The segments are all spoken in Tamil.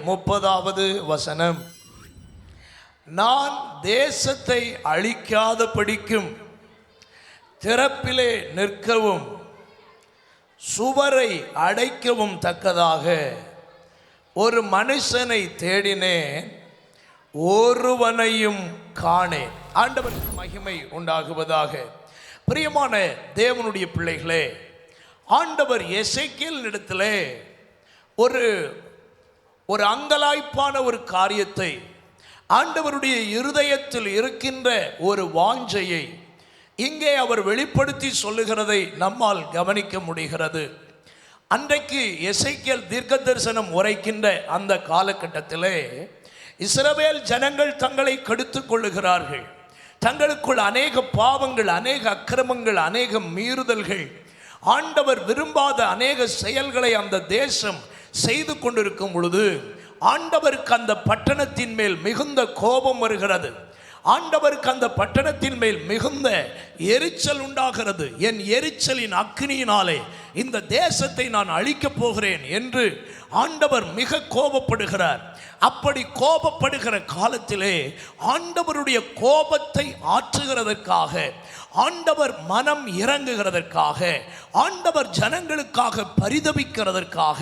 30வது வசனம். நான் தேசத்தை அழிக்காத படிக்கும் திறப்பிலே நிற்கவும் சுவரை அடைக்கவும் தக்கதாக ஒரு மனுஷனை தேடினேன், ஒருவனையும் காணேன். ஆண்டவருக்கு மகிமை உண்டாகுவதாக. பிரியமான தேவனுடைய பிள்ளைகளே, ஆண்டவர் எசேக்கியேல் இடத்திலே ஒரு அங்கலாய்ப்பான ஒரு காரியத்தை, ஆண்டவருடைய இருதயத்தில் இருக்கின்ற ஒரு வாஞ்சையை இங்கே அவர் வெளிப்படுத்தி சொல்லுகிறதை நம்மால் கவனிக்க முடிகிறது. அன்றைக்கு எசேக்கியேல் தீர்க்க தரிசனம் உரைக்கின்ற அந்த காலகட்டத்திலே இஸ்ரவேல் ஜனங்கள் தங்களை கெடுத்துக் கொள்ளுகிறார்கள். தங்களுக்குள் அநேக பாவங்கள், அநேக அக்கிரமங்கள், அநேக மீறுதல்கள், ஆண்டவர் விரும்பாத அநேக செயல்களை அந்த தேசம் செய்து கொண்டிருக்கும் பொழுது ஆண்டவருக்கு அந்த பட்டணத்தின் மேல் மிகுந்த கோபம் வருகிறது. ஆண்டவருக்கு அந்த பட்டணத்தின் மேல் மிகுந்த எரிச்சல் உண்டாகிறது. என் எரிச்சலின் அக்கினியினாலே இந்த தேசத்தை நான் அழிக்கப் போகிறேன் என்று ஆண்டவர் மிக கோபப்படுகிறார். அப்படி கோபப்படுகிற காலத்திலே ஆண்டவருடைய கோபத்தை ஆற்றுகிறதற்காக, ஆண்டவர் மனம் இறங்குகிறதற்காக, ஆண்டவர் ஜனங்களுக்காக பரிதபிக்கிறதற்காக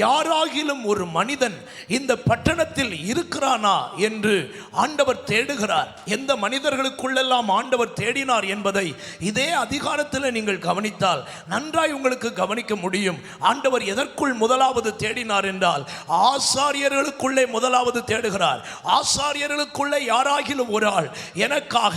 யாராகிலும் ஒரு மனிதன் இந்த பட்டணத்தில் இருக்கிறானா என்று ஆண்டவர் தேடுகிறார். எந்த மனிதர்களுக்குள்ளெல்லாம் ஆண்டவர் தேடினார் என்பதை இதே அதிகாரத்தில் நீங்கள் கவனித்தால் நன்றாய் உங்களுக்கு கவனிக்க முடியும். ஆண்டவர் எதற்குள் முதலாவது தேடினார் என்றால் ஆசாரியர்களுக்குள்ளே முதலாவது தேடுகிறார். ஆசாரியர்களுக்குள்ளே யாராகிலும் ஒரு ஆள் எனக்காக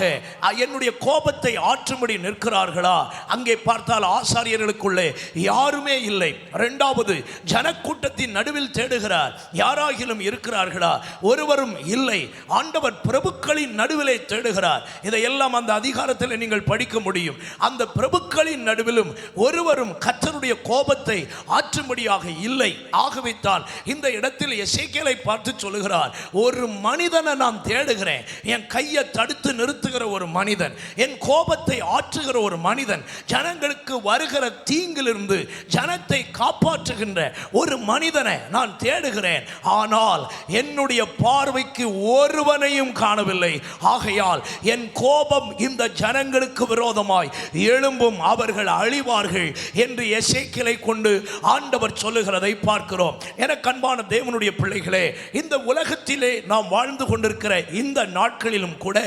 என்னுடைய கோபத்தை ஆற்றும்படி நிற்கிறார்களா? அங்கே பார்த்தால் ஆசாரியர்களுக்குள்ளே யாருமே இல்லை. இரண்டாவது, ஜனக்கூட்டத்தின் நடுவில் தேடுகிறார். யாராகிலும் இருக்கிறார்களா? ஒருவரும் இல்லை. ஆண்டவர் பிரபுக்களின் நடுவிலே தேடுகிறார். இதையெல்லாம் அந்த அதிகாரத்தில் நீங்கள் படிக்க முடியும். அந்த பிரபுக்களின் நடுவிலும் ஒருவரும் கர்த்தருடைய கோபத்தை ஆற்றும்படியாக இல்லை. ஆகவே தான் இந்த இடத்தில் எசேக்கியேலை பார்த்து சொல்லுகிறார், ஒரு மனிதனை நான் தேடுகிறேன். என் கையை தடுத்து நிறுத்துகிற ஒரு மனிதன், என் கோபத்தை ஆற்றுகிற ஒரு மனிதன், ஜனங்களுக்கு வருகிற தீங்கிலிருந்து ஜனத்தை காப்பாற்றுகின்ற ஒரு மனிதனை நான் தேடுகிறேன். ஆனால் என்னுடைய பார்வைக்கு ஒருவனையும் காணவில்லை. ஆகையால் என் கோபம் இந்த ஜனங்களுக்கு விரோதமாய் எழும்பும், அவர்கள் அழிவார்கள் என்று எசேக்கியேலை கொண்டு ஆண்டவர் சொல்லுகிறதை பார்க்கிறோம். எனக்கு அன்பான தேவனுடைய பிள்ளைகளே, இந்த உலகத்திலே நாம் வாழ்ந்து கொண்டிருக்கிற இந்த நாட்களிலும் கூட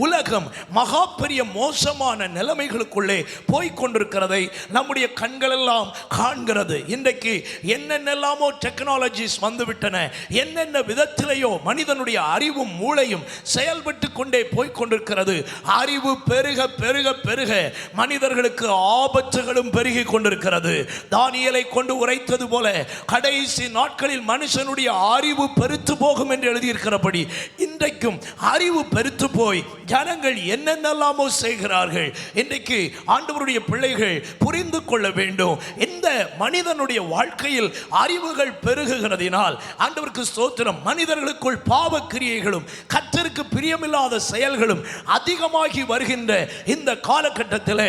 உலகம் மகா பெரிய மோசமான நிலைமைகளுக்குள்ளே போய்கொண்டிருக்கிறதை நம்முடைய கண்களெல்லாம் காண்கிறது. இன்றைக்கு என்னென்னலாமோ டெக்னாலஜிஸ் வந்துவிட்டன. என்னென்ன விதத்திலேயோ மனிதனுடைய அறிவும் மூளையும் செயல்பட்டு கொண்டே போய்கொண்டிருக்கிறது. அறிவு பெருக பெருக பெருக மனிதர்களுக்கு ஆபத்துகளும் பெருகி கொண்டிருக்கிறது. தானியேலை கொண்டு உரைத்தது போல கடைசி நாட்களில் மனுஷனுடைய அறிவு பெருத்து போகும் என்று எழுதியிருக்கிறபடி இன்றைக்கும் அறிவு பெருத்து போய் ஜனங்கள் என்னென்னலாமோ செய்கிறார்கள். இன்றைக்கு ஆண்டவருடைய பிள்ளைகள் புரிந்து கொள்ள வேண்டும், இந்த மனிதனுடைய வாழ்க்கையில் அறிவுகள் பெருகுகிறதினால் ஆண்டவருக்கு ஸ்தோத்திரம், மனிதர்களுக்குள் பாவ கிரியைகளும் கர்த்தருக்கு பிரியமில்லாத செயல்களும் அதிகமாகி வருகின்ற இந்த காலகட்டத்தில்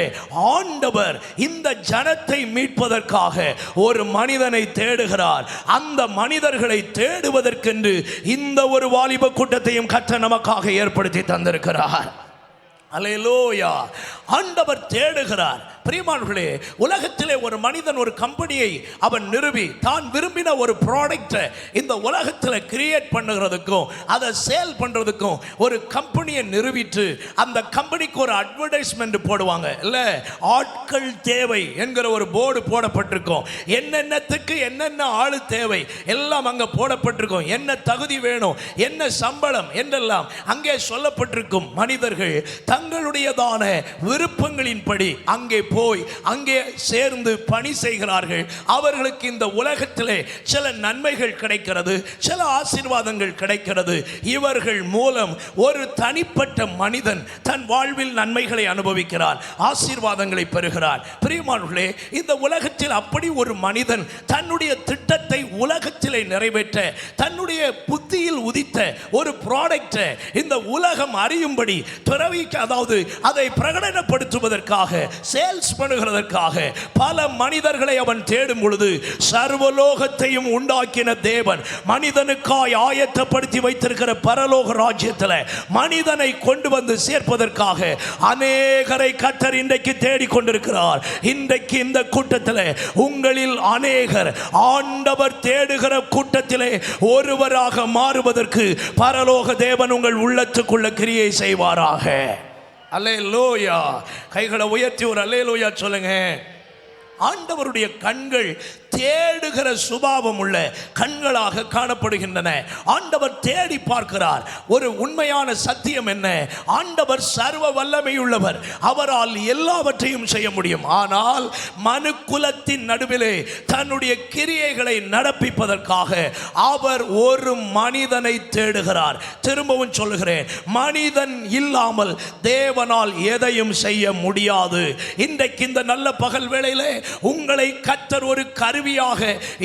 ஆண்டவர் இந்த ஜனத்தை மீட்பதற்காக ஒரு மனிதனை தேடுகிறார். அந்த மனிதர்களை தேடுவதற்கென்று இந்த ஒரு வாலிப கூட்டத்தையும் கர்த்தர் நமக்காக ஏற்படுத்தி தந்திருக்கிறார். அல்லேலூயா. ஆண்டவர் தேடுகிறார். பிரியமானவர்களே, உலகத்திலே ஒரு மனிதன் ஒரு கம்பெனியை அவன் நிறுவி தான் விரும்பின ஒரு ப்ராடக்டை இந்த உலகத்தில் கிரியேட் பண்ணுகிறதுக்கும் அதை சேல் பண்ணுறதுக்கும் ஒரு கம்பெனியை நிறுவிட்டு அந்த கம்பெனிக்கு ஒரு அட்வர்டைஸ்மெண்ட் போடுவாங்க. இல்லை, ஆட்கள் தேவை என்கிற ஒரு போர்டு போடப்பட்டிருக்கும். என்னென்னத்துக்கு என்னென்ன ஆள் தேவை எல்லாம் அங்கே போடப்பட்டிருக்கும். என்ன தகுதி வேணும், என்ன சம்பளம் என்றெல்லாம் அங்கே சொல்லப்பட்டிருக்கும். மனிதர்கள் தங்களுடையதான விருப்பங்களின்படி அங்கே போய் அங்கே சேர்ந்து பணி செய்கிறார்கள். அவர்களுக்கு இந்த உலகத்திலே சில நன்மைகள் கிடைக்கிறது, சில ஆசீர்வாதங்கள் கிடைக்கிறது. இவர்கள் மூலம் ஒரு தனிப்பட்ட மனிதன் தன் வாழ்வில் நன்மைகளை அனுபவிக்கிறார், ஆசீர்வாதங்களை பெறுகிறார். பிரியமானவர்களே, இந்த உலகத்தில் அப்படி ஒரு மனிதன் தன்னுடைய திட்டத்தை உலகத்திலே நிறைவேற்ற தன்னுடைய புத்தியில் உதித்த ஒரு ப்ராடக்டை இந்த உலகம் அறியும்படி அதாவது அதை பிரகடனப்படுத்துவதற்காக, சேல்ஸ் பண்ணுகிறதற்காக பல மனிதர்களை அவன் தேடும் பொழுது, சர்வலோகத்தையும் உண்டாக்கின தேவன் மனிதனுக்காய் ஆயத்தப்படுத்தி வைத்திருக்கிற பரலோக ராஜ்யத்தில் மனிதனை கொண்டு வந்து சேர்ப்பதற்காக அநேகரை கர்த்தர் இன்றைக்கு தேடிக்கொண்டிருக்கிறார். இன்றைக்கு இந்த கூட்டத்தில் உங்களில் அநேகர் ஆண்டவர் தேடுகிற கூட்டத்திலே ஒருவராக மாறுவதற்கு பரலோக தேவன் உங்கள் உள்ளத்துக்குள்ள கிரியை செய்வாராக. அல்லேலூயா. கைகளை உயர்த்தி ஒரு அல்லேலூயா சொல்லுங்க. ஆண்டவருடைய கண்கள் தேடுகிற சுபாவம் உள்ள கண்களாக காணப்படுகின்றன. ஆண்டவர் தேடி பார்க்கிறார். ஒரு உண்மையான சத்தியம் என்ன? ஆண்டவர் சர்வ வல்லமையுள்ளவர், அவரால் எல்லாவற்றையும் செய்ய முடியும். ஆனால் மனுக்குலத்தின் நடுவிலே தன்னுடைய கிரியைகளை நடப்பிப்பதற்காக அவர் ஒரு மனிதனை தேடுகிறார். திரும்பவும் சொல்லுகிறேன், மனிதன் இல்லாமல் தேவனால் எதையும் செய்ய முடியாது. இன்றைக்கு இந்த நல்ல பகல் வேளையிலே உங்களை கர்த்தர் ஒரு கருவியாக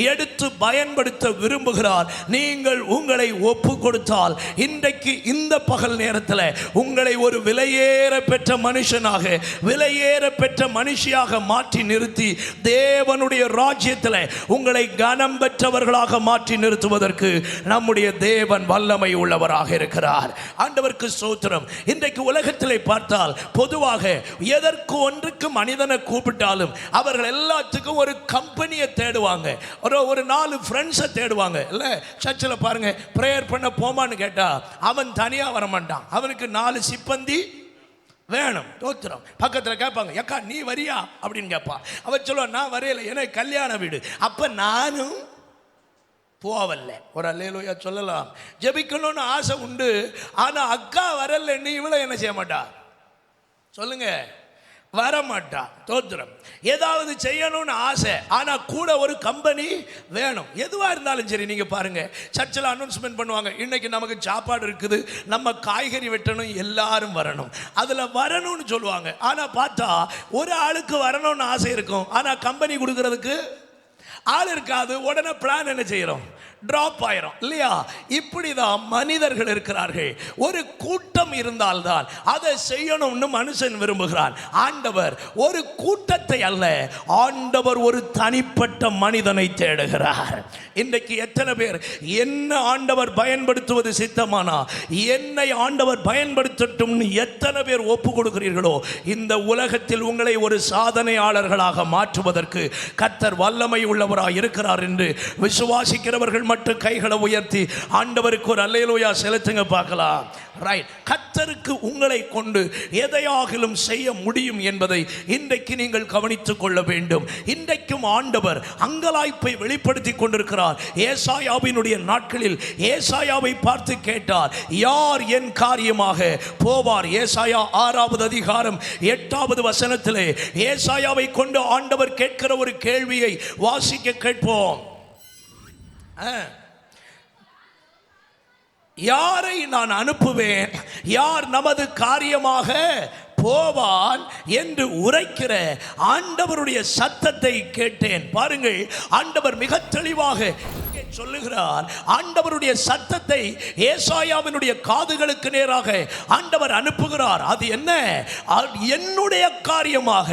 எடுத்து பயன்படுத்த விரும்புகிறார். நீங்கள் உங்களை ஒப்பு கொடுத்தால் இன்றைக்கு இந்த பகல் நேரத்தில் உங்களை ஒரு விலையேற பெற்ற மனுஷனாக, விலையேற பெற்ற மனுஷியாக மாற்றி நிறுத்தி தேவனுடைய ராஜ்யத்தில் உங்களை கனம் பெற்றவர்களாக மாற்றி நிறுத்துவதற்கு நம்முடைய தேவன் வல்லமை உள்ளவராக இருக்கிறார். ஆண்டவருக்கு ஸ்தோத்திரம். இன்றைக்கு உலகத்திலே பார்த்தால் பொதுவாக எதற்கு ஒன்றுக்கு மனிதனை கூப்பிட்டாலும் அவர்கள் எல்லாத்துக்கும் ஒரு கம்பெனியை தேடுவாங்க, ஒரு 4 ஃப்ரெண்ட்ஸை தேடுவாங்க. இல்லை, சர்ச்சில் பாருங்க, ப்ரேயர் பண்ண போமான்னு கேட்டா அவன் தனியாக வர மாட்டான், அவனுக்கு 4 சிப்பந்தி வேணும். தோத்திரம். பக்கத்தில் கேட்பாங்க, ஏக்கா நீ வரியா அப்படின்னு கேட்பான். அவன் சொல்லுவான், நான் வரையில, எனக்கு கல்யாண வீடு, அப்போ நானும் போவல்ல. ஒரு அல்லேலூயா சொல்லலாம். ஜெபிக்கணும்னு ஆசை உண்டு, ஆனால் அக்கா வரல, நீ இவ்வளோ என்ன செய்ய மாட்டா சொல்லுங்க, வரமாட்டா. தோத்திரம். ஏதாவது செய்யணும்னு ஆசை, ஆனால் கூட ஒரு கம்பெனி வேணும். எதுவாக இருந்தாலும் சரி, நீங்கள் பாருங்கள், சர்ச்சில் அனௌன்ஸ்மெண்ட் பண்ணுவாங்க, இன்னைக்கு நமக்கு சாப்பாடு இருக்குது, நம்ம காய்கறி வெட்டணும், எல்லாரும் வரணும், அதில் வரணும்னு சொல்லுவாங்க. ஆனால் பார்த்தா ஒரு ஆளுக்கு வரணும்னு ஆசை இருக்கும், ஆனால் கம்பெனி கொடுக்கறதுக்கு ஆள் இருக்காது. உடனே பிளான் என்ன செய்கிறோம்? டிராப் ஆயிரும் இல்லையா? இப்படிதான் மனிதர்கள் இருக்கிறார்கள். ஒரு கூட்டம் இருந்தால்தான் அதை செய்யணும்னு மனுஷன் விரும்புகிறான். ஆண்டவர் ஒரு கூட்டத்தை அல்ல, ஆண்டவர் ஒரு தனிப்பட்ட மனிதனை தேடுகிறார். இன்றைக்கு எத்தனை பேர் என்ன ஆண்டவர் பயன்படுத்துவது சித்தமானா என்னை ஆண்டவர் பயன்படுத்தட்டும்னு எத்தனை பேர் ஒப்பு கொடுக்கிறீர்களோ, இந்த உலகத்தில் உங்களை ஒரு சாதனையாளர்களாக மாற்றுவதற்கு கர்த்தர் வல்லமை உள்ளவராக இருக்கிறார் என்று விசுவாசிக்கிறவர்கள் மட்டும் கைகளை உயர்த்தி ஆண்டவருக்கு ஒரு அல்லேலூயா செலுத்துங்க பார்க்கலாம். ரைட். கர்த்தருக்கு உங்களை கொண்டு எதையாகிலும் செய்ய முடியும் என்பதை இன்றைக்கு நீங்கள் கவனித்துக் கொள்ள வேண்டும். இன்றைக்கும் ஆண்டவர் அங்கலாய்ப்பை வெளிப்படுத்தி கொண்டிருக்கிறார். ஏசாயாவினுடைய நாட்களில் ஏசாயாவை பார்த்து கேட்டார், யார் என் காரியமாக போவார்? ஏசாயா 6வது அதிகாரம் 8வது வசனத்திலே ஏசாயாவை கொண்டு ஆண்டவர் கேட்கிற ஒரு கேள்வியை வாசிக்க கேட்போம். யாரை நான் அனுப்புவேன்? யார் நமது காரியமாக போவான் என்று உரைக்கிற ஆண்டவருடைய சத்தத்தை கேட்டேன். பாருங்கள், ஆண்டவர் மிக தெளிவாக சொல்லுகிறார். ஆண்டவருடைய சத்தத்தை ஏசாயாவினுடைய காதுகளுக்கு நேராக ஆண்டவர் அனுப்புகிறார். அது என்ன? என்னுடைய காரியமாக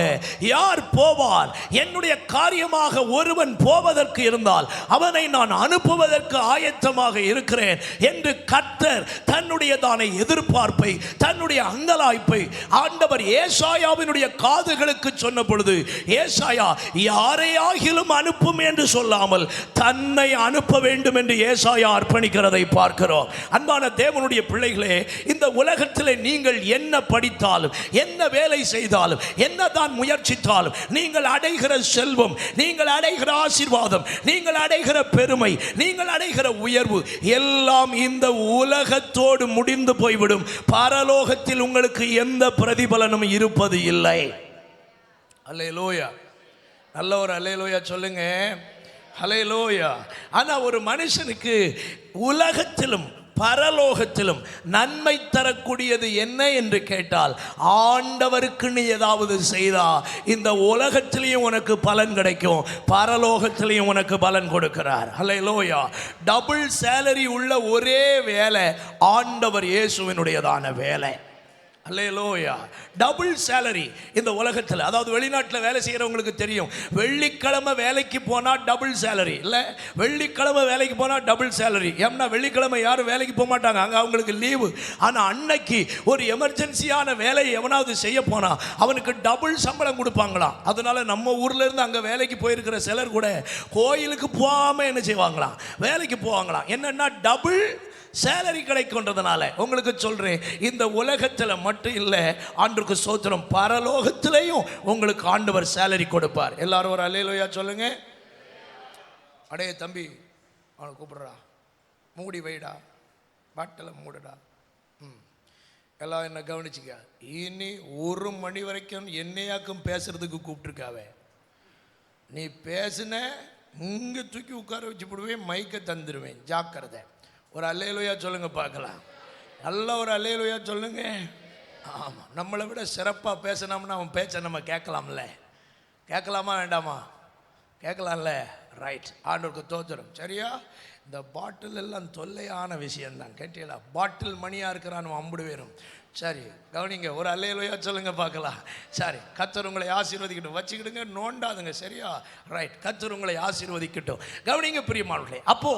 யார் போவார்? என்னுடைய காரியமாக ஒருவன் போவதற்கு இருந்தால் அவனை நான் அனுப்புவதற்கு ஆயத்தமாக இருக்கிறேன் என்று கர்த்தர் தன்னுடையதான எதிர்பார்ப்பை, தன்னுடைய அங்கலாய்ப்பை ஆண்டவர் ஏசாயாவினுடைய காதுகளுக்கு சொன்ன பொழுது, ஏசாயா யாரையாகிலும் அனுப்பும் என்று சொல்லாமல் தன்னை அனுப்ப வேண்டும் என்று ஏசாயா அர்ப்பணிக்கிறதை பார்க்கிறோம். அன்பான தேவனுடைய பிள்ளைகளே, இந்த உலகத்தில் நீங்கள் என்ன படித்தாலும், என்ன வேலை செய்தாலும், என்னதான் முயற்சித்தாலும், நீங்கள் அடைகிற செல்வம், நீங்கள் அடைகிற ஆசீர்வாதம், நீங்கள் அடைகிற பெருமை, நீங்கள் அடைகிற உயர்வு எல்லாம் இந்த உலகத்தோடு முடிந்து போய்விடும். பரலோகத்தில் உங்களுக்கு எந்த பிரதிபலனும் இருப்பது இல்லை. அல்லேலூயா. நல்ல ஒரு அல்லேலூயா சொல்லுங்க. ஹல்லேலூயா. ஆனால் ஒரு மனுஷனுக்கு உலகத்திலும் பரலோகத்திலும் நன்மை தரக்கூடியது என்ன என்று கேட்டால், ஆண்டவருக்கு நீ ஏதாவது செய்தா இந்த உலகத்திலையும் உனக்கு பலன் கிடைக்கும், பரலோகத்திலையும் உனக்கு பலன் கொடுக்கிறார். ஹல்லேலூயா. டபுள் சேலரி உள்ள ஒரே வேலை ஆண்டவர் இயேசுவினுடையதான வேலை. அல்லேலூயா. டபுள் சேலரி இந்த உலகத்தில். அதாவது வெளிநாட்டில் வேலை செய்கிறவங்களுக்கு தெரியும், வெள்ளிக்கிழமை வேலைக்கு போனால் டபுள் சேலரி இல்லை, வெள்ளிக்கிழமை வேலைக்கு போனால் டபுள் சேலரி. ஏன்னா வெள்ளிக்கிழமை யாரும் வேலைக்கு போக மாட்டாங்க, அங்கே அவங்களுக்கு லீவு. ஆனால் அன்னைக்கு ஒரு எமர்ஜென்சியான வேலையை எவனாவது செய்ய போனால் அவனுக்கு டபுள் சம்பளம் கொடுப்பாங்களாம். அதனால நம்ம ஊர்ல இருந்து அங்கே வேலைக்கு போயிருக்கிற சிலர் கூட கோயிலுக்கு போகாமல் என்ன செய்வாங்களாம், வேலைக்கு போவாங்களாம். என்னன்னா டபுள் சேலரி கிடைக்கின்றதுனால. உங்களுக்கு சொல்றேன், இந்த உலகத்தில் மட்டும் இல்லை, ஆண்டவருக்கு ஸ்தோத்திரம், பரலோகத்திலையும் உங்களுக்கு ஆண்டவர் சேலரி கொடுப்பார். எல்லாரும் ஒரு அல்லேலூயா சொல்லுங்க. அடே தம்பி, அவனை கூப்பிடுறா, மூடி வைடா, பாட்டில மூடுடா. எல்லாம் என்ன கவனிச்சுக்க. இனி 1 மணி வரைக்கும் என்னையாக்கும் பேசுறதுக்கு கூப்பிட்டுருக்காவே. நீ பேசுன இங்கே தூக்கி உட்கார வச்சு போடுவேன், மைக்கை தந்துடுவேன், ஜாக்கிரதை. ஒரு அல்லேலூயா சொல்லுங்க பார்க்கலாம். நல்ல ஒரு அல்லேலூயா சொல்லுங்க. ஆமாம், நம்மளை விட சிறப்பாக பேசினோம்னா அவன் பேச்ச நம்ம கேட்கலாம்ல. கேட்கலாமா வேண்டாமா? கேட்கலாம்ல. ரைட், ஆண்டவருக்கு தோத்திரம். சரியா? இந்த பாட்டில் எல்லாம் தொல்லையான விஷயம்தான். கேட்டீங்களா? பாட்டில் மணியாக இருக்கிறான் அம்புடு வேறும். சரி, கவனிங்க. ஒரு அல்லேலூயா சொல்லுங்க பார்க்கலாம். சரி, கர்த்தர் உங்களை ஆசீர்வதிக்கட்டும். வச்சுக்கிடுங்க, நோண்டாதுங்க. சரியா? ரைட், கர்த்தர் உங்களை ஆசீர்வதிக்கட்டும். கவனிங்க பிரியமானவர்களே, அப்போ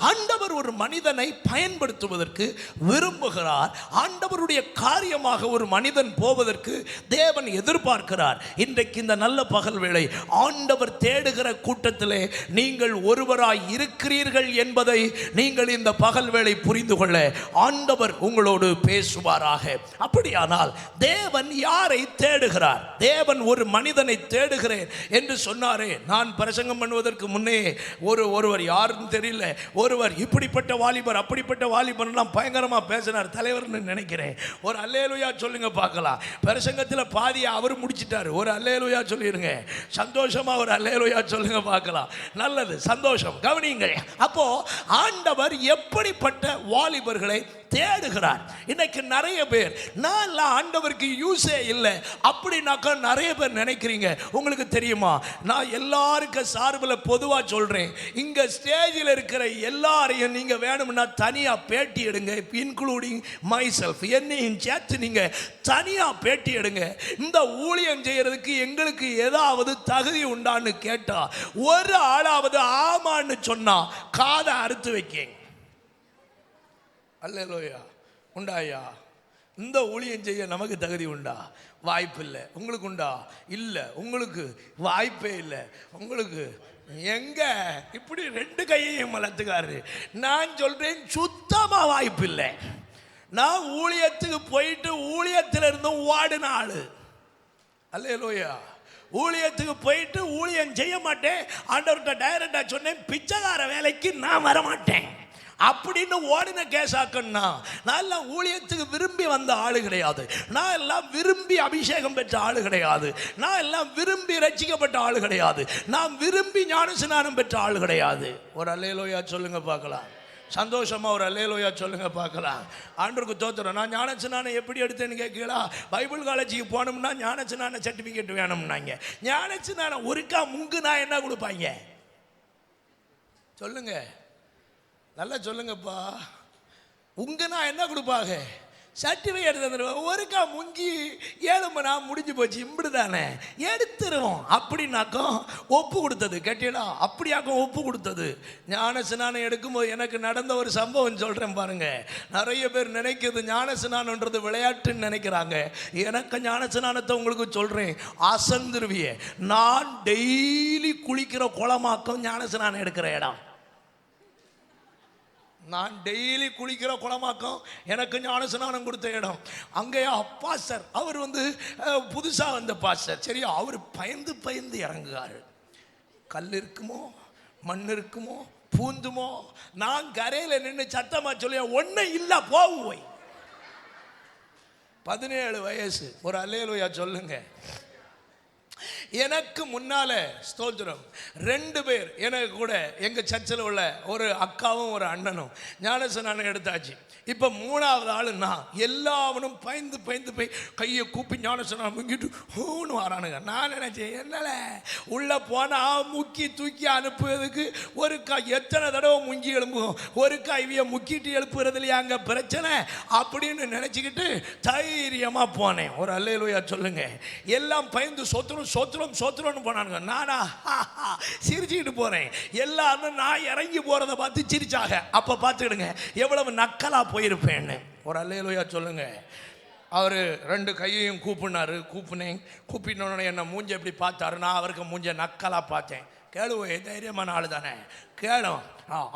ஆண்டவர் ஒரு மனிதனை பயன்படுத்துவதற்கு விரும்புகிறார். ஆண்டவருடைய காரியமாக ஒரு மனிதன் போவதற்கு தேவன் எதிர்பார்க்கிறார். இன்றைக்கு இந்த நல்ல பகல் வேளை ஆண்டவர் தேடுகிற கூட்டத்திலே நீங்கள் ஒருவராய் இருக்கிறீர்கள் என்பதை நீங்கள் இந்த பகல் வேளை புரிந்து கொள்ள ஆண்டவர் உங்களோடு பேசுவாராக. அப்படியானால் தேவன் யாரை தேடுகிறார்? தேவன் ஒரு மனிதனை தேடுகிறேன் என்று சொன்னாரே. நான் பிரசங்கம் பண்ணுவதற்கு முன்னே ஒருவர் யாருன்னு தெரியல, ஒருவர் இப்படிப்பட்ட வாலிபர் அப்படிப்பட்ட வாலிபர்லாம் பயங்கரமா பேசினார், தலைவர்னு நினைக்கிறேன். ஒரு அல்லேலூயா சொல்லுங்க பார்க்கலாம். பிரசங்கத்தில் பாதியை அவர் முடிச்சிட்டாரு. ஒரு அல்லேலூயா சொல்லிருங்க. சந்தோஷமா ஒரு அல்லேலூயா சொல்லுங்க பார்க்கலாம். நல்லது, சந்தோஷம். கவனிங்கள். அப்போ ஆண்டவர் எப்படிப்பட்ட வாலிபர்களை தேடுகிறார். இன்னைக்கு நிறைய பேர் நான் ஆண்டவருக்கு யூஸே இல்லை அப்படின்னாக்கா நிறைய பேர் நினைக்கிறீங்க. உங்களுக்கு தெரியுமா, நான் எல்லாருக்கும் சார்பில் பொதுவாக சொல்றேன், இங்க ஸ்டேஜில் இருக்கிற எல்லாரையும் நீங்க வேணும்னா தனியா பேட்டி எடுங்க, இன்க்ளூடிங் மை செல்ஃப், என்னையும் சேர்த்து நீங்க தனியா பேட்டி எடுங்க. இந்த ஊழியம் செய்யறதுக்கு எங்களுக்கு ஏதாவது தகுதி உண்டான்னு கேட்டா ஒரு ஆளாவது ஆமான்னு சொன்னா காதை அறுத்து வைக்க. அல்லேலூயா. உண்டாயா? இந்த ஊழியம் செய்ய நமக்கு தகுதி உண்டா? வாய்ப்பு இல்லை. உங்களுக்கு உண்டா? இல்லை. உங்களுக்கு வாய்ப்பே இல்லை. உங்களுக்கு எங்க இப்படி 2 கையையும் வளர்த்துக்காரு. நான் சொல்றேன், சுத்தமா வாய்ப்பு இல்லை. நான் ஊழியத்துக்கு போயிட்டு ஊழியத்தில் இருந்தும் ஓடின ஆளு. அல்லேலூயா. ஊழியத்துக்கு போயிட்டு ஊழியம் செய்ய மாட்டேன், ஆண்டவர்கிட்ட டைரக்டா சொன்னேன், பிச்சைக்கார வேலைக்கு நான் வரமாட்டேன் அப்படின்னு ஓடின கேஸாக்கன்னா, நான் எல்லாம் ஊழியத்துக்கு விரும்பி வந்த ஆளு கிடையாது. நான் எல்லாம் விரும்பி அபிஷேகம் பெற்ற ஆளு கிடையாது. நான் எல்லாம் விரும்பி ரட்சிக்கப்பட்ட ஆளு கிடையாது. நான் விரும்பி ஞானஸ்நானம் பெற்ற ஆளு கிடையாது. ஒரு அல்லேலூயா சொல்லுங்க பார்க்கலாம். சந்தோஷமா ஒரு அல்லேலூயா சொல்லுங்க பார்க்கலாம். ஆண்டவருக்கு தோத்திரம். நான் ஞானஸ்நானம் எப்படி எடுத்தேன்னு கேட்கலா? பைபிள் காலேஜுக்கு போனோம்னா ஞானஸ்நான சர்டிஃபிகேட் வேணும்னாங்க. ஞானஸ்நானம் ஒருக்கா முங்குனா என்ன கொடுப்பாங்க சொல்லுங்க? நல்லா சொல்லுங்கப்பா. உங்கன்னா என்ன கொடுப்பாங்க? சர்டிஃபிகேட் தந்துடுவோம். ஒருக்கா முங்கி 7 மணி நேரம் முடிஞ்சு போச்சு, இப்படி தானே எடுத்துருவோம் அப்படின்னாக்கும் ஒப்பு கொடுத்தது. கேட்டீங்களா? அப்படியாக்கும் ஒப்பு கொடுத்தது. ஞானஸ்நானம் எடுக்கும்போது எனக்கு நடந்த ஒரு சம்பவம் சொல்கிறேன் பாருங்க. நிறைய பேர் நினைக்கிறது ஞானஸ்நானன்றது விளையாட்டுன்னு நினைக்கிறாங்க. எனக்கு ஞானஸ்நானத்தை உங்களுக்கு சொல்கிறேன், அசந்துருவியே. நான் டெய்லி குளிக்கிற குளமாக்கம் ஞானஸ்நானம் எடுக்கிற இடம். நான் டெய்லி குளிக்கிற குளமாக்கம் எனக்கு ஞானஸ்நானம் கொடுத்த இடம். அங்கேயா பாஸ்டர், அவர் புதுசாக வந்த பாஸ்டர். சரியா? அவர் பயந்து இறங்குகாரு. கல் இருக்குமோ, மண் இருக்குமோ, பூந்துமோ. நான் கரையில் நின்று சத்தமா சொல்லிய ஒன்னும் இல்லை போய். 17 வயசு. ஒரு அல்லேலூயா சொல்லுங்க. எனக்கு முன்னால ஸ்தோத்திரம் 2 பேர் எனக்கு கூட எங்கள் சர்ச்சில் உள்ள ஒரு அக்காவும் ஒரு அண்ணனும் ஞானஸ்நானம் எடுத்தாச்சு. இப்போ 3வது ஆளுன்னா எல்லாவனும் பயந்து போய் கையை கூப்பி ஞானஸ்நானம் முங்கிட்டு ஹோன்னு வரானுங்க. நான் நினச்சேன் என்னால உள்ளே போனால் முக்கி தூக்கி அனுப்புறதுக்கு எத்தனை தடவை முங்கி எழும்பும், இவைய முக்கிட்டு எழுப்புறதுலையே அங்கே பிரச்சனை அப்படின்னு நினச்சிக்கிட்டு தைரியமாக போனேன். ஒரு அல்லேலூயா சொல்லுங்க. எல்லாம் பயந்து சோத்திரம்னு போனானுங்க. நானா சிரிச்சுக்கிட்டு போறேன். எல்லாரும் நான் இறங்கி போறதை பார்த்து சிரிச்சாங்க. அப்ப பார்த்துக்கிடுங்க எவ்வளவு நக்கலா போயிருப்பேன்னு. ஒரு அல்லேலூயா சொல்லுங்க. அவர் 2 கையையும் கூப்பினோன்னு என்ன மூஞ்ச எப்படி பார்த்தாரு. நான் அவருக்கு மூஞ்ச நக்கலா பார்த்தேன். கேளுவே, தைரியமான ஆளு தானே, கேளும்.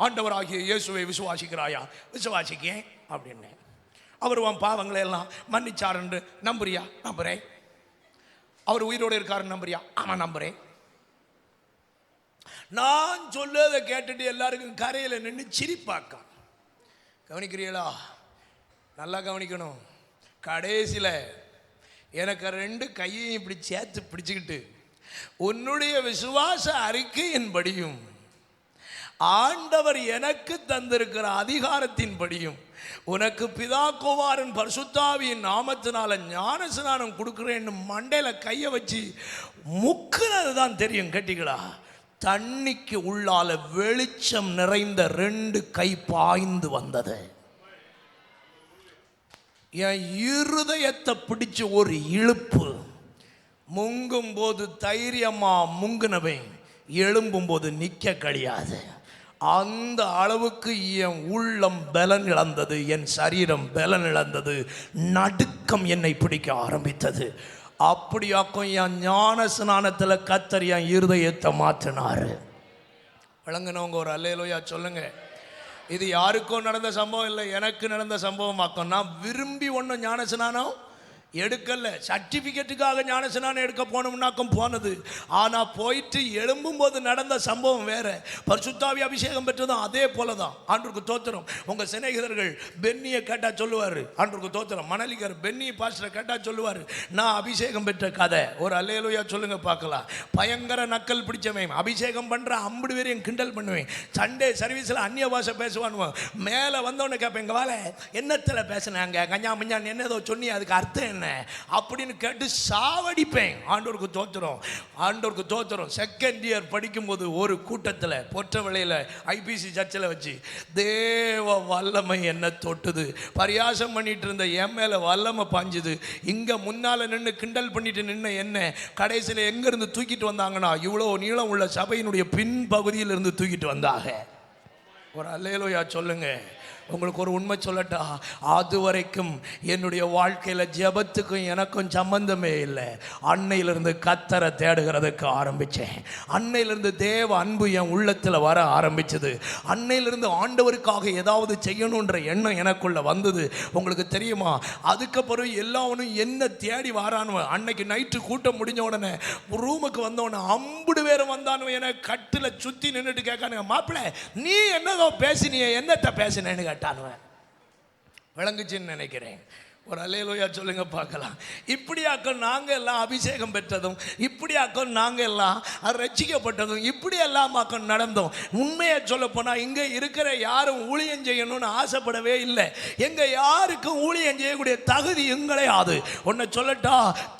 ஆண்டவராகிய இயேசுவை விசுவாசிக்கிறாயா? விசுவாசிக்கேன் அப்படின்னு. அவர் உன் பாவங்களை எல்லாம் மன்னிச்சாருன்னு நம்புறியா? நம்புறேன். அவர் உயிரோடு இருக்காருன்னு நம்புறியா? ஆமா நம்புறேன். நான் சொல்லதை கேட்டுட்டு எல்லாருக்கும் கரையில் நின்று சிரிப்பாக்க. கவனிக்கிறீங்களா? நல்லா கவனிக்கணும். கடைசியில் எனக்கு 2 கையையும் இப்படி சேர்த்து பிடிச்சுக்கிட்டு உன்னுடைய விசுவாச அறிக்கையின்படியும் ஆண்டவர் எனக்கு தந்திருக்கிற அதிகாரத்தின்படியும் உனக்கு பிதா குமாரன் பரிசுத்தாவியின் நாமத்தினால ஞானஸ்நானம் கொடுக்குறேன்னு மண்டையில கையை வச்சு முக்குறது தான் தெரியும். கேட்டீங்களா? தண்ணிக்கு உள்ளால வெளிச்சம் நிறைந்த 2 கை பாய்ந்து வந்தது. என் இருதயத்தை பிடிச்சு ஒரு இழுப்பு. முங்கும் போது தைரியமா முங்குனவன் எழும்பும் போது நிக்க கிடையாது. அந்த அளவுக்கு என் உள்ளம் பலன் இழந்தது, என் சரீரம் பலன் இழந்தது, நடுக்கம் என்னை பிடிக்க ஆரம்பித்தது. அப்படியாக்கும் என் ஞான ஸ்நானத்தில் கர்த்தர் என் இருதயத்தை மாற்றினாரு. விளங்குனவங்க ஒரு அல்லேலூயா சொல்லுங்க. இது யாருக்கும் நடந்த சம்பவம் இல்லை, எனக்கு நடந்த சம்பவமாக்கும். நான் விரும்பி ஒன்றும் ஞான ஸ்நானம் எடுக்கல, சர்டிஃபிகேட்டுக்காக ஞானஸ்நானம் எடுக்க போனோம்னாக்கும் போனது. ஆனால் போயிட்டு எழும்பும் போது நடந்த சம்பவம் வேற. பரிசுத்தாவி அபிஷேகம் பெற்றதும் அதே போல தான். ஆண்டவருக்கு தோத்திரம். உங்கள் சிநேகிதர்கள் பென்னியை கேட்டால் சொல்லுவார். ஆண்டவருக்கு தோத்திரம். மணலிகர் பென்னி பாஸ்டரை கேட்டால் சொல்லுவார், நான் அபிஷேகம் பெற்ற கதை. ஒரு அல்லேலூயா சொல்லுங்க பார்க்கலாம். பயங்கர நக்கல் பிடிச்சவன், அபிஷேகம் பண்ணுற 50 பேரையும் கிண்டல் பண்ணுவேன். சண்டே சர்வீஸில் அந்நிய பாஷை பேசுவானுவோம். மேலே வந்தோன்னு கேட்பேன், எங்கள் வேலை என்னத்தில் பேசினாங்க, கஞ்சா மஞ்சான் என்னதோ சொன்னி, அதுக்கு அர்த்தம் என்ன அப்படின்னு கேட்டு சாவடிப்பேன். ஆண்டவருக்கு தோத்திரம், ஆண்டவருக்கு தோத்திரம். செகண்ட் இயர் படிக்கும்போது ஒரு கூட்டத்தில் பொற்றவளையில் ஐபிசி சர்ச்சில் வச்சு தேவ வல்லமை என்ன தொட்டுது. பரியாசம் பண்ணிட்டு இருந்த என் மேலே வல்லமை பாஞ்சுது. இங்கே முன்னால் நின்று கிண்டல் பண்ணிட்டு நின்று என்ன கடைசியில் எங்கேருந்து தூக்கிட்டு வந்தாங்கன்னா இவ்வளோ நீளம் உள்ள சபையினுடைய பின்பகுதியில் இருந்து தூக்கிட்டு வந்தாங்க. ஒரு அல்லேலூயா சொல்லுங்க. உங்களுக்கு ஒரு உண்மை சொல்லட்டா, அது வரைக்கும் என்னுடைய வாழ்க்கையில் ஜெபத்துக்கும் எனக்கும் சம்பந்தமே இல்லை. அன்னையிலிருந்து கர்த்தரை தேடுகிறதுக்கு ஆரம்பித்தேன். அன்னையிலிருந்து தேவ அன்பு என் உள்ளத்தில் வர ஆரம்பிச்சது. அன்னையிலிருந்து ஆண்டவருக்காக ஏதாவது செய்யணுன்ற எண்ணம் எனக்குள்ள வந்தது. உங்களுக்கு தெரியுமா, அதுக்கப்புறம் எல்லாவனும் என்ன தேடி வாரானுவன். அன்னைக்கு நைட்டு கூட்டம் முடிஞ்ச உடனே ரூமுக்கு வந்தவன 50 பேரும் வந்தானுவன். என கட்டில் சுற்றி நின்றுட்டு கேட்கானுங்க, மாப்பிள்ளை நீ என்னதோ பேசினிய, என்னத்தை பேசினேன்னு கேட்டானுவன். விளங்குச்சின்னு நினைக்கிறேன். ஒரு அல்லேலூயா சொல்லுங்க பார்க்கலாம். இப்படியாக்க நாங்கள் எல்லாம் அபிஷேகம் பெற்றதும், இப்படியாக்க நாங்கள் எல்லாம் ரட்சிக்கப்பட்டதும், இப்படி எல்லாம் நடந்தோம். உண்மையை சொல்ல போனால் இங்கே இருக்கிற யாரும் ஊழியம் செய்யணும்னு ஆசைப்படவே இல்லை. எங்க யாருக்கும் ஊழியம் செய்யக்கூடிய தகுதி எங்களையாது. ஒன்றை சொல்லட்டா,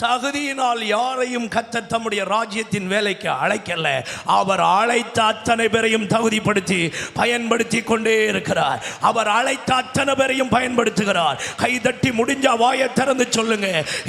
தகுதியினால் யாரையும் கர்த்தர் தம்முடைய ராஜ்யத்தின் வேலைக்கு அழைக்கல. அவர் அழைத்த அத்தனை பேரையும் தகுதிப்படுத்தி பயன்படுத்தி கொண்டே இருக்கிறார். அவர் அழைத்த அத்தனை பேரையும் பயன்படுத்துகிறார். கைதட்டி முடிஞ்ச வாயை திறந்து சொல்லுங்க,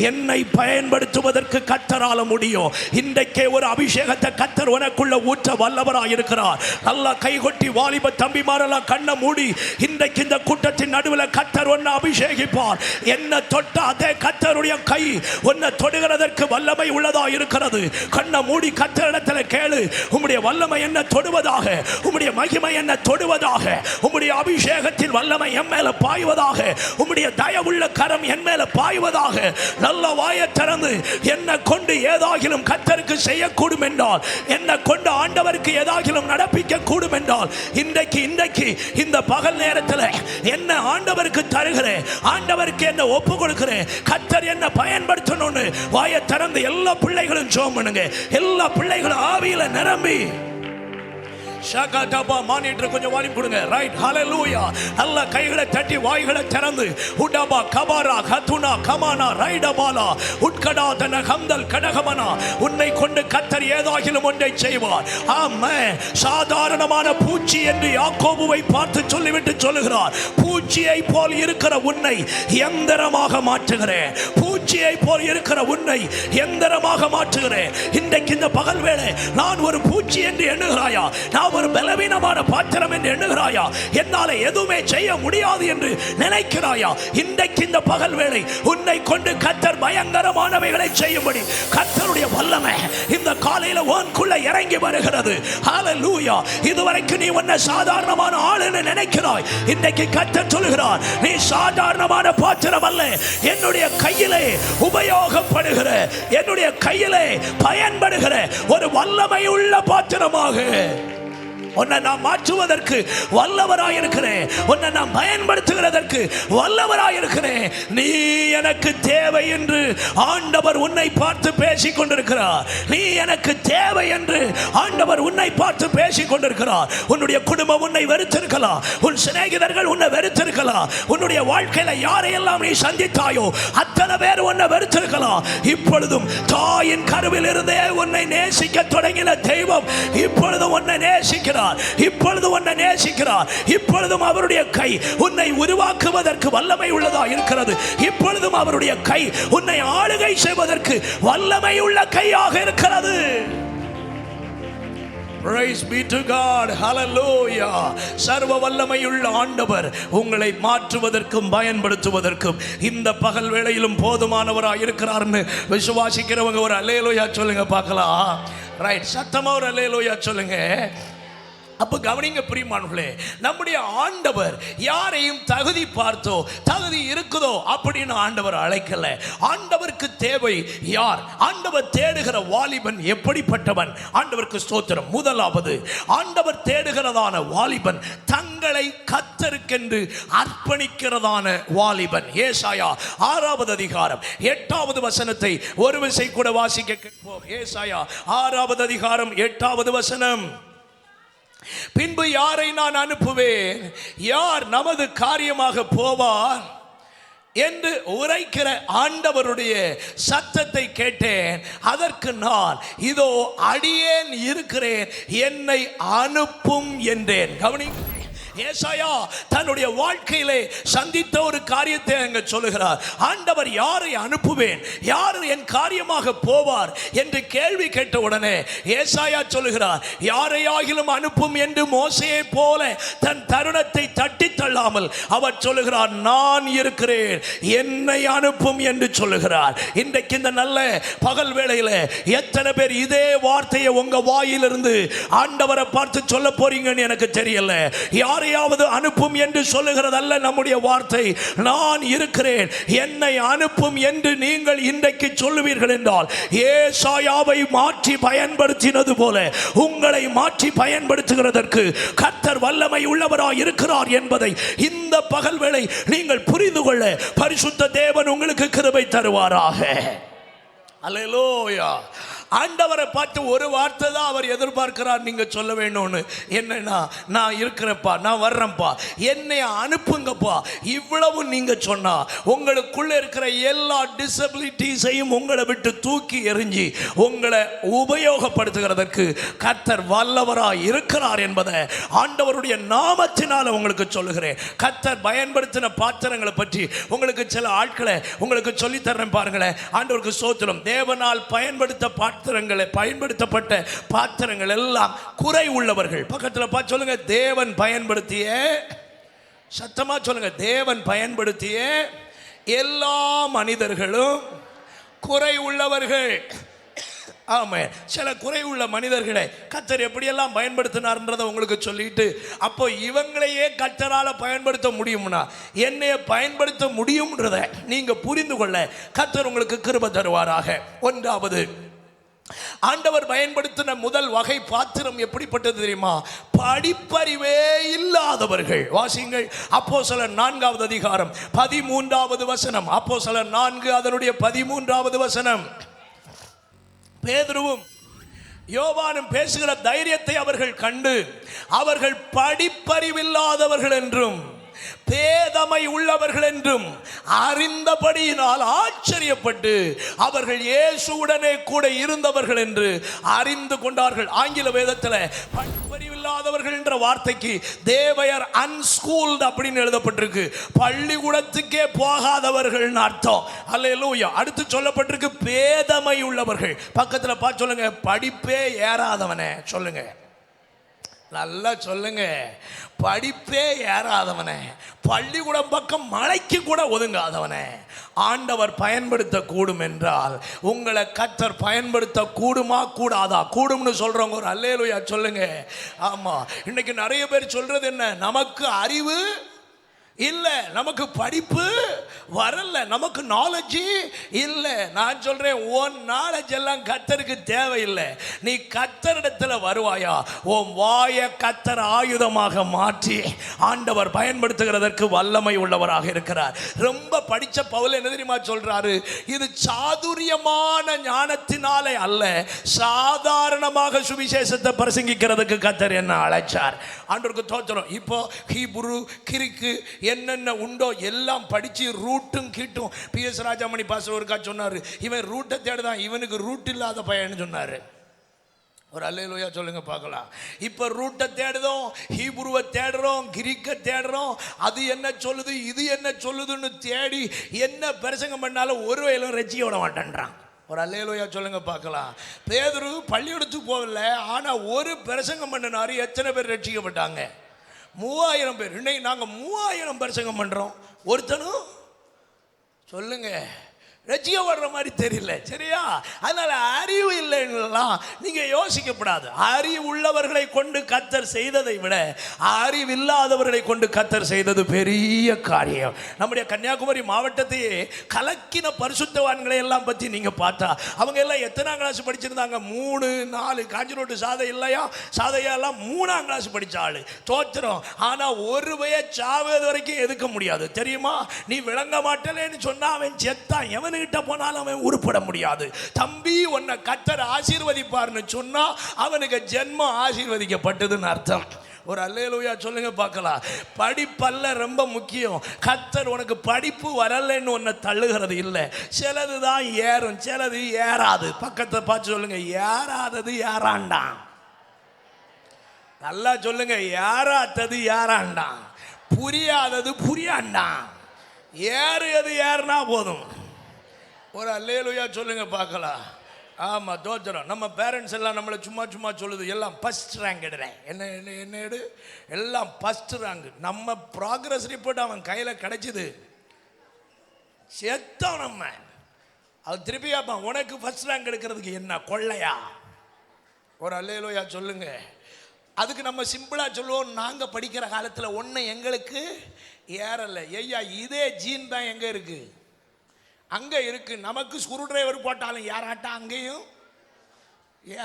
என்னை பயன்படுத்துவதற்கு கர்த்தரால முடியும். இன்றைக்கே ஒரு அபிஷேகத்தை கர்த்தர் உனக்குள்ள ஊற்ற வல்லவராய் இருக்கிறார். நல்லா கைகொட்டி வாலிப தம்பிமாரெல்லாம் கண்ணை மூடி, இன்றைக்கு இந்த கூட்டத்தின் நடுவில் கர்த்தர் உன்னை அபிஷேகிப்பார். என்ன தொட்ட அதே கர்த்தருடைய கை உன்னை தொடுகிறதற்கு வல்லமை உள்ளதா இருக்கிறது. கண்ணை மூடி கர்த்தரிடத்தில் கேளு, உம்முடைய வல்லமை என்ன தொடுவதாக, உம்முடைய மகிமை என்ன தொடுவதாக, உம்முடைய அபிஷேகத்தின் வல்லமை என் மேல பாய்வதாக, உம்முடைய தயவுள்ள கர கரம் என் மேல பாய்வதாக. நல்ல வாயை திறந்து என்னை கொண்டு ஏதாகிலும் கர்த்தருக்கு செய்யக்கூடும் என்றால், என்னை கொண்டு ஆண்டவருக்கு ஏதாகிலும் நடப்பிக்க கூடும் என்றால், இன்றைக்கு இந்த பகல் நேரத்தில் என்ன ஆண்டவருக்கு தருகிறேன், ஆண்டவருக்கு என்ன ஒப்பு கொடுக்கிறேன், கர்த்தர் என்ன பயன்படுத்தணும்னு வாயை திறந்து எல்லா பிள்ளைகளும் ஜெபம் பண்ணுங்க. எல்லா பிள்ளைகளும் ஆவியில நிரம்பி ஷகடபா மானிட்டர் கொஞ்சம் வால்யூம் கொடுங்க. ரைட், ஹalleluya. நல்ல கைகளை தட்டி வாய்களை திறந்து உடபா கபாரா கதுனா கமானா ரைடபாலா உட்கடாதன கந்தல் கடகமனா. உன்னை கொண்டு கர்த்தர் ஏதாகிலும் ஒன்றை செய்வார். ஆமென். சாதாரணமான பூச்சி என்று யாக்கோபுவை பார்த்து சொல்லிவிட்டு சொல்லுகிறார், பூச்சியை போல் இருக்கிற உன்னை எந்திரமாக மாற்றுகிறேன். பூச்சியை போல் இருக்கிற உன்னை எந்திரமாக மாற்றுகிறேன். இன்றைக்கு இந்த பகல் வேளை நான் ஒரு பூச்சி என்று எண்ணுகிறாயா? நான் ஒரு பலவீனமான பாத்திரம் என்று எண்ணுகிறாயா? என்னால எதுவுமே செய்ய முடியாது என்று நினைக்கிறாயா? இன்றைக்கு இந்த பகல் வேளை உன்னை கொண்டு கர்த்தர் பயங்கரமானவைகளை செய்யும்படி கர்த்தருடைய வல்லமை இந்த காலையில உனக்குள்ள இறங்கி வருகிறது. ஹalleluya. இதுவரைக்கும் நீ உன்னை சாதாரணமான ஆள் என்று நினைக்கிறாய். இன்றைக்கு கர்த்தர் சொல்கிறார், நீ சாதாரணமான பாத்திரம் அல்ல. என்னுடைய கையிலே உபயோகப்படுகிற, என்னுடைய கையிலே பயன்படுகிற ஒரு வல்லமை உள்ள பாத்திரமாக உன்னை நான் மாற்றுவதற்கு வல்லவராயிருக்கிறேன். உன்னை நான் பயன்படுத்துகிறதற்கு வல்லவராயிருக்கிறேன். நீ எனக்கு தேவை என்று ஆண்டவர் உன்னை பார்த்து பேசிக் கொண்டிருக்கிறார். நீ எனக்கு தேவை என்று ஆண்டவர் உன்னை பார்த்து பேசிக் கொண்டிருக்கிறார். உன்னுடைய குடும்பம் உன்னை வெறுத்திருக்கலாம், உன் சிநேகிதர்கள் உன்னை வெறுத்திருக்கலாம், உன்னுடைய வாழ்க்கையில யாரையெல்லாம் நீ சந்தித்தாயோ அத்தனை பேர் உன்னை வெறுத்திருக்கலாம். இப்பொழுதும் தாயின் கருவில் இருந்தே உன்னை நேசிக்க தொடங்கின தெய்வம் இப்பொழுதும் உன்னை நேசிக்கிறார். இப்பொழுது உன்னை நேசிக்கிறார். இப்பொழுதும் அவருடைய கை உன்னை உருவாக்குவதற்கு வல்லமை உள்ளதா இருக்கிறது. இப்பொழுதும் அவருடைய கை உன்னை ஆளுகை செய்வதற்கு வல்லமை உள்ள கையாக இருக்கிறது. Praise be to God. Hallelujah. சர்வ வல்லமையுள்ள ஆண்டவர் உங்களை மாற்றுவதற்கும் பயன்படுத்துவதற்கும் இந்த பகல் வேளையிலும் போதுமானவராக இருக்கிறார்னு விசுவாசிக்கிறவங்க ஒரு அல்லேலூயா சொல்லுங்க பார்க்கலாம். ரைட், சத்தமா ஒரு அல்லேலூயா சொல்லுங்க. அப்ப கவனிங்க பிரியமானவர்களே, நம்முடைய ஆண்டவர் யாரையும் தகுதி பார்த்தோ தகுதி இருக்குதோ அப்படின்னு ஆண்டவர் அழைக்கல. ஆண்டவருக்கு தேவை யார்? ஆண்டவர் தேடுகிற வாலிபன் எப்படிப்பட்டவன்? ஆண்டவருக்கு ஸ்தோத்திரம். முதலாவது, ஆண்டவர் தேடுகிறதான வாலிபன் தங்களை கர்த்தருக்கென்று அர்ப்பணிக்கிறதான வாலிபன். ஏசாயா 6வது அதிகாரம் 8வது வசனத்தை ஒரு விசை கூட வாசிக்க கேட்போம். ஏசாயா 6வது அதிகாரம் 8வது வசனம். பின்பு யாரை நான் அனுப்புவேன், யார் நமது காரியமாக போவார் என்று உரைக்கிற ஆண்டவருடைய சத்தத்தை கேட்டேன். அதற்கு நான், இதோ அடியேன் இருக்கிறேன், என்னை அனுப்பும் என்றேன். கவனிங்க, ஏசாயா தன்னுடைய வாழ்க்கையிலே சந்தித்த ஒரு காரியத்தை அங்க சொல்லுகிறார். ஆண்டவர் யாரை அனுப்புவேன், யார் என் காரியமாக போவார் என்று கேள்வி கேட்ட உடனே ஏசாயா சொல்லுகிறார், யாரையாகிலும் அனுப்பும் என்று மோசேயை போல தன் தருணத்தை தட்டி தள்ளாமல் அவர் சொல்லுகிறார், நான் இருக்கிறேன், என்னை அனுப்பும் என்று சொல்லுகிறார். இன்றைக்கு இந்த நல்ல பகல் வேளையில எத்தனை பேர் இதே வார்த்தையை உங்க வாயிலிருந்து ஆண்டவரை பார்த்து சொல்ல போறீங்கன்னு எனக்கு தெரியல. யாரையாவது அனுப்பும் என்று சொல்லுகிறதல்ல நம்முடைய வார்த்தை. நான் இருக்கிறேன், என்னை அனுப்பும் என்று நீங்கள் இன்றைக்கு சொல்லுவீர்கள் என்றால், ஏசாயாவை மாற்றி பயன்படுத்தினது போல உங்களை மாற்றி பயன்படுத்துகிறதற்கு கர்த்தர் வல்லமை உள்ளவராய் இருக்கிறார் என்பதை இந்த பகல் வேளை நீங்கள் புரிந்து கொள்ள பரிசுத்த தேவன் உங்களுக்கு கிருபை தருவாராக. அல்லேலூயா. ஆண்டவரை பார்த்து ஒரு வார்த்தை தான் அவர் எதிர்பார்க்கிறார் நீங்க சொல்ல வேணும்னு. என்னன்னா, நான் இருக்கிறேன்ப்பா, நான் வர்றேன்ப்பா, என்னை அனுப்புங்கப்பா. இவ்வளவு நீங்க சொன்னா உங்களுக்குள்ள இருக்கிற எல்லா டிசபிலிட்டிஸையும் உங்களை விட்டு தூக்கி எறிஞ்சி உங்களை உபயோகப்படுத்துகிறதற்கு கர்த்தர் வல்லவராய் இருக்கிறார் என்பதை ஆண்டவருடைய நாமத்தினால உங்களுக்கு சொல்லுகிறேன். கர்த்தர் பயன்படுத்தின பாத்திரங்களை பற்றி உங்களுக்கு சில ஆட்களை உங்களுக்கு சொல்லித்தரேன் பாருங்களேன். ஆண்டவருக்கு ஸ்தோத்திரம். தேவனால் பயன்படுத்தப்பட்ட பாத்திரங்கள் எல்லாம் குறை உள்ளவர்கள். பக்கத்தில் பார்த்து சொல்லுங்க, தேவன் பயன்படுத்திய, சத்தமா சொல்லுங்க, தேவன் பயன்படுத்திய எல்லா மனிதர்களும் குறை உள்ளவர்கள். ஆமாம், சில குறைவுள்ள மனிதர்களை கர்த்தர் எப்படியெல்லாம் பயன்படுத்தினார்ன்றதை உங்களுக்கு சொல்லிட்டு, அப்போ இவங்களையே கர்த்தரால் பயன்படுத்த முடியும்னா என்னைய பயன்படுத்த முடியும்ன்றதை நீங்க புரிந்து கொள்ள கர்த்தர் உங்களுக்கு கிருபை தருவாராக. ஒன்றாவது, ஆண்டவர் பயன்படுத்தின முதல் வகை பாத்திரம் எப்படிப்பட்டது தெரியுமா? படிப்பறிவே இல்லாதவர்கள். வாசிங்கள் அப்போஸ்தலர் 4வது அதிகாரம் 13வது வசனம். அப்போஸ்தலர் 4 அதனுடைய 13வது வசனம். பேதுருவும் யோவானும் பேசுகிற தைரியத்தை அவர்கள் கண்டு அவர்கள் படிப்பறிவில்லாதவர்கள் என்றும் பேதமை உள்ளவர்கள் என்றும் அறிந்தபடியினால் ஆச்சரியப்பட்டு அவர்கள் இயேசுவுடனே கூட இருந்தவர்கள் என்று அறிந்து கொண்டார்கள். ஆங்கில வேதத்தில் படிப்பறிவில்லாதவர்கள் என்ற வார்த்தைக்கு தேவையர் அன்ஸ்கூல்டு அப்படின்னு எழுதப்பட்டிருக்கு. பள்ளிக்கூடத்துக்கே போகாதவர்கள் அர்த்தம். அல்லேலூயா. அடுத்து சொல்லப்பட்டிருக்கு பேதமை உள்ளவர்கள். பக்கத்தில் பார்த்து சொல்லுங்க, படிப்பே ஏறாதவனே. சொல்லுங்க, நல்லா சொல்லுங்க, படிப்பே ஏறாதவனே, பள்ளிக்கூடம் பக்கம் மலைக்கு கூட ஒதுங்காதவனே ஆண்டவர் பயன்படுத்த கூடும் என்றால் உங்களை கர்த்தர் பயன்படுத்த கூடுமா கூடாதா? கூடும்னு சொல்றவங்க ஒரு அல்லேலூயா சொல்லுங்க. ஆமா, இன்னைக்கு நிறைய பேர் சொல்றது என்ன? நமக்கு அறிவு இல்லை, நமக்கு படிப்பு வரல, நமக்கு நாலேஜ் இல்லை. நான் சொல்றேன், உன் நாலேஜ் எல்லாம் கர்த்தருக்கு தேவையில்லை. நீ கர்த்தரிடத்தில் வருவாயா, உன் வாயை கர்த்தர் ஆயுதமாக மாற்றி ஆண்டவர் பயன்படுத்துகிறதற்கு வல்லமை உள்ளவராக இருக்கிறார். ரொம்ப படிச்ச பவுல் என்ன தெரியுமா சொல்றாரு? இது சாதுரியமான ஞானத்தினாலே அல்ல, சாதாரணமாக சுவிசேஷத்தை பிரசங்கிக்கிறதுக்கு கர்த்தர் என்ன அழைச்சார். ஆண்டவருக்கு தோத்திரம். இப்போ ஹீப்ரு, கிரிக்கு என்னென்ன உண்டோ எல்லாம் படிச்சு ரூட்டும் கீட்டும். PS ராஜாமணி பாஸ்டர் ஒருக்கா சொன்னார், இவன் ரூட்டை தேடுதான், இவனுக்கு ரூட் இல்லாத பையன்னு சொன்னார். ஒரு அல்லேலூயா சொல்லுங்க பார்க்கலாம். இப்போ ரூட்டை தேடுதோம், ஹீப்ருவை தேடுறோம், கிரீக்கை தேடுறோம், அது என்ன சொல்லுது இது என்ன சொல்லுதுன்னு தேடி என்ன பிரசங்கம் பண்ணாலும் ஒரு வயலும் ரசிக்க விட மாட்டேன்றான். ஒரு அல்லேலூயா சொல்லுங்க பார்க்கலாம். பேதுரு பள்ளிக்கூடத்துக்கு போகல, ஆனால் ஒரு பிரசங்கம் பண்ணினாரு. எத்தனை பேர் ரட்சிக்கப்பட்டாங்க? 3000 பேர். இன்னைக்கு நாங்கள் 3000 பிரசங்கம் பண்ணுறோம், ஒருத்தனும் சொல்லுங்க ரசிக்கப்படுற மாதிரி தெரியல. சரியா? அதனால அறிவு இல்லைன்னா நீங்க யோசிக்கப்படாது. அறிவு உள்ளவர்களை கொண்டு கர்த்தர் செய்ததை விட அறிவில்லாதவர்களை கொண்டு கர்த்தர் செய்தது பெரிய காரியம். நம்முடைய கன்னியாகுமரி மாவட்டத்தையே கலக்கின பரிசுத்தவான்களை எல்லாம் பற்றி நீங்க பார்த்தா அவங்க எல்லாம் எத்தனாம் கிளாஸ் படிச்சிருந்தாங்க? 3, 4. காஞ்சிரோட்டு சாதை இல்லையா? சாதையெல்லாம் 3ஆம் கிளாஸ் படிச்ச ஆளு. தோத்திரம். ஆனா ஒரு வயது சாவது வரைக்கும் எதுக்க முடியாது. தெரியுமா? நீ விளங்க மாட்டேன்னு சொன்னா அவன் செத்தான். எவன் கிட்ட போனாலும் அவன் உருப்பட முடியாது. தம்பி, உன்னை கர்த்தர் ஆசீர்வதிப்பார்னு சொன்னா அவனுக்கு ஜென்மம் ஆசீர்வதிக்கப்பட்டதுன்னு அர்த்தம். ஒரு அல்லேலூயா சொல்லுங்க பார்க்கலாம். படிப்பல்ல ரொம்ப முக்கியம். கர்த்தர் உனக்கு படிப்பு வரலன்னு உன்னை தள்ளுகிறது இல்லை. சிலது தான் ஏறும், சிலது ஏறாது. பக்கத்தை பார்த்து சொல்லுங்க, ஏறாதது ஏறாண்டாம். நல்லா சொல்லுங்க, ஏறாதது ஏறாண்டாம், புரியாதது புரியாண்டாம். ஏறுவது ஏறுனா போதும். ஒரு அல்லேலூயா சொல்லுங்க பார்க்கலாம். ஆமாம், தோத்திரம். நம்ம பேரண்ட்ஸ் எல்லாம் நம்மளை சும்மா சும்மா சொல்லுது, எல்லாம் ஃபஸ்ட் ரேங்க் எடுறேன், என்ன என்ன என்ன எடு, எல்லாம் ஃபஸ்ட் ரேங்க். நம்ம ப்ராக்ரஸ் ரிப்போர்ட் அவன் கையில் கிடைச்சிது, செத்தோம் நம்ம. அது திருப்பி கேட்பான், உனக்கு ஃபஸ்ட் ரேங்க் எடுக்கிறதுக்கு என்ன கொள்ளையா? ஒரு அல்லேலூயா சொல்லுங்க. அதுக்கு நம்ம சிம்பிளாக சொல்லுவோம், நாங்கள் படிக்கிற காலத்தில் ஒன்று எங்களுக்கு ஏறலை. ஐயா, இதே ஜீன் தான் எங்கே இருக்குது? அங்கே இருக்கு. நமக்கு ஸ்க்ரூ டிரைவர் போட்டாலும் யாராட்டா அங்கேயும்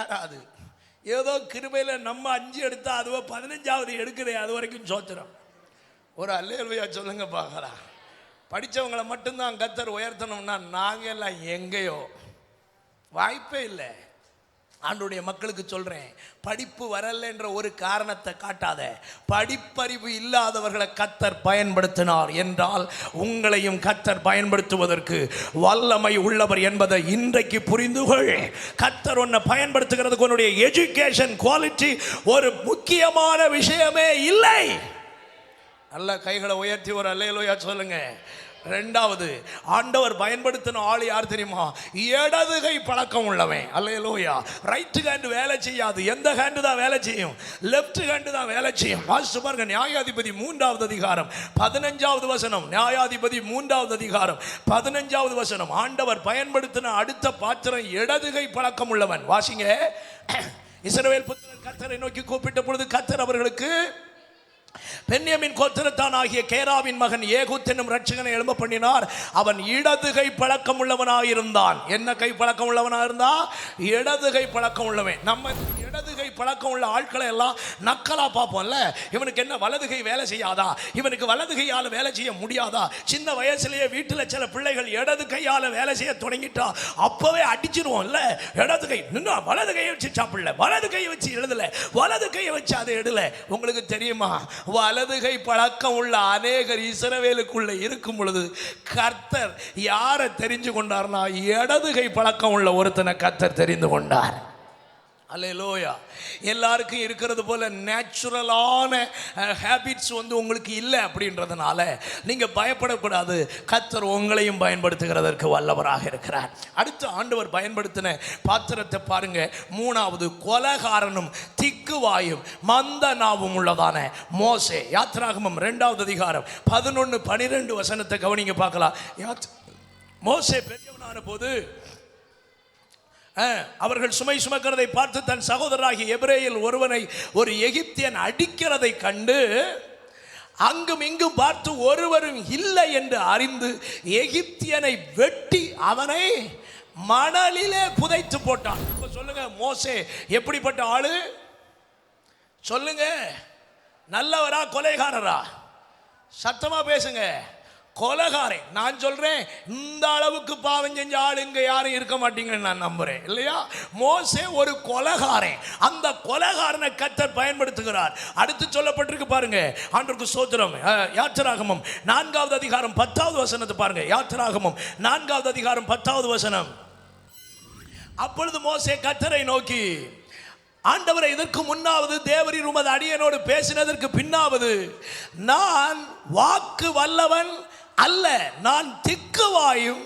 ஏறாது. ஏதோ கிருபையில் நம்ம 5 எடுத்தா அதுவோ 15வது எடுக்குதே, அது வரைக்கும் சோத்திரம். ஒரு அல்லேலூயா சொல்லுங்க பார்க்கலாம். படித்தவங்களை மட்டும்தான் கர்த்தர் உயர்த்தணும்னா நாங்கள் எல்லாம் எங்கேயோ, வாய்ப்பே இல்லை. ஆண்டவருடைய மக்களுக்கு சொல்றேன், படிப்பு வரல என்ற ஒரு காரணத்தை காட்டாத. படிப்பறிவு இல்லாதவர்களை கர்த்தர் பயன்படுத்தினார் என்றால் உங்களையும் கர்த்தர் பயன்படுத்துவதற்கு வல்லமை உள்ளவர் என்பதை இன்றைக்கு புரிந்து கொள். கர்த்தர் உன்னை பயன்படுத்துகிறதுக்கு உன்னுடைய எஜுகேஷன் குவாலிட்டி ஒரு முக்கியமான விஷயமே இல்லை. நல்ல கைகளை உயர்த்தி ஒரு அல்லேலூயா சொல்லுங்க. ரெண்டாவது ஆண்டவர் பயன்படுத்தின ஆள் யார் தெரியுமா? இடதுகை பழக்கம் உள்ளவன். அல்லேலூயா. ரைட் ஹேண்ட் வேலை செய்யாது, எந்த ஹேண்டு தான் வேலை செய்யும்? லெஃப்ட் ஹேண்டு தான் வேலை செய்யும். வாசிச்சு பாருங்க, நியாயாதிபதி 3வது அதிகாரம் 15வது வசனம். நியாயாதிபதி 3வது அதிகாரம் 15வது வசனம். ஆண்டவர் பயன்படுத்தின அடுத்த பாத்திரம் இடதுகை பழக்கம் உள்ளவன். வாசிங்க. இஸ்ரவேல் புத்திரர் கர்த்தரை நோக்கி கூப்பிட்ட பொழுது கர்த்தர் அவர்களுக்கு பென்யமின் கோத்திரத்தான் ஆகிய கேராவின் மகன் ஏகூத் என்னும் ரட்சகனை எழும்ப பண்ணினார். அவன் இடதுகை பழக்கம் உள்ளவனாயிருந்தான். என்ன கை பழக்கம் உள்ளவனாயிருந்தா? இடதுகை பழக்கம் உள்ளவன். நம்ம இடதுகை பழக்கம் உள்ள ஆட்களை எல்லாம் நக்கலா பார்ப்போம்ல. இவனுக்கு என்ன வலதுகை வேலை செய்யாதா? இவனுக்கு வலதுகையால் வேலை செய்ய முடியாதா? சின்ன வயசுலேயே வீட்டில் சில பிள்ளைகள் இடது கையால் வேலை செய்ய தொடங்கிட்டா அப்பவே அடிச்சிருவோம்ல. இடதுகை நின்னா வலது கையை வச்சு சாப்பிடல, வலது கையை வச்சு எழுதல, வலது கையை வச்சு அதை எடுல. உங்களுக்கு தெரியுமா, வலதுகை பழக்கம் உள்ள அநேகர் இஸ்ரவேலுக்குள்ள இருக்கும் பொழுது கர்த்தர் யாரை தெரிஞ்சு கொண்டார்னா இடதுகை பழக்கம் உள்ள ஒருத்தனை கர்த்தர் தெரிந்து கொண்டார். அல்லேலூயா. எல்லாருக்கும் இருக்கிறது போல நேச்சுரலான ஹேபிட்ஸ் உங்களுக்கு இல்லை அப்படின்றதுனால நீங்கள் பயப்படக்கூடாது. கர்த்தர் உங்களையும் பயன்படுத்துகிறதற்கு வல்லவராக இருக்கிறார். அடுத்த ஆண்டவர் பயன்படுத்தின பாத்திரத்தை பாருங்க. 3வது கொலைகாரனும் திக்குவாயும் மந்த நாவும் உள்ளதான மோசே. யாத்திராகமம் 2வது அதிகாரம் 11-12 வசனத்தை கவனிங்க பார்க்கலாம். மோசே பெரியவனான போது அவர்கள் சுமை சுமக்கிறதை பார்த்து தன் சகோதரராகிய எபிரேயர் ஒருவனை ஒரு எகிப்தியன் அடிக்கிறதை கண்டு அங்கும் இங்கும் பார்த்து ஒருவரும் இல்லை என்று அறிந்து எகிப்தியனை வெட்டி அவனை மணலிலே புதைத்து போட்டான். இப்ப சொல்லுங்க, மோசே எப்படிப்பட்ட ஆளு? சொல்லுங்க, நல்லவரா கொலைகாரரா? சத்தமா பேசுங்க. கொலைகாரன். நான் சொல்றேன், இந்த அளவுக்கு பாவம் செஞ்ச ஆள் இங்க யாரும் இருக்க மாட்டீங்கன்னு நான் நம்புறேன், இல்லையா? மோசே ஒரு கொலைகாரன். அந்த கொலைகாரனை கர்த்தர் பயன்படுத்துகிறார். அடுத்து சொல்லப்பட்டிருக்கு பாருங்க. ஆண்டவருக்கு ஸ்தோத்திரம். யாத்திராகமம் 4வது அதிகாரம் 10வது வசனத்தை பாருங்க. யாத்திராகமம் 4வது அதிகாரம் 10வது வசனம். அப்பொழுது மோசே கர்த்தரை நோக்கி, ஆண்டவரை, இதற்கு முன்னாவது தேவரீர் உமது அடியனோடு பேசினதற்கு பின்னாவது நான் வாக்கு வல்லவன் அல்ல, நான் திக்குவாயும்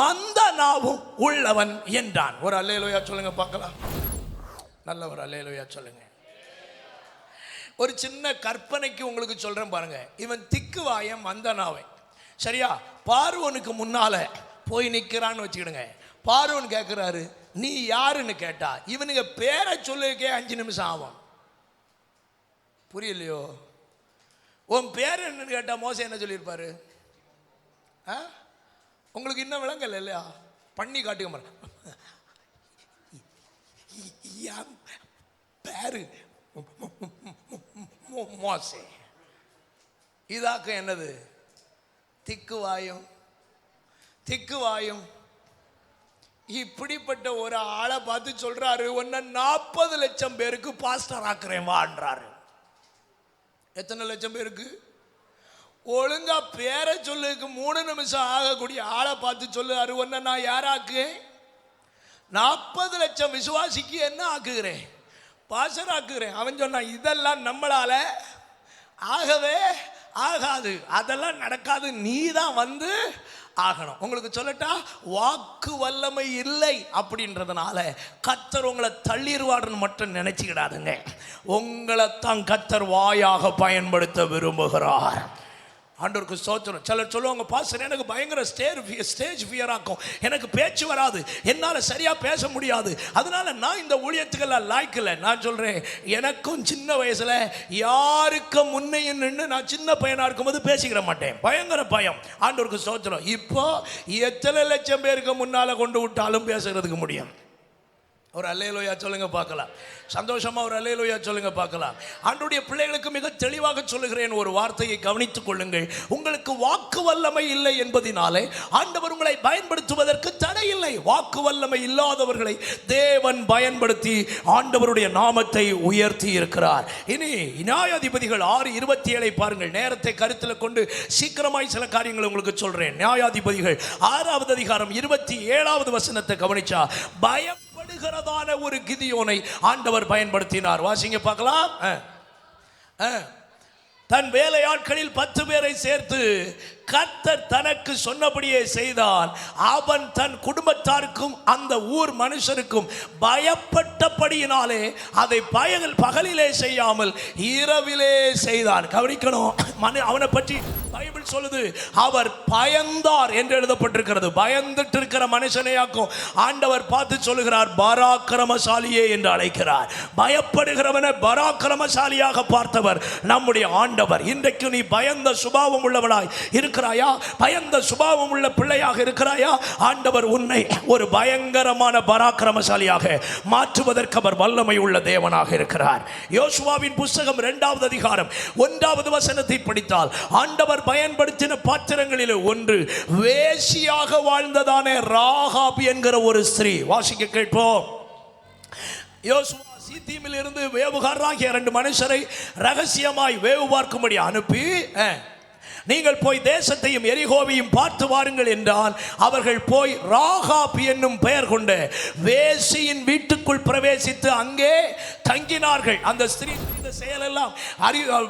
மந்த நாவும் உள்ளவன் என்றான். ஒரு அல்லேலூயா சொல்லுங்க பார்க்கலாம். நல்ல ஒரு அல்லேலூயா சொல்லுங்க. ஒரு சின்ன கற்பனைக்கு உங்களுக்கு சொல்றேன் பாருங்க. இவன் திக்குவாயம் மந்த நாவன், சரியா? பார்வோனுக்கு முன்னால போய் நிற்கிறான்னு வச்சுக்கிடுங்க. பார்வோன் கேட்கிறாரு, நீ யாருன்னு கேட்டா இவனுங்க பேரை சொல்லுக்கே 5 நிமிஷம் ஆகும். புரியலையோ? உன் பேர் என்னன்னு கேட்டா மோசே என்ன சொல்லியிருப்பாரு? உங்களுக்கு இன்னும் விளங்கல இல்லையா? பண்ணி காட்டுக்க மாட்டேன். பேரு மோசே. இதாக்க என்னது? திக்குவாயும். திக்குவாயும். இப்படிப்பட்ட ஒரு ஆளை பார்த்து சொல்றாரு, உன்னை 40 லட்சம் பேருக்கு பாஸ்டர் ஆக்குறேன் வான்றாரு. எத்தனை லட்சம் பேருக்கு? ஒழுங்கா பேரை சொல்லுக்கு 3 நிமிஷம் ஆகக்கூடிய ஆளை பார்த்து சொல்லுறாரு, உன்னை நான் யாராக்கு? 40 லட்சம் விசுவாசிக்கு என்ன ஆக்குகிறேன்? பாஸ்டர் ஆக்குகிறேன். அவன் சொன்னான், இதெல்லாம் நம்மளால ஆகவே ஆகாது, அதெல்லாம் நடக்காது, நீ தான் வந்து ஆகணும். உங்களுக்கு சொல்லட்டா, வாக்கு வல்லமை இல்லை அப்படின்றதுனால கர்த்தர் உங்களை தள்ளிடுவாருன்னு மட்டும் நினைச்சுக்கிடாதுங்க. உங்களை தான் கர்த்தர் வாயாக பயன்படுத்த விரும்புகிறார். ஆண்டவருக்கு ஸ்தோத்திரம். சிலர் சொல்லுவாங்க, பாஸ்டர் எனக்கு பயங்கர ஸ்டேஜ் ஃபியர் ஆக்கும், எனக்கு பேச்சு வராது, என்னால் சரியாக பேச முடியாது, அதனால நான் இந்த ஊழியத்துக்கெல்லாம் லாய்க்கல. நான் சொல்கிறேன், எனக்கும் சின்ன வயசில் யாருக்கு முன்னையும் நின்று நான் சின்ன பையனாக இருக்கும்போது பேசிக்கிற மாட்டேன், பயங்கர பயம். ஆண்டவருக்கு ஸ்தோத்திரம். இப்போ எத்தனை லட்சம் பேருக்கு முன்னால் கொண்டு விட்டாலும் பேசுகிறதுக்கு முடியும். ஒரு அல்லேலூயா சொல்லுங்க பார்க்கலாம். சந்தோஷமா ஒரு அல்லேலூயா சொல்லுங்க பார்க்கலாம். ஆண்டவருடைய பிள்ளைகளுக்கு மிக தெளிவாக சொல்லுகிறேன், ஒரு வார்த்தையை கவனித்துக் கொள்ளுங்கள். உங்களுக்கு வாக்கு வல்லமை இல்லை என்பதினாலே ஆண்டவர் உங்களை பயன்படுத்துவதற்கு தடை இல்லை. வாக்கு வல்லமை இல்லாதவர்களை தேவன் பயன்படுத்தி ஆண்டவருடைய நாமத்தை உயர்த்தி இருக்கிறார். இனி நியாயாதிபதிகள் 6:27 பாருங்கள். நேரத்தை கருத்தில் கொண்டு சீக்கிரமாய் சில காரியங்களை உங்களுக்கு சொல்றேன். நியாயாதிபதிகள் 6வது அதிகாரம் 27வது வசனத்தை கவனிச்சா, பயப்படுகிறதான ஒரு கிதியோனை ஆண்டவர் பயன்படுத்தினார். வாசிங்க பார்க்கலாம். தன் வேலையாட்களில் 10 பேரை சேர்த்து கர்த்தர் தனக்கு சொன்னபடியே செய்தான். அவன் தன் குடும்பத்தாருக்கும் அந்த ஊர் மனுஷருக்கும் பயப்பட்டபடியினாலே அதை பகலிலே செய்யாமல் இரவிலே செய்தான். கவனிக்கணும், அவனை பற்றி பைபிள் சொல்லுது, அவர் பயந்தார் என்று எழுதப்பட்டிருக்கிறது. பயந்துட்டு இருக்கிற மனுஷனையாக்கும் ஆண்டவர் பார்த்து சொல்லுகிறார், பராக்கிரமசாலியே என்று அழைக்கிறார். பயப்படுகிறவனை பராக்கிரமசாலியாக பார்த்தவர் நம்முடைய ஆண்டவர். இன்றைக்கு நீ பயந்த சுபாவம் உள்ளவனாய் இருக்கிறாயா? பயந்த சுபாவம் உள்ள பிள்ளையாக இருக்கிறாயா? ஆண்டவர் உன்னை ஒரு பயங்கரமான பராக்கிரமசாலியாக மாற்றுவதற்கு அவர் வல்லமை உள்ள தேவனாக இருக்கிறார். யோசுவாவின் புஸ்தகம் 2வது அதிகாரம் 1வது வசனத்தை படித்தால் ஆண்டவர் பயன்படுத்தின பாத்திரங்களில் ஒன்று வேசியாக வாழ்ந்ததானே ராகாப் என்கிற ஒரு ஸ்திரீ. வாசிக்க கேட்போம். யோசுவா சீத்தீமில் இருந்து வேவுகாரராகிய 2 மனுஷரை ரகசியமாய் வேவு பார்க்கும்படி அனுப்பி, நீங்கள் போய் தேசத்தையும் எரிகோவையும் பார்த்து வாருங்கள் என்றால், அவர்கள் போய் ராகாப் என்னும் பெயர் கொண்ட வேசியின் வீட்டுக்குள் பிரவேசித்து அங்கே தங்கினார்கள். அந்த ஸ்திரீ செய்த செயலெல்லாம்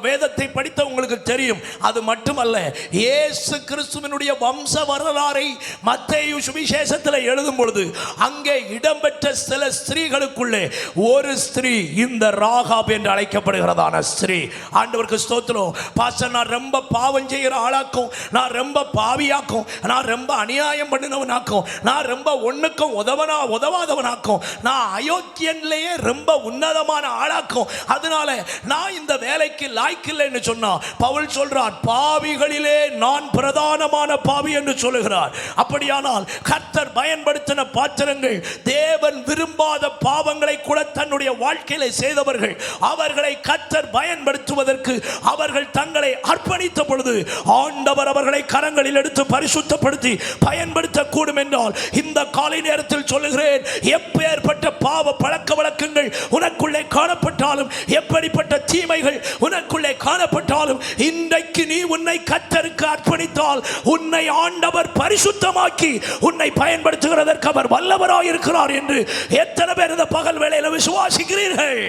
வேதத்தை படித்த உங்களுக்கு தெரியும். அது மட்டுமல்ல, இயேசு கிறிஸ்துவினுடைய வம்ச வரலாறை மத்தேயு சுவிசேஷத்தில் எழுதும் பொழுது அங்கே இடம்பெற்ற சில ஸ்திரீகளுக்குள்ளே ஒரு ஸ்திரீ இந்த ராகாப் என்று அழைக்கப்படுகிறதான ஸ்திரீ. ஆண்டவருக்கு ஸ்தோத்திரம். பாஸ்டர், நான் ரொம்ப பாவம் செய்கிற ஆளாக்கும், நான் ரொம்ப பாவியாக்கும், நான் ரொம்ப அநியாயம் பண்ணினவனாக்கும், நான் ரொம்ப ஒண்ணுக்கும் உதவாதவனாக்கும், நான் அயோக்கியன்லேயே ரொம்ப உன்னதமான ஆளாக்கும், அதனால நான் இந்த வேலைக்கு லாய்க்கில்லைன்னு சொன்னா பவுல் சொல்றார், பாவிகளிலே நான் பிரதானமான பாவி என்று சொல்லுகிறார். அப்படியானால் கர்த்தர் பயன்படுத்தின பாத்திரங்கள் தேவன் விரும்பாத பாவங்களை கூட தன்னுடைய வாழ்க்கையில செய்தவர்கள். அவர்களை கர்த்தர் பயன்படுத்துவதற்கு அவர்கள் தங்களை அர்ப்பணித்த பொழுது ஆண்டவர் அவர்களை கரங்களில் எடுத்து பரிசுத்தப்படுத்தி பயன்படுத்த கூடும் என்றால், இந்த காலை நேரத்தில் சொல்லுகிறேன், எப்பேற்பட்ட பாவ பழக்க வழக்கங்கள் உனக்குள்ளே காணப்பட்டாலும், எப்படிப்பட்ட தீமைகள் உனக்குள்ளே காணப்பட்டாலும், இன்றைக்கு நீ உன்னை கர்த்தருக்கு அர்ப்பணித்தால் உன்னை ஆண்டவர் பரிசுத்தமாக்கி உன்னை பயன்படுத்துகிறதற்கு அவர் வல்லவராய் இருக்கிறார் என்று எத்தனை பேர் இந்த பகல் வேளையில் விசுவாசிக்கிறீர்கள்?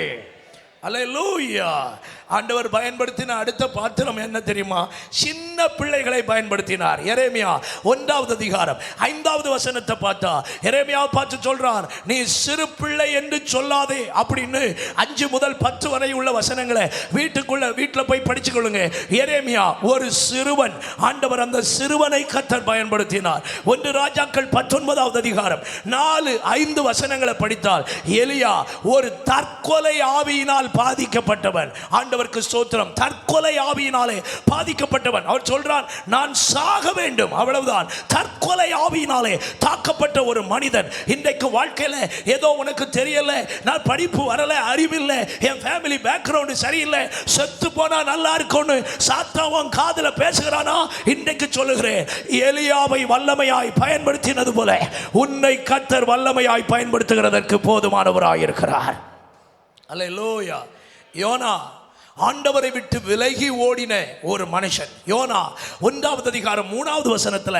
அல்லேலூயா. ஆண்டவர் பயன்படுத்தின அடுத்த பாத்திரம் என்ன தெரியுமா? சின்ன பிள்ளைகளை பயன்படுத்தினார். எரேமியா 1வது அதிகாரம் 5வது வசனத்தை பார்த்தா எரேமியாவை பார்த்து சொல்றார், நீ சிறு பிள்ளை என்று சொல்லாதே அப்படின்னு 5 முதல் 10 வரை உள்ள வசனங்களை வீட்டில் போய் படிச்சுக்கொள்ளுங்க. எரேமியா ஒரு சிறுவன். ஆண்டவர் அந்த சிறுவனை கர்த்தர் பயன்படுத்தினார். 1 ராஜாக்கள் 19வது அதிகாரம் 4-5 வசனங்களை படித்தால் எலியா ஒரு தற்கொலை ஆவியினால் பாதிக்கப்பட்டவன். ஆண்டவருக்கு ஸ்தோத்திரம். தற்கொலை ஆவியினாலே பாதிக்கப்பட்டவன். அவர் சொல்றான், நான் சாக வேண்டும், அவ்வளவுதான். தற்கொலை ஆவியினாலே தாக்கப்பட்ட ஒரு மனிதன். இன்றைக்கு வாழ்க்கையில ஏதோ உனக்கு தெரியல, நான் படிப்பு வரல, அறிவில்லை, என் ஃபேமிலி பேக்ரவுண்ட் சரியில்லை, செத்து போனா நல்லா இருக்கும்னு சாத்தாவும் காதுல பேசுகிறானா? இன்றைக்கு சொல்லுகிறேன், எலியாவை வல்லமையாய் பயன்படுத்தினது போல உன்னை கர்த்தர் வல்லமையாய் பயன்படுத்துகிறதற்கு போதுமானவராய் இருக்கிறார். அல்லேலூயா. யோனா ஆண்டவரை விட்டு விலகி ஓடின ஒரு மனுஷன். யோனா 1வது அதிகாரம் 3வது வசனத்தில்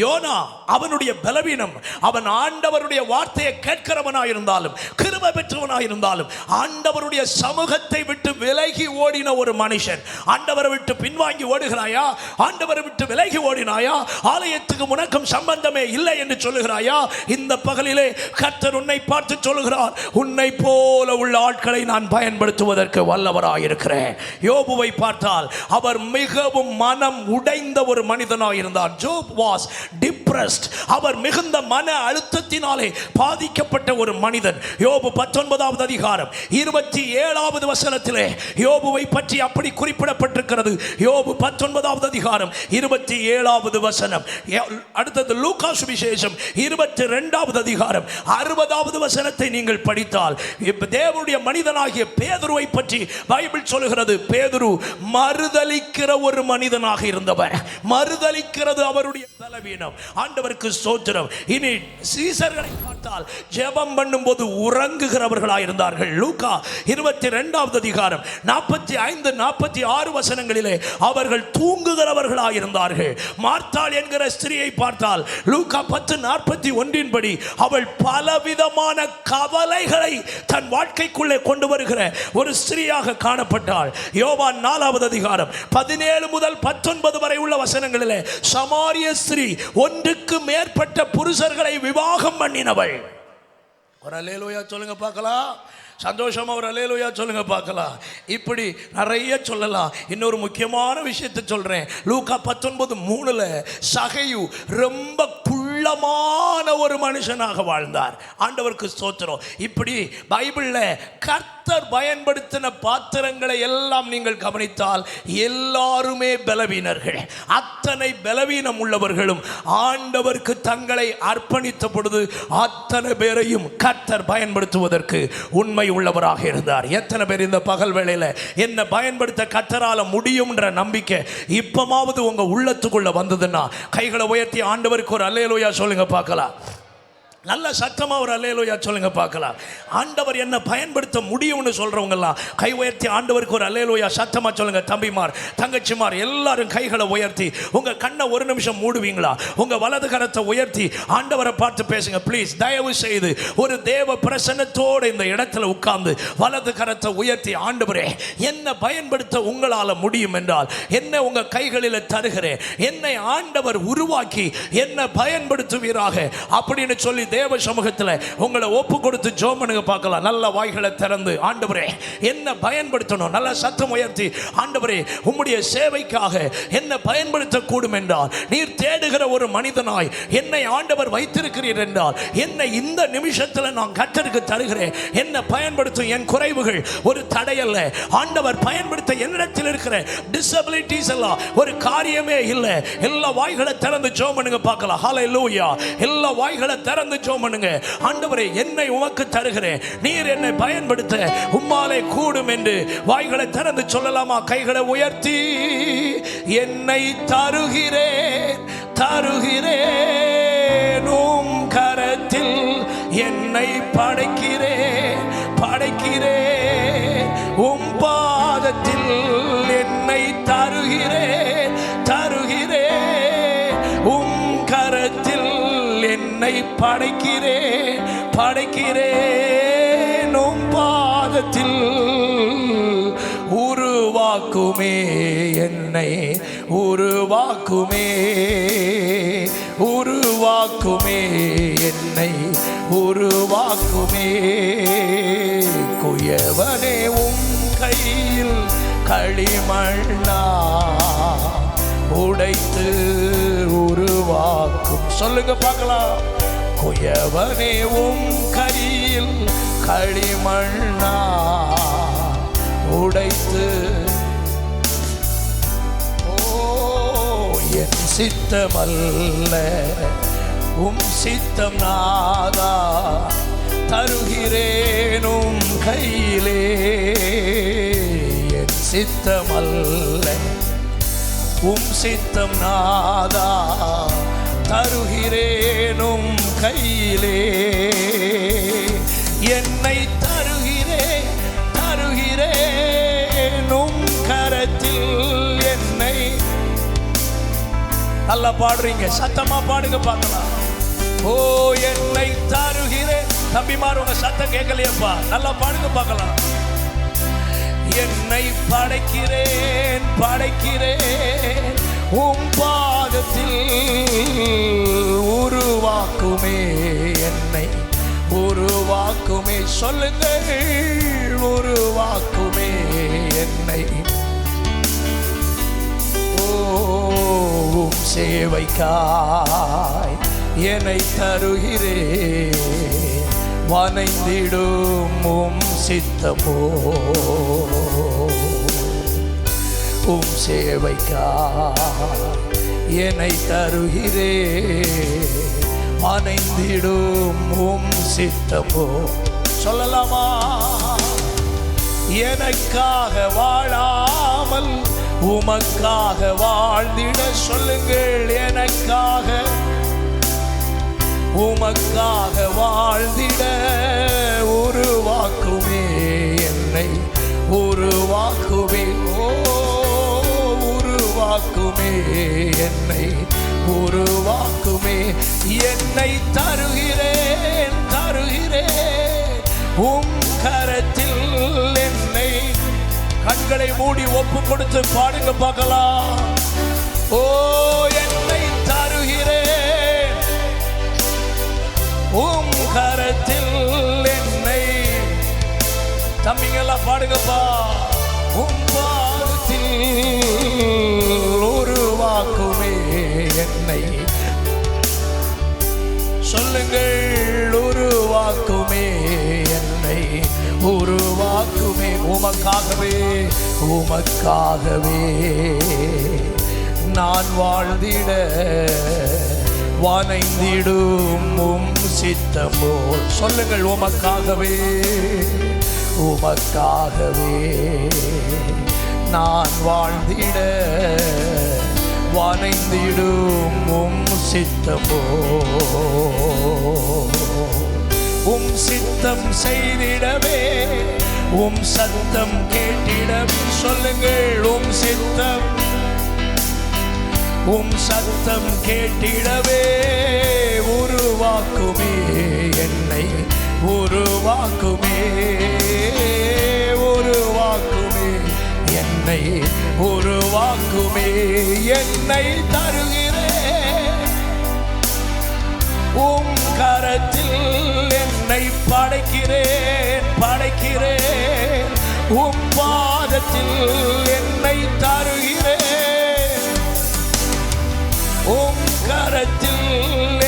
யோனா அவனுடைய பலவீனம், அவன் ஆண்டவருடைய வார்த்தையை கேட்கிறவனாயிருந்தாலும் கிருபை பெற்றவனாயிருந்தாலும் ஆண்டவருடைய சமூகத்தை விட்டு விலகி ஓடின ஒரு மனுஷன். ஆண்டவரை விட்டு பின்வாங்கி ஓடுகிறாயா? ஆண்டவரை விட்டு விலகி ஓடினாயா? ஆலயத்துக்கு உனக்கும் சம்பந்தமே இல்லை என்று சொல்லுகிறாயா? இந்த பகலிலே கர்த்தர் உன்னை பார்த்து சொல்லுகிறார், உன்னை போல உள்ள ஆட்களை நான் பயன்படுத்துவதற்கு வல்லவராயிருக்கிறேன். யோபுவை பார்த்தால் அவர் மிகவும் மனம் உடைந்த ஒரு மனிதனாக இருந்தார். ஜோப் வாஸ் டிப்ரஸ்ட். அவர் மிகுந்த மன அழுத்தத்தினாலே பாதிக்கப்பட்ட ஒரு மனிதன். யோபு 19வது அதிகாரம் 27வது வசனத்திலே யோபுவை பற்றி அப்படி குறிப்பிடப்பட்டிருக்கிறது. யோபு 19வது அதிகாரம் 27வது வசனம். அடுத்தது லூக்கா சுவிசேஷம் 22வது அதிகாரம் 60வது வசனத்தை நீங்கள் படித்தால் தேவனுடைய மனிதனாகிய பேதுருவை பற்றி பைபிள் சொல்லுகிறது, பேதுரு மறுதலிக்கிற ஒரு மனிதனாக இருந்தவர். மறுதலிக்கிறது அவருடைய பலவீனம். ஆண்டவருக்கு ஸ்தோத்திரம். இனி சீசர்களை பார்த்தால் ஜெபம் பண்ணும்போது உறங்குகிறவர்களாக இருந்தார்கள். லூக்கா 22வது அதிகாரம் 45 46 வசனங்களிலே அவர்கள் தூங்குகிறவர்களாக இருந்தார்கள். மார்த்தாள் என்கிற ஸ்திரியை பார்த்தால் லூக்கா 10:41 படி அவள் பலவிதமான கவலைகளை தன் வாழ்க்கைக்குள்ளே கொண்டு வருகிற ஒரு ஸ்திரியாக காணப்பட்டாள். யோவான் 4வது அதிகாரம் 17 முதல் 19 வரை உள்ள வசனங்களிலே சமாரிய ஸ்திரீ ஒன்றுக்கு மேற்பட்ட புருஷர்களை விவாகம் பண்ணினவள். ஒரு அல்லேலூயா சொல்லுங்க பார்க்கலாம். சந்தோஷமா ஒரு அல்லேலூயா சொல்லுங்க பார்க்கலாம். இப்படி நிறைய சொல்லலாம். இன்னொரு முக்கியமான விஷயத்தை சொல்றேன். லூக்கா 19:3 சகையு ரொம்ப குள்ளமான ஒரு மனுஷனாக வாழ்ந்தார். ஆண்டவருக்கு ஸ்தோத்திரம். இப்படி பைபிள்ல கர்த்தர் பயன்படுத்தின பாத்திரங்களை எல்லாம் நீங்கள் கவனித்தால் எல்லாருமே பலவீனர்கள். அத்தனை பலவீனம் உள்ளவர்களும் ஆண்டவருக்கு தங்களை அர்ப்பணித்த பொழுது அத்தனை பேரையும் கர்த்தர் பயன்படுத்துவதற்கு உண்மை உள்ளவராக இருந்தார். எத்தனை பேர் இந்த பகல் வேளையில என்ன பயன்படுத்த கர்த்தரால முடியும்ன்ற நம்பிக்கை இப்பமாவது உங்க உள்ளத்துக்குள்ள வந்ததுன்னா கைகளை உயர்த்தி ஆண்டவருக்கு ஒரு அல்லேலூயா சொல்லுங்க பார்க்கலாம். நல்ல சத்தமா ஒரு அல்லேலூயா சொல்லுங்க பார்க்கலாம். ஆண்டவர் என்ன பயன்படுத்த முடியும்னு சொல்றவங்கலாம் கை உயர்த்தி ஆண்டவருக்கு ஒரு அல்லேலூயா சத்தமா சொல்லுங்க. தம்பிமார் தங்கச்சிமார் எல்லாரும் கைகளை உயர்த்தி உங்க கண்ணை ஒரு நிமிஷம் மூடுவீங்களா? உங்க வலது கரத்தை உயர்த்தி ஆண்டவரை பார்த்து பேசுங்க ப்ளீஸ். தயவு செய்து ஒரு தேவ பிரசன்னத்தோடு இந்த இடத்துல உட்கார்ந்து வலது கரத்தை உயர்த்தி ஆண்டவரே என்ன பயன்படுத்த உங்களால முடியும் என்றால் என்ன உங்க கைகளில் தருகிறேன், என்னை ஆண்டவர் உருவாக்கி என்ன பயன்படுத்துவீராக அப்படின்னு சொல்லி தேவ சமூகத்தில் உங்களை ஒப்பு கொடுத்து ஜெபம் பண்ணுங்க பார்க்கலாம். நல்ல வாய்களை திறந்து ஆண்டவரே என்ன பயன்படுத்தணும். நல்ல சத்தம் உயர்த்தி ஆண்டவரே உம்முடைய சேவைக்காக என்ன பயன்படுத்தக்கூடும் என்றால் நீர் தேடுகிற ஒரு மனிதனாய் என்னை ஆண்டவர் வைத்திருக்கிறீர் என்றால் என்னை இந்த நிமிஷத்தில் நான் கர்த்தருக்கு தருகிறேன். என்ன பயன்படுத்தும். என் குறைவுகள் ஒரு தடையல்ல. ஆண்டவர் பயன்படுத்த என்னிடத்தில் இருக்கிற டிசபிலிட்டிஸ் எல்லாம் ஒரு காரியமே இல்லை. எல்லா வாய்களை திறந்து ஜெபம் பண்ணுங்க பார்க்கலாம். ஹல்லேலூயா. எல்லா வாய்களை திறந்து ஜெபம் பண்ணுங்க. ஆண்டவரே என்னை உமக்கு தருகிறேன், நீர் என்னை பயன்படுத்த உம்மாலே கூடும் என்று வாய்களை திறந்து சொல்லலாமா? கைகளை உயர்த்தி என்னை தருகிறேன் தருகிறேன் உம் கரத்தில் என்னை படைக்கிறேன் படைக்கிறேன் உம் பாதத்தில் என்னை தருகிறேன் தருகிறேன் உம் கரத்தில் என்னை படைக்கிறேன் படைக்கிறேன் உம் பாதத்தில் உருவாக்குமே என்னை உருவாக்குமே உருவாக்குமே என்னை உருவாக்குமே குயவனே உம் கையில் களிமண்ணா உடைத்து உருவாக்கும். சொல்லுங்க பார்க்கலாம். குயவனே உம் கையில் களிமண்ணா உடைத்து என் சித்தமல்ல உம் சித்தம் நாதா தருகிறேன் உம் கையிலே. என் சித்தமல்ல உம் சித்தம் நாதா தருகிறேனும் கையிலே. என்னை தருகிறேன் தருகிறேனும் கரத்தில் என்னை. நல்லா பாடுறீங்க, சத்தமா பாடுங்க பார்க்கலாம். ஓ என்னை தருகிறேன். தம்பிமார் உங்க சத்தம் கேட்கலையப்பா, நல்லா பாடுங்க பார்க்கலாம். என்னை படைக்கிறேன் படைக்கிறேன் உம் பாதத்தில் உருவாக்குமே என்னை உருவாக்குமே. சொல்லுங்கள் உருவாக்குமே என்னை. ஓம் சேவைக்காய் என்னை தருகிறேன் வனைந்திடும் உம் சித்தமோ. உம் சேவைக்காய் என்னை தருகிறேன் வனைந்திடும் உம் சித்தமோ. சொல்லலாமா? எனக்காக வாழாமல் உமக்காக வாழ்ந்திட சொல்லுங்கள். எனக்காக உமக்காக வாழ்ந்திட உருவாக்குமே என்னை, உருவாக்குமே. ஓ உருவாக்குமே என்னை, உருவாக்குமே. என்னை தருகிறேன் தருகிறேன் உம் கரத்தில் என்னை. கண்களை மூடி ஒப்பு கொடுத்து பாடுங்க பார்க்கலாம். ஓ என்னை தருகிறேன் உம் கரத்தில் என்னை. தம்பிங்கெல்லாம் பாடுங்கப்பா. உம் பாதத்தில் உருவாக்குமே என்னை. சொல்லுங்கள், உருவாக்குமே என்னை, உருவாக்குமே. உமக்காகவே உமக்காகவே நான் வாழ்ந்திட வணைந்திடும் உம் சித்தமோ. சொல்லுங்கள், உமக்காகவே உமக்காகவே நான் வாழ்ந்திட வணைந்திடும் உம் சித்தமோ. உம் சித்தம் செய்திடவே உம் சத்தம் கேட்டிடவே. சொல்லுங்கள், உம் சித்தம் உம் சத்தம் கேட்டிடவே உருவாக்குமே என்னை, உருவாக்குமே உருவாக்குமே என்னை, உருவாக்குமே. என்னை தருகிறேன் உம் கரத்தில் என்னை படைக்கிறேன் படைக்கிறேன். உம் பாதத்தில் என்னை தருகிறேன். உம் கரத்தில்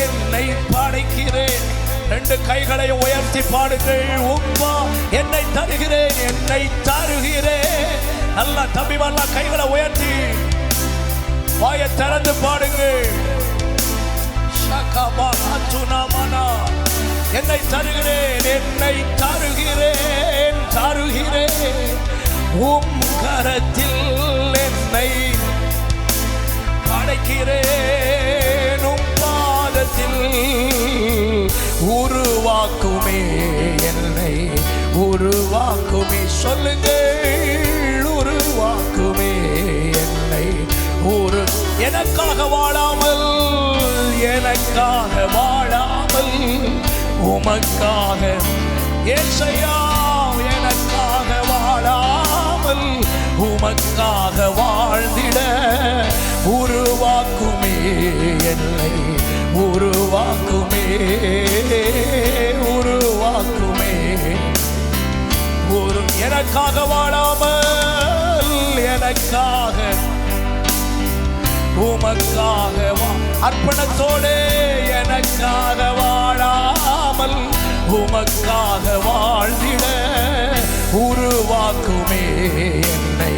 என்னை படைக்கிறேன். ரெண்டு கைகளை உயர்த்தி பாடுங்கள். உம்மா என்னை தருகிறேன், என்னை தருகிறேன். நல்லா தம்பிமார்ல கைகளை உயர்த்தி வாயை திறந்து பாடுங்கள். என்னை தருகிறேன், என்னை தருகிறேன் தருகிறேன். உம் கரத்தில் என்னை படைக்கிறேன். உம் பாதத்தில் உருவாக்குமே என்னை, உருவாக்குமே. சொல்லுங்கள், உருவாக்குமே என்னை. எனக்காக வாழாமல் எனக்காக வாழாமல் உமக்காக. ஏசையா, எனக்காக வாழாமல் உமக்காக வாழ்ந்திட உருவாக்குமே என்னை, உருவாக்குமே உருவாக்குமே. எனக்காக வாழாமல் எனக்காக உமக்காக அர்ப்பணத்தோடு எனக்காக வாழாமல் உமக்காக வாழ்ந்திட உருவாக்குமே என்னை,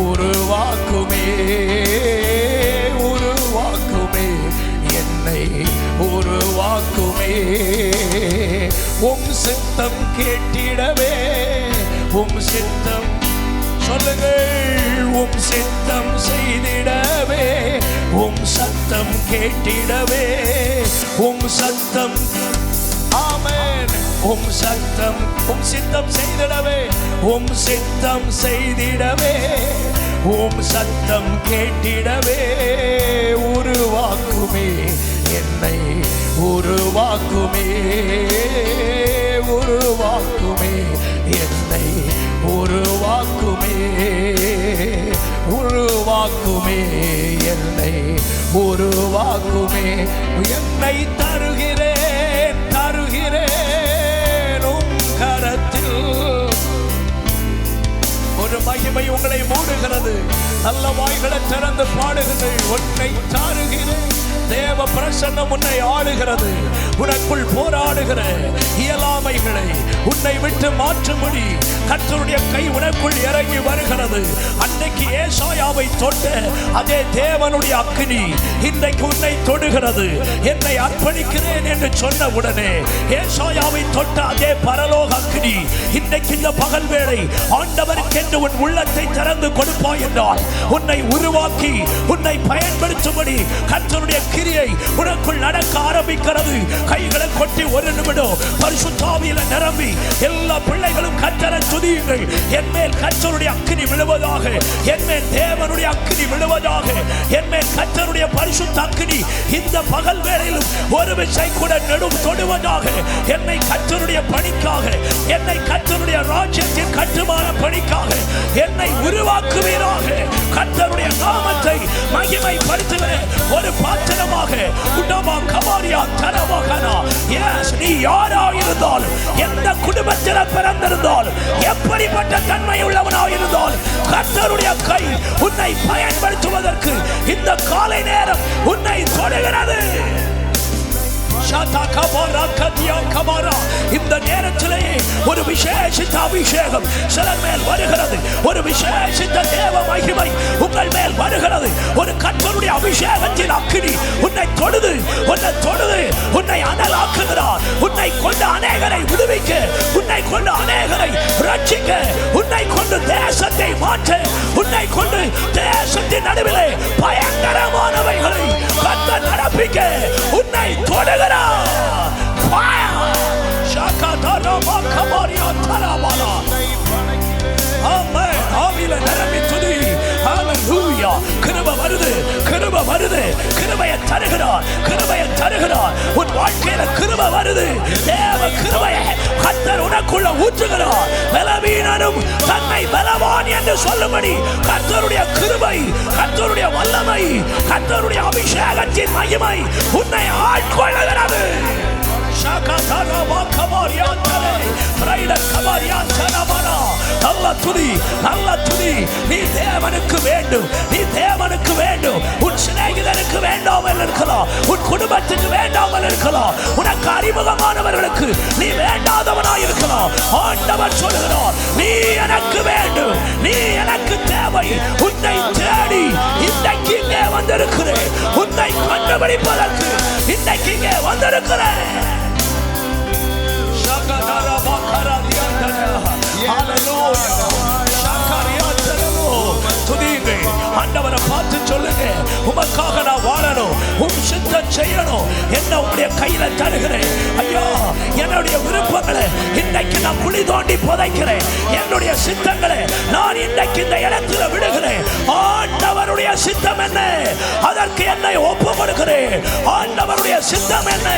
உருவாக்குமே உருவாக்குமே என்னை, உருவாக்குமே. உம் சித்தம் கேட்டிடவே உம் சித்தம். சொல்லுங்கள், உம் சித்தம் செய்திடவே உம் சத்தம் கேட்டிடவே உம் சத்தம். ஆமென். உம் சத்தம் உம் சித்தம் செய்திடவே உம் சித்தம் செய்திடவே உம் சத்தம் கேட்டிடவே உருவாக்குமே என்னை, உருவாக்குமே உருவாக்குமே என்னை, உருவாக்குமே உருவாக்குமே என்னை, உருவாக்குமே. என்னை தருகிறேன் தருகிறேன் உம் கரத்தில். ஒரு மகிமை உங்களை மூடுகிறது. நல்ல வாய்களை திறந்து பாடுகிறேன். உன்னை தருகிறேன். தேவ பிரசன்னம் உன்னை ஆளுகிறது. உனக்குள் போராடுகிற இயலாமைகளை உன்னை விட்டு மாற்றும்படி கர்த்தருடைய கை உனக்குள் இறங்கி வருகிறது. அன்னைக்கு ஏசாயாவை தொட்ட அதே தேவனுடைய அக்கினி இன்றைக்கு உன்னை தொடுகிறது. என்னை அர்ப்பணிக்கிறேன் என்று சொன்ன உடனே ஏசாயாவை தொட்ட அதே பரலோக அக்கினி இன்றைக்கு இந்த பகல் வேளை ஆண்டவருக்கென்று உன் உள்ளத்தை திறந்து கொடுப்பாய் என்றால் உன்னை உருவாக்கி உன்னை பயன்படுத்தி வெளிப்படுத்தும்படி கர்த்தருடைய கிரியை உனக்குள் நடக்க ஆரம்பிக்கிறது. கைகளை கொட்டி ஒரு நிமிடம் பரிசுத்த ஆவியில நிரம்பி எல்லா பிள்ளைகளும் கர்த்தரை துதியுங்கள். என் மேல் கர்த்தருடைய அக்கினி விழுவதாக, என் மேல் தேவனுடைய அக்கினி விழுவதாக, என் மேல் கர்த்தருடைய பரிசுத்த அக்கினி இந்த பகல் வேளையிலும் ஒரு விசை கூட நெடும் தொடுவதாக. என்னை கர்த்தருடைய பணிக்காக, என்னை கர்த்தருடைய ராஜ்யத்தின் கட்டுமான பணிக்காக என்னை உருவாக்குவீராக. கர்த்தருடைய நாமத்தை மகிமைப்படுத்துகிற ஒரு பாத்திரமாக உடமா கமாரியா தரவாகனா. எஸ், நீ யாராயிருந்தாலும், எந்த குடும்பத்தில் பிறந்திருந்தாலும், எப்படிப்பட்ட தன்மை உள்ளவனாயிருந்தால் கர்த்தருடைய கை உன்னை பயன்படுத்துவதற்கு இந்த காலை நேரம் உன்னை தொடுகிறது. இந்த நேரத்திலே ஒரு விசேஷித்த அபிஷேகம் சிலர் மேல் வருகிறது. ஒரு விசேஷித்த தேவ மகிமை உங்கள் மேல் வருகிறது. ஒரு கர்த்தருடைய அபிஷேகத்தின் அக்கினி உன்னை தொடுது, உன்னை தொடுது, உன்னை அனலாக்குகிறார். உன்னை கொண்டு அநேகரை விடுவிக்க, உன்னை கொண்டு அநேகரை ரட்சிக்க, உன்னை கொண்டு தேசத்தை மாற்ற, உன்னை கொண்டு தேசத்தின் நடுவிலே பயங்கரமானவைகளை கர்த்தர் நடப்பிக்க உன்னை தொடுகிறார். கிருபை வருது, கிருபை வருது, கிருபையை தருகிறார், கிருபையை தருகிறார். உன் வாழ்க்கையில கிருபை வருது. தேவ கிருபையை கர்த்தர் உனக்குள்ள ஊற்றுகிறார். பலவீனனும் தன்னை பலவான் என்று சொல்லும்படி கர்த்தருடைய கிருபை, கர்த்தருடைய வல்லமை, கர்த்தருடைய அபிஷேகத்தின் மகிமை உன்னை ஆட்கொள்ளுகிறது. நீ தேவனுக்கு வேண்டும், நீ தேவனுக்கு வேண்டும். உன் சிநேகிதனுக்கு வேண்டாமல் இருக்கலாம், உன் குடும்பத்துக்கு வேண்டாமல் இருக்கலாம், உனக்கு அறிமுகமானவர்களுக்கு நீ வேண்டாதவனாய் இருக்கலாம். ஆண்டவர் சொல்லுகிறார், நீ எனக்கு வேண்டும், நீ எனக்கு தேவை. உன்னை தேடி இன்றைக்கு இங்கே வந்திருக்கிறேன். உன்னை கண்டுபிடிப்பதற்கு இன்றைக்கு இங்கே வந்திருக்கிறேன். ஆண்டவரை பார்த்து சொல்லுங்க, உமக்காக நான் வாழணும், உம் சித்தம் செய்யணும். என்ன உடைய கையில தருகிறேன் ஐயா. என்னுடைய விருப்பங்களை இன்றைக்கு நான் குழி தோண்டி புதைக்கிறேன். என்னுடைய சித்தங்களை நான் இன்றைக்கு இந்த இடத்துல விடுகிறேன். ஆண்டவருடைய சித்தம் என்ன, அதற்கு என்னை ஒப்பு கொடுக்கிறேன். ஆண்டவருடைய சித்தம் என்ன,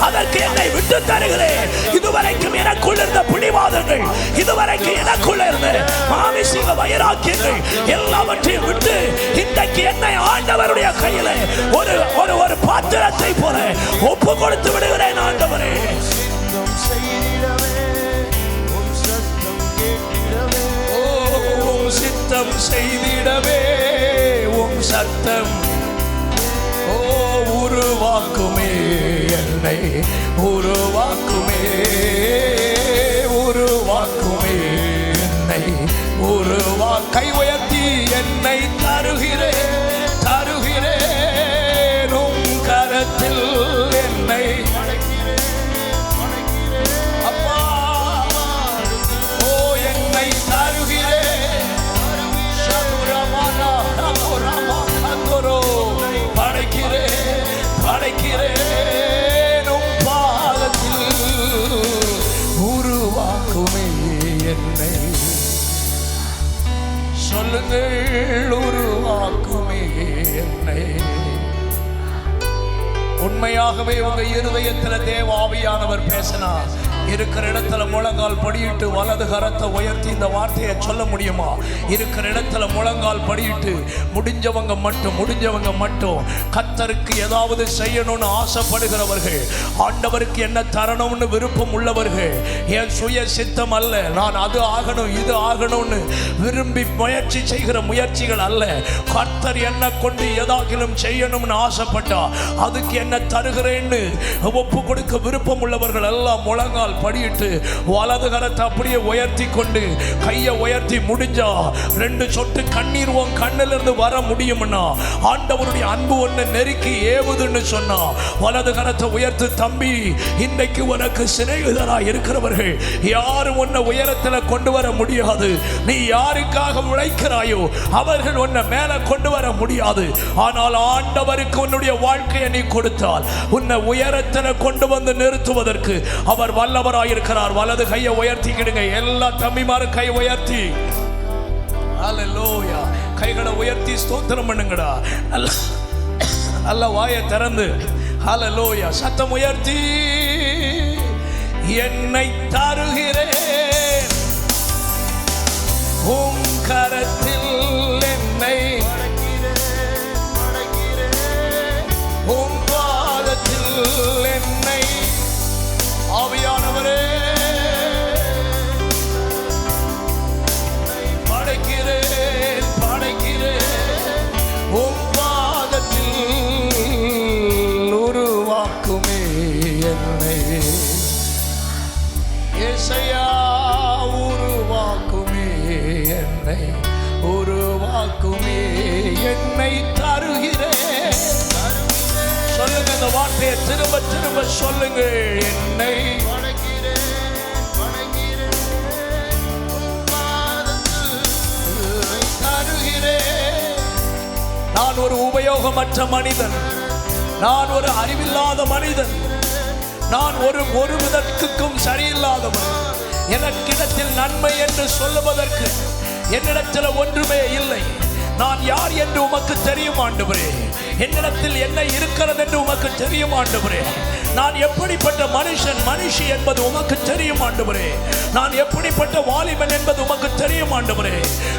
அதற்கு என்னை விட்டு தருகிறேன். இதுவரைக்கும் எனக்குள்ள இருந்த பிடிவாதங்கள், இதுவரைக்கும் எனக்குள்ள இருந்த மாமிசீக வைராக்கியங்கள் எல்லாவற்றையும் விட்டு இன்றைக்கு என்னை ஆண்டவருடைய கையில ஒரு பாத்திரத்தை போல ஒப்பு கொடுத்து விடுகிறேன். ஆண்டவரே, சித்தம் செய்திடவே உம் சத்தம் உருவாக்குமே, என்னை உருவாக்குமே, உருவாக்குமே, என்னை கை உயர்த்தி என்னை தருகிறேன், தருகிறேன் உம் கரத்தில் என்னை அப்பா. ஓ, என்னை தருகிறேன், படைக்கிறேன், படைக்கிறேன் உம் பாதத்தில் உருவாக்குமே என்னை. சொல்லுங்கள், உருவாக்குமே என்னை. உண்மையாகவே உங்க இருதயத்தில் தேவ ஆவியானவர் பேசினார். இருக்கிற இடத்துல முழங்கால் படியிட்டு வலது கரத்தை உயர்த்தி இந்த வார்த்தையை சொல்ல முடியுமா? இருக்கிற இடத்துல முழங்கால் படியிட்டு முடிஞ்சவங்க மட்டும் கர்த்தருக்கு ஏதாவது செய்யணும்னு ஆசைப்படுகிறவர்கள், ஆண்டவருக்கு என்ன தரணும்னு விருப்பம் உள்ளவர்கள், என் சுய சித்தம் அல்ல, நான் அது ஆகணும் இது ஆகணும்னு விரும்பி முயற்சி செய்கிற முயற்சிகள் அல்ல. கர்த்தர் என்ன கொண்டு ஏதாகிலும் செய்யணும்னு ஆசைப்பட்டா அதுக்கு என்ன தருகிறேன்னு ஒப்பு கொடுக்க விருப்பம் உள்ளவர்கள் எல்லாம் முழங்கால் முழங்கால் படியிட்டு வலது கரத்தை அப்படியே உயர்த்தி கொண்டு கையை உயர்த்தி முடிஞ்சா 2 சொட்டு கண்ணீர் உன் கண்ணிலிருந்து வர முடியும்னா ஆண்டவருடைய அன்பு ஒன்று நெருக்கி ஏவுதுன்னு சொன்னா வலது கரத்தை உயர்த்து. தம்பி, இன்றைக்கு உனக்கு சிநேகிதராக இருக்கிறவர்கள் யாரும் உன்னை உயரத்தில் கொண்டு வர முடியாது. நீ யாருக்காக உழைக்கிறாயோ அவர்கள் உன்னை மேல கொண்டு வர முடியாது. ஆனால் ஆண்டவருக்கு உன்னுடைய வாழ்க்கையை நீ கொடுத்தால் உன்னை உயரத்தில் கொண்டு வந்து நிறுத்துவதற்கு அவர் வல்லவராயிருக்கிறார். வலது கையை உயர்த்திக்கிடுங்க. எல்லா தம்பிமாரும் கை உயர்த்தி ஹல்லேலூயா, கைகளை உயர்த்தி ஸ்தோத்திரம் பண்ணுங்கடா. நல்ல வாயை திறந்து ஹல்லேலூயா சத்தம் உயர்த்தி, என்னை தருகிறேன் உம் கரத்தில், என்னை உம் பாதத்தில், என்னை ஆவியானவரே உருவாக்குமே என்னை. ஏசையா உருவாக்குமே என்னை, உருவாக்குமே என்னை தருகிறேன். சொல்லுங்க இந்த வார்த்தையை திரும்ப திரும்ப சொல்லுங்க. என்னை தருகிறேன். நான் ஒரு உபயோகமற்ற மனிதன், நான் ஒரு அறிவில்லாத மனிதன், நான் ஒரு விதத்துக்கும் சரியில்லாதவன். எனக்கிடத்தில் நன்மை என்று சொல்லுவதற்கு என்னிடத்தில் ஒன்றுமே இல்லை. நான் யார் என்று உமக்கு தெரியும் ஆண்டவரே. என்னிடத்தில் என்ன இருக்கிறது என்று உமக்கு தெரியும் ஆண்டவரே. நான் எப்படிப்பட்ட மனுஷி என்பது உமக்கு தெரியும் ஆண்டவரே. நான் எப்படிப்பட்ட வாலிபன் என்பது உமக்கு தெரியும் ஆண்டவரே.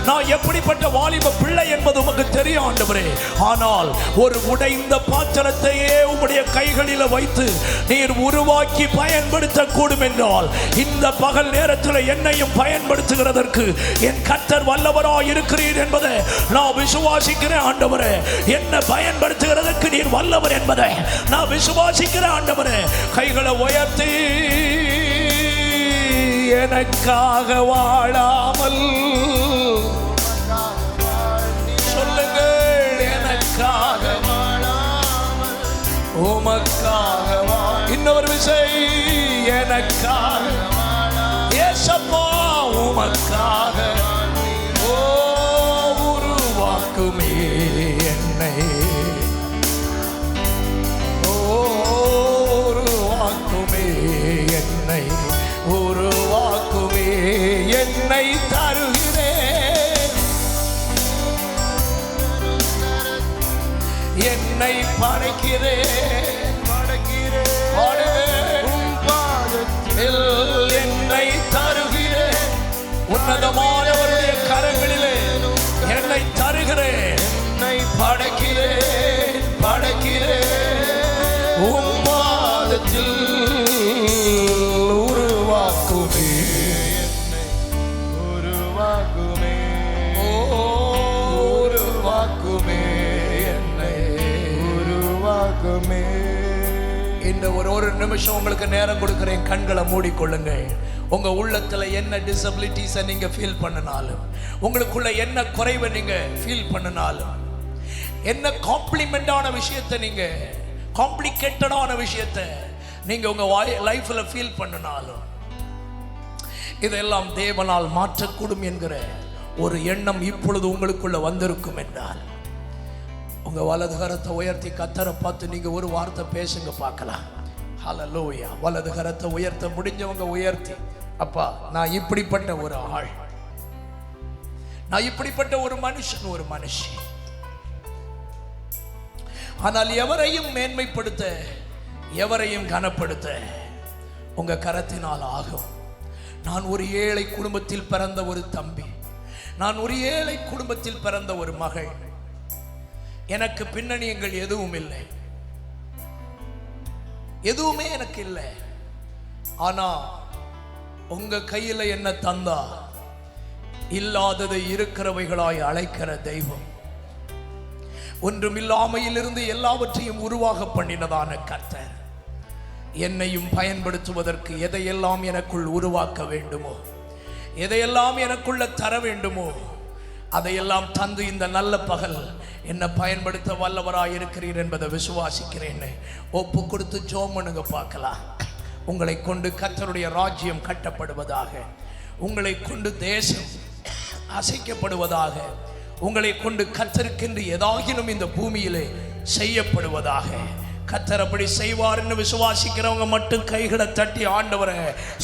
நான் எப்படிப்பட்ட வாலிப பிள்ளை என்பது உமக்கு தெரியும் ஆண்டவரே. ஆனால் ஒரு உடைந்த பாத்திரத்தையே உம்முடைய கைகளில் வைத்து நீர் உருவாக்கி பயன்படுத்த கூடும் என்றால் இந்த பகல் நேரத்தில் என்னையும் பயன்படுத்துகிறதற்கு என் கர்த்தர் வல்லவராய் இருக்கிறீர் என்பதை நான் விசுவாசிக்கிறேன் ஆண்டவரே. என்ன பயன்படுத்துகிறதற்கு நீர் வல்லவர் என்பதை நான் விசுவாசிக்கிறேன் ஆண்டவரே. கைகளை உயர்த்தி, எனக்காக வாழாமல் சொல்லுங்கள், எனக்காக வாழாமல் உமக்காக இன்னொரு விசை, எனக்காக ஏசப்பா உமக்காக உருவாக்குமே என்னை, உருவாக்குமே என்னை, உருவாக்குமே என்னை தருகிறேன். என்னை படைக்கிறேன், என்னை தருகிறேன். உன்னதமானவருடைய கரங்களிலே என்னை தருகிறேன். என்னை படைக்கிறேன், உம் பாதத்தில் உருவாக்குமே என்னை, உருவாக்குமே, உருவாக்குமே என்னை, உருவாக்குமே. இந்த ஒரு நிமிஷம் உங்களுக்கு நேரம் கொடுக்கிறேன். கண்களை மூடிக்கொள்ளுங்க. உங்க உள்ளத்துல என்ன டிசபிலிட்டிஸை நீங்க ஃபீல் பண்ணினாலும், உங்களுக்குள்ள என்ன குறைவை நீங்க ஃபீல் பண்ணினாலும், என்ன காம்ப்ளிமெண்டான விஷயத்தை நீங்க காம்ப்ளிகேட்டடான விஷயத்தை நீங்க உங்க லைஃப்ல ஃபீல் பண்ணினாலும், இதெல்லாம் தேவனால் மாற்றக்கூடும் என்கிற ஒரு எண்ணம் இப்பொழுது உங்களுக்குள்ள வந்திருக்கும் என்றால் உங்க வலது கரத்தை உயர்த்தி கர்த்தரை பார்த்து நீங்க ஒரு வார்த்தை பேசுங்க பார்க்கலாம். ஹல்லேலூயா. வலது கரத்தை உயர்த்த முடிஞ்சவங்க உயர்த்தி, அப்பா நான் இப்படிப்பட்ட ஒரு ஆள், நான் இப்படிப்பட்ட ஒரு மனுஷன், ஒரு மனுஷி. ஆனால் எவரையும் மேன்மைப்படுத்த, எவரையும் கனப்படுத்த உங்க கரத்தினால் ஆகும். நான் ஒரு ஏழை குடும்பத்தில் பிறந்த ஒரு தம்பி, நான் ஒரு ஏழை குடும்பத்தில் பிறந்த ஒரு மகள். எனக்கு பின்னணியங்கள் எதுவும் இல்லை, எதுவுமே எனக்கு இல்லை. ஆனா உங்க கையில என்ன தந்தா இல்லாததை இருக்கிறவைகளாய் அழைக்கிற தெய்வம், ஒன்றுமில்லாமையிலிருந்து எல்லாவற்றையும் உருவாக பண்ணினதான கர்த்தர். என்னையும் பயன்படுத்துவதற்கு எதையெல்லாம் எனக்குள் உருவாக்க வேண்டுமோ, எதையெல்லாம் எனக்குள்ள தர வேண்டுமோ, அதையெல்லாம் தந்து இந்த நல்ல பகல் என்னை பயன்படுத்த வல்லவராய் இருக்கிறீர் என்பதை விசுவாசிக்கிறேன். ஒப்பு கொடுத்து ஜெபம் பண்ணுங்க பார்க்கலாம். உங்களை கொண்டு கர்த்தருடைய ராஜ்யம் கட்டப்படுவதாக, உங்களை கொண்டு தேசம் அசைக்கப்படுவதாக, உங்களை கொண்டு கர்த்தருக்கென்று ஏதாகிலும் இந்த பூமியிலே செய்யப்படுவதாக. கர்த்தர் அப்படி செய்வார் என்று விசுவாசிக்கிறவங்க மட்டும் கைகளை தட்டி ஆண்டவரை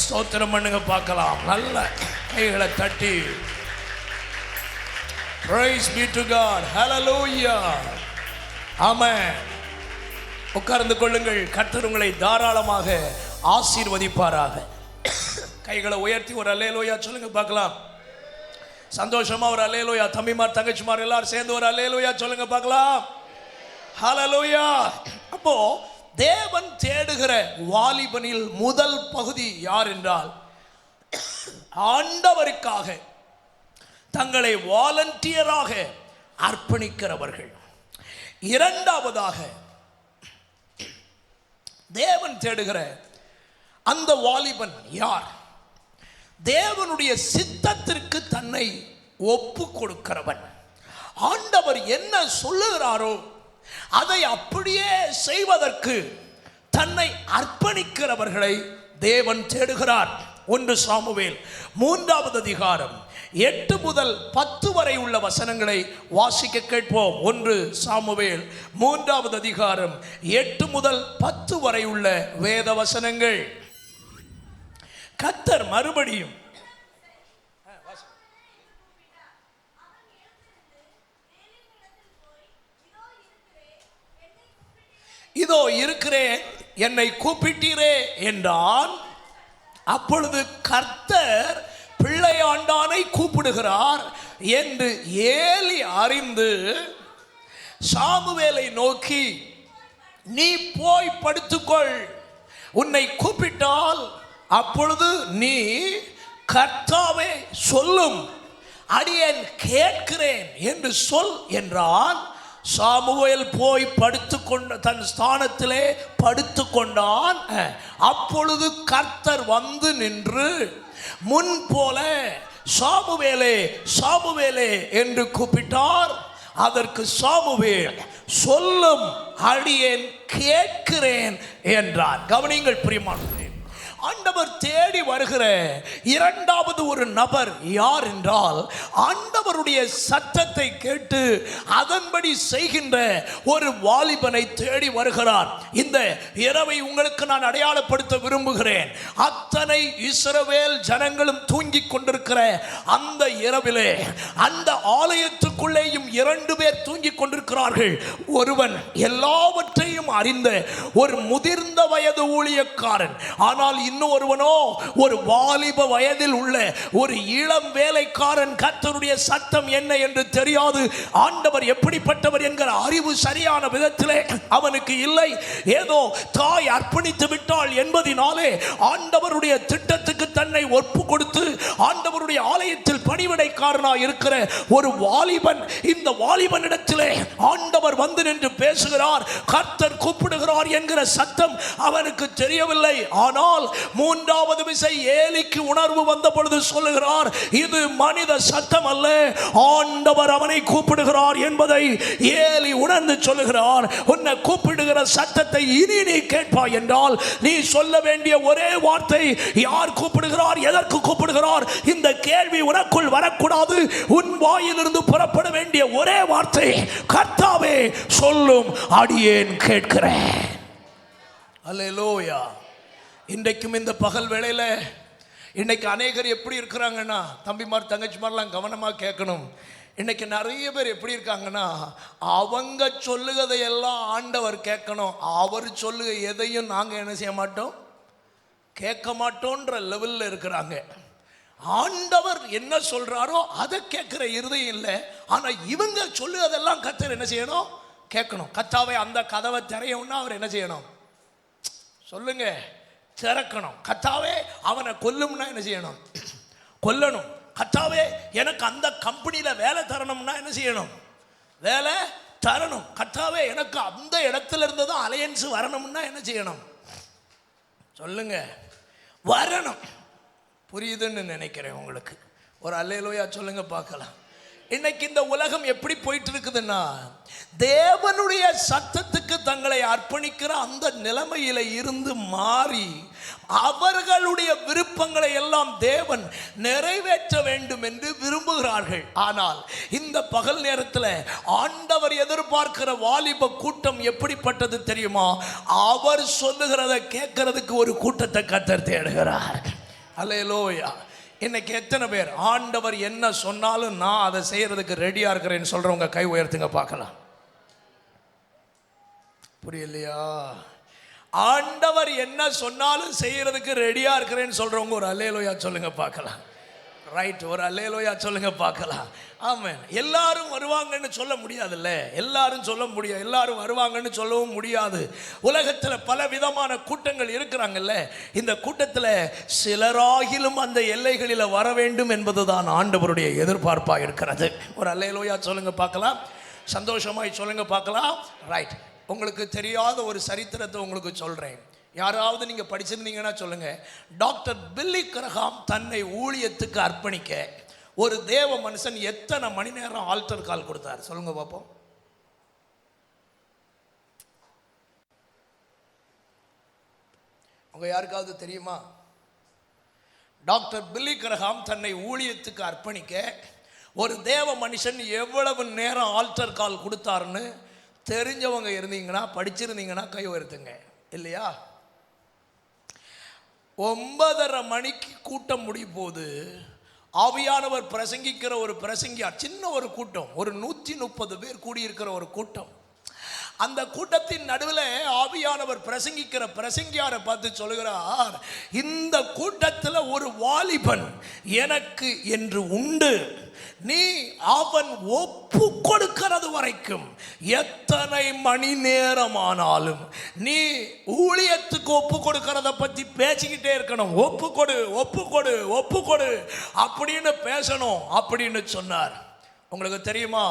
ஸ்தோத்திரம் பண்ணுங்க பார்க்கலாம். நல்ல கைகளை தட்டி Praise be to God. Hallelujah. Amen. உட்கார்ந்து கொள்ளுங்கள். கர்த்தர் உங்களை தாராளமாக ஆசீர்வதிப்பாராக. கைகளை உயர்த்தி ஒரு அல்லேலூயா சொல்லுங்க பார்க்கலாம். சந்தோஷமா ஒரு அல்லேலூயா. தம்பிமார் தங்கச்சிமார் எல்லாரும் சேர்ந்து ஒரு அல்லேலூயா சொல்லுங்க பார்க்கலாம். ஹல்லேலூயா. அப்போ தேவன் தேடுகிற வாலிபனில் முதல் பகுதி யார் என்றால், ஆண்டவருக்காக தங்களை வாலண்டியராக அர்ப்பணிக்கிறவர்கள். இரண்டாவதாக தேவன் தேடுகிற அந்த வாலிபன் யார்? தேவனுடைய சித்தத்திற்கு தன்னை ஒப்பு கொடுக்கிறவன். ஆண்டவர் என்ன சொல்லுகிறாரோ அதை அப்படியே செய்வதற்கு தன்னை அர்ப்பணிக்கிறவர்களை தேவன் தேடுகிறார். 1 சாமுவேல் 3வது அதிகாரம் 8 முதல் 10 வரை உள்ள வசனங்களை வாசிக்க கேட்போம். 1 சாமுவேல் 3வது அதிகாரம் 8 முதல் 10 வரை உள்ள வேத வசனங்கள். கர்த்தர் மறுபடியும் இதோ இருக்கிறேன், என்னை கூப்பிட்டீரே என்றான். அப்பொழுது கர்த்தர் பிள்ளையாண்டானை கூப்பிடுகிறார் என்று ஏலி அறிந்து சாமுவேலை நோக்கி, நீ போய் படுத்துக்கொள், உன்னை கூப்பிட்டால் அப்பொழுது நீ கர்த்தாவே சொல்லும், அடியேன் கேட்கிறேன் என்று சொல் என்றான். சாமுவேல் போய் படுத்துக்கொண்ட தன் ஸ்தானத்திலே படுத்துக்கொண்டான். அப்பொழுது கர்த்தர் வந்து நின்று முன் போல சாமுவேலே சாமுவேலே என்று கூப்பிட்டார். அதற்கு சாமுவேல் சொல்லும், அடியேன் கேட்கிறேன் என்றார். கவனிங்கள் பிரியமானவர்களே, ஆண்டவர் தேடி வருகிற இரண்டாவது ஒரு நபர் யார் என்றால், ஆண்டவருடைய சத்தத்தை கேட்டு அதன்படி செய்கின்ற ஒரு வாலிபனை தேடி வருகிறார். இந்த இரவை உங்களுக்கு நான் அடையாளப்படுத்த விரும்புகிறேன். அத்தனை இஸ்ரவேல் ஜனங்களும் தூங்கிக் கொண்டிருக்கிற அந்த இரவிலே அந்த ஆலயத்துக்குள்ளேயும் 2 பேர் தூங்கிக் கொண்டிருக்கிறார்கள். ஒருவன் எல்லாவற்றையும் அறிந்த ஒரு முதிர்ந்த வயது ஊழியக்காரன், ஆனால் இன்னொருவனோ ஒரு வாலிப வயதில் உள்ள ஒரு இளம் வேலைக்காரன். கர்த்தருடைய சத்தம் என்ன என்று தெரியாது, ஆண்டவர் எப்படிப்பட்டவர் என்கிற அறிவு சரியான விதத்திலே அவனுக்கு இல்லை. ஏதோ தாய் அர்ப்பணித்து விட்டாள் என்பதினாலே ஆண்டவருடைய திட்டத்துக்கு தன்னை ஒப்பு கொடுத்து ஆண்டவருடைய ஆலயத்தில் பணிவிடைக்காரனாய் இருக்கிற ஒரு வாலிபன். இந்த வாலிபனிடத்திலே ஆண்டவர் வந்து நின்று பேசுகிறார். கர்த்தர் கூப்பிடுகிறார் என்கிற சத்தம் அவனுக்கு தெரியவில்லை. ஆனால் 3வது விசை ஏலிக்கு உணர்வு வந்த பொழுது சொல்லுகிறார், இது மனித சத்தம் அல்ல, ஆண்டவர் அவனை கூப்பிடுகிறார் என்பதை ஏலி உணர்ந்து சொல்லுகிறார். உன்னை கூப்பிடுகிற சத்தத்தை இனி நீ கேட்பாய் என்றால் நீ சொல்ல வேண்டிய ஒரே வார்த்தை, யார் கூப்பிடுகிறார், எதற்கு கூப்பிடுகிறார், இந்த கேள்வி உனக்குள் வரக்கூடாது. உன் வாயிலிருந்து புறப்பட வேண்டிய ஒரே வார்த்தை, கர்த்தாவே சொல்லும், அடியேன் கேட்கிறேன். அல்லேலூயா. இன்றைக்கும் இந்த பகல் வேளையில் இன்னைக்கு அநேகர் எப்படி இருக்கிறாங்கன்னா, தம்பிமார் தங்கச்சிமார்லாம் கவனமாக கேட்கணும். இன்னைக்கு நிறைய பேர் எப்படி இருக்காங்கன்னா, அவங்க சொல்லுகிறதையெல்லாம் ஆண்டவர் கேட்கணும், அவர் சொல்லுக எதையும் நாங்கள் என்ன செய்ய மாட்டோம், கேட்க மாட்டோன்ற லெவலில் இருக்கிறாங்க. ஆண்டவர் என்ன சொல்றாரோ அதை கேட்கிற இருதயம் இல்லை. ஆனால் இவங்க சொல்லுவதெல்லாம் கர்த்தர் என்ன செய்யணும், கேட்கணும். கர்த்தாவே அந்த கதவை திறயணும்னா அவர் என்ன செய்யணும் சொல்லுங்க, திறக்கணும். கர்த்தாவே அவனை கொல்லும்னா என்ன செய்யணும், கொல்லணும். கர்த்தாவே எனக்கு அந்த கம்பெனியில் வேலை தரணும்னா என்ன செய்யணும், வேலை தரணும். கர்த்தாவே எனக்கு அந்த இடத்துல இருந்து தான் அலையன்ஸ் வரணும்னா என்ன செய்யணும். சொல்லுங்க, வரணும். புரியுதுன்னு நினைக்கிறேன் உங்களுக்கு. ஒரு அல்லேலூயா சொல்லுங்க பார்க்கலாம். இன்னைக்கு இந்த உலகம் எப்படி போயிட்டு இருக்குதுன்னா, தேவனுடைய சத்தத்துக்கு தங்களை அர்ப்பணிக்கிற அந்த நிலைமையில இருந்து மாறி அவர்களுடைய விருப்பங்களை எல்லாம் தேவன் நிறைவேற்ற வேண்டும் என்று விரும்புகிறார்கள். ஆனால் இந்த பகல் நேரத்தில் ஆண்டவர் எதிர்பார்க்கிற வாலிப கூட்டம் எப்படிப்பட்டது தெரியுமா? அவர் சொல்லுகிறத கேட்கறதுக்கு ஒரு கூட்டத்தை கர்த்தர் தேடுகிறார். அல்லேலூயா. இன்னைக்கு எத்தனை பேர் ஆண்டவர் என்ன சொன்னாலும் நான் அதை செய்யறதுக்கு ரெடியா இருக்கிறேன்னு சொல்றவங்க கை உயர்த்துங்க பார்க்கலாம். புரியலையா? ஆண்டவர் என்ன சொன்னாலும் செய்யறதுக்கு ரெடியா இருக்கிறேன்னு சொல்றவங்க ஒரு அல்லேலூயா சொல்லுங்க பார்க்கலாம். ரைட், ஒரு அல்லேலூயா சொல்லுங்க பார்க்கலாம். ஆமென். எல்லாரும் வருவாங்கன்னு சொல்ல முடியாதுல்ல, எல்லாரும் சொல்ல முடியாது, எல்லாரும் வருவாங்கன்னு சொல்லவும் முடியாது. உலகத்தில் பல விதமான கூட்டங்கள் இருக்கிறாங்கல்ல. இந்த கூட்டத்தில் சிலராகிலும் அந்த எல்லைகளில் வர வேண்டும் என்பதுதான் ஆண்டவருடைய எதிர்பார்ப்பாக இருக்கிறது. ஒரு அல்லேலூயா சொல்லுங்க பார்க்கலாம். சந்தோஷமாய் சொல்லுங்க பார்க்கலாம். ரைட், உங்களுக்கு தெரியாத ஒரு சரித்திரத்தை உங்களுக்கு சொல்றேன். யாராவது நீங்க படிச்சிருந்தீங்கன்னா சொல்லுங்க. டாக்டர் பில்லி கிரஹாம் தன்னை ஊழியத்துக்கு அர்ப்பணிக்க ஒரு தேவ மனுஷன் எத்தனை மணி நேரம் ஆல்டர் கால் கொடுத்தார் சொல்லுங்க பாப்போம். உங்க யாருக்காவது தெரியுமா? டாக்டர் பில்லி கிரஹாம் தன்னை ஊழியத்துக்கு அர்ப்பணிக்க ஒரு தேவ மனுஷன் எவ்வளவு நேரம் ஆல்டர் கால் கொடுத்தாருன்னு தெரிஞ்சவங்க இருந்தீங்கன்னா, படிச்சிருந்தீங்கன்னா கை உயர்த்துங்க. இல்லையா? 9:30 மணிக்கு கூட்டம் முடியும் போது ஆவியானவர் பிரசங்கிக்கிற ஒரு பிரசங்கியார், சின்ன ஒரு கூட்டம், ஒரு 130 பேர் கூடியிருக்கிற ஒரு கூட்டம். அந்த கூட்டத்தின் நடுவில் ஆவியானவர் பிரசங்கிக்கிற பிரசங்கியாரை பார்த்து சொல்கிறார், இந்த கூட்டத்தில் ஒரு வாலிபன் எனக்கு என்று உண்டு. நீ அவன் ஒப்பு கொடுக்கிறது வரைக்கும் எத்தனை மணி நேரமானாலும் நீ ஊழியத்துக்கு ஒப்பு கொடுக்கிறத பத்தி பேசிக்கிட்டே இருக்கணும். ஒப்பு கொடு, ஒப்பு கொடு, ஒப்பு கொடு அப்படின்னு பேசணும் அப்படின்னு சொன்னார். உங்களுக்கு தெரியுமா,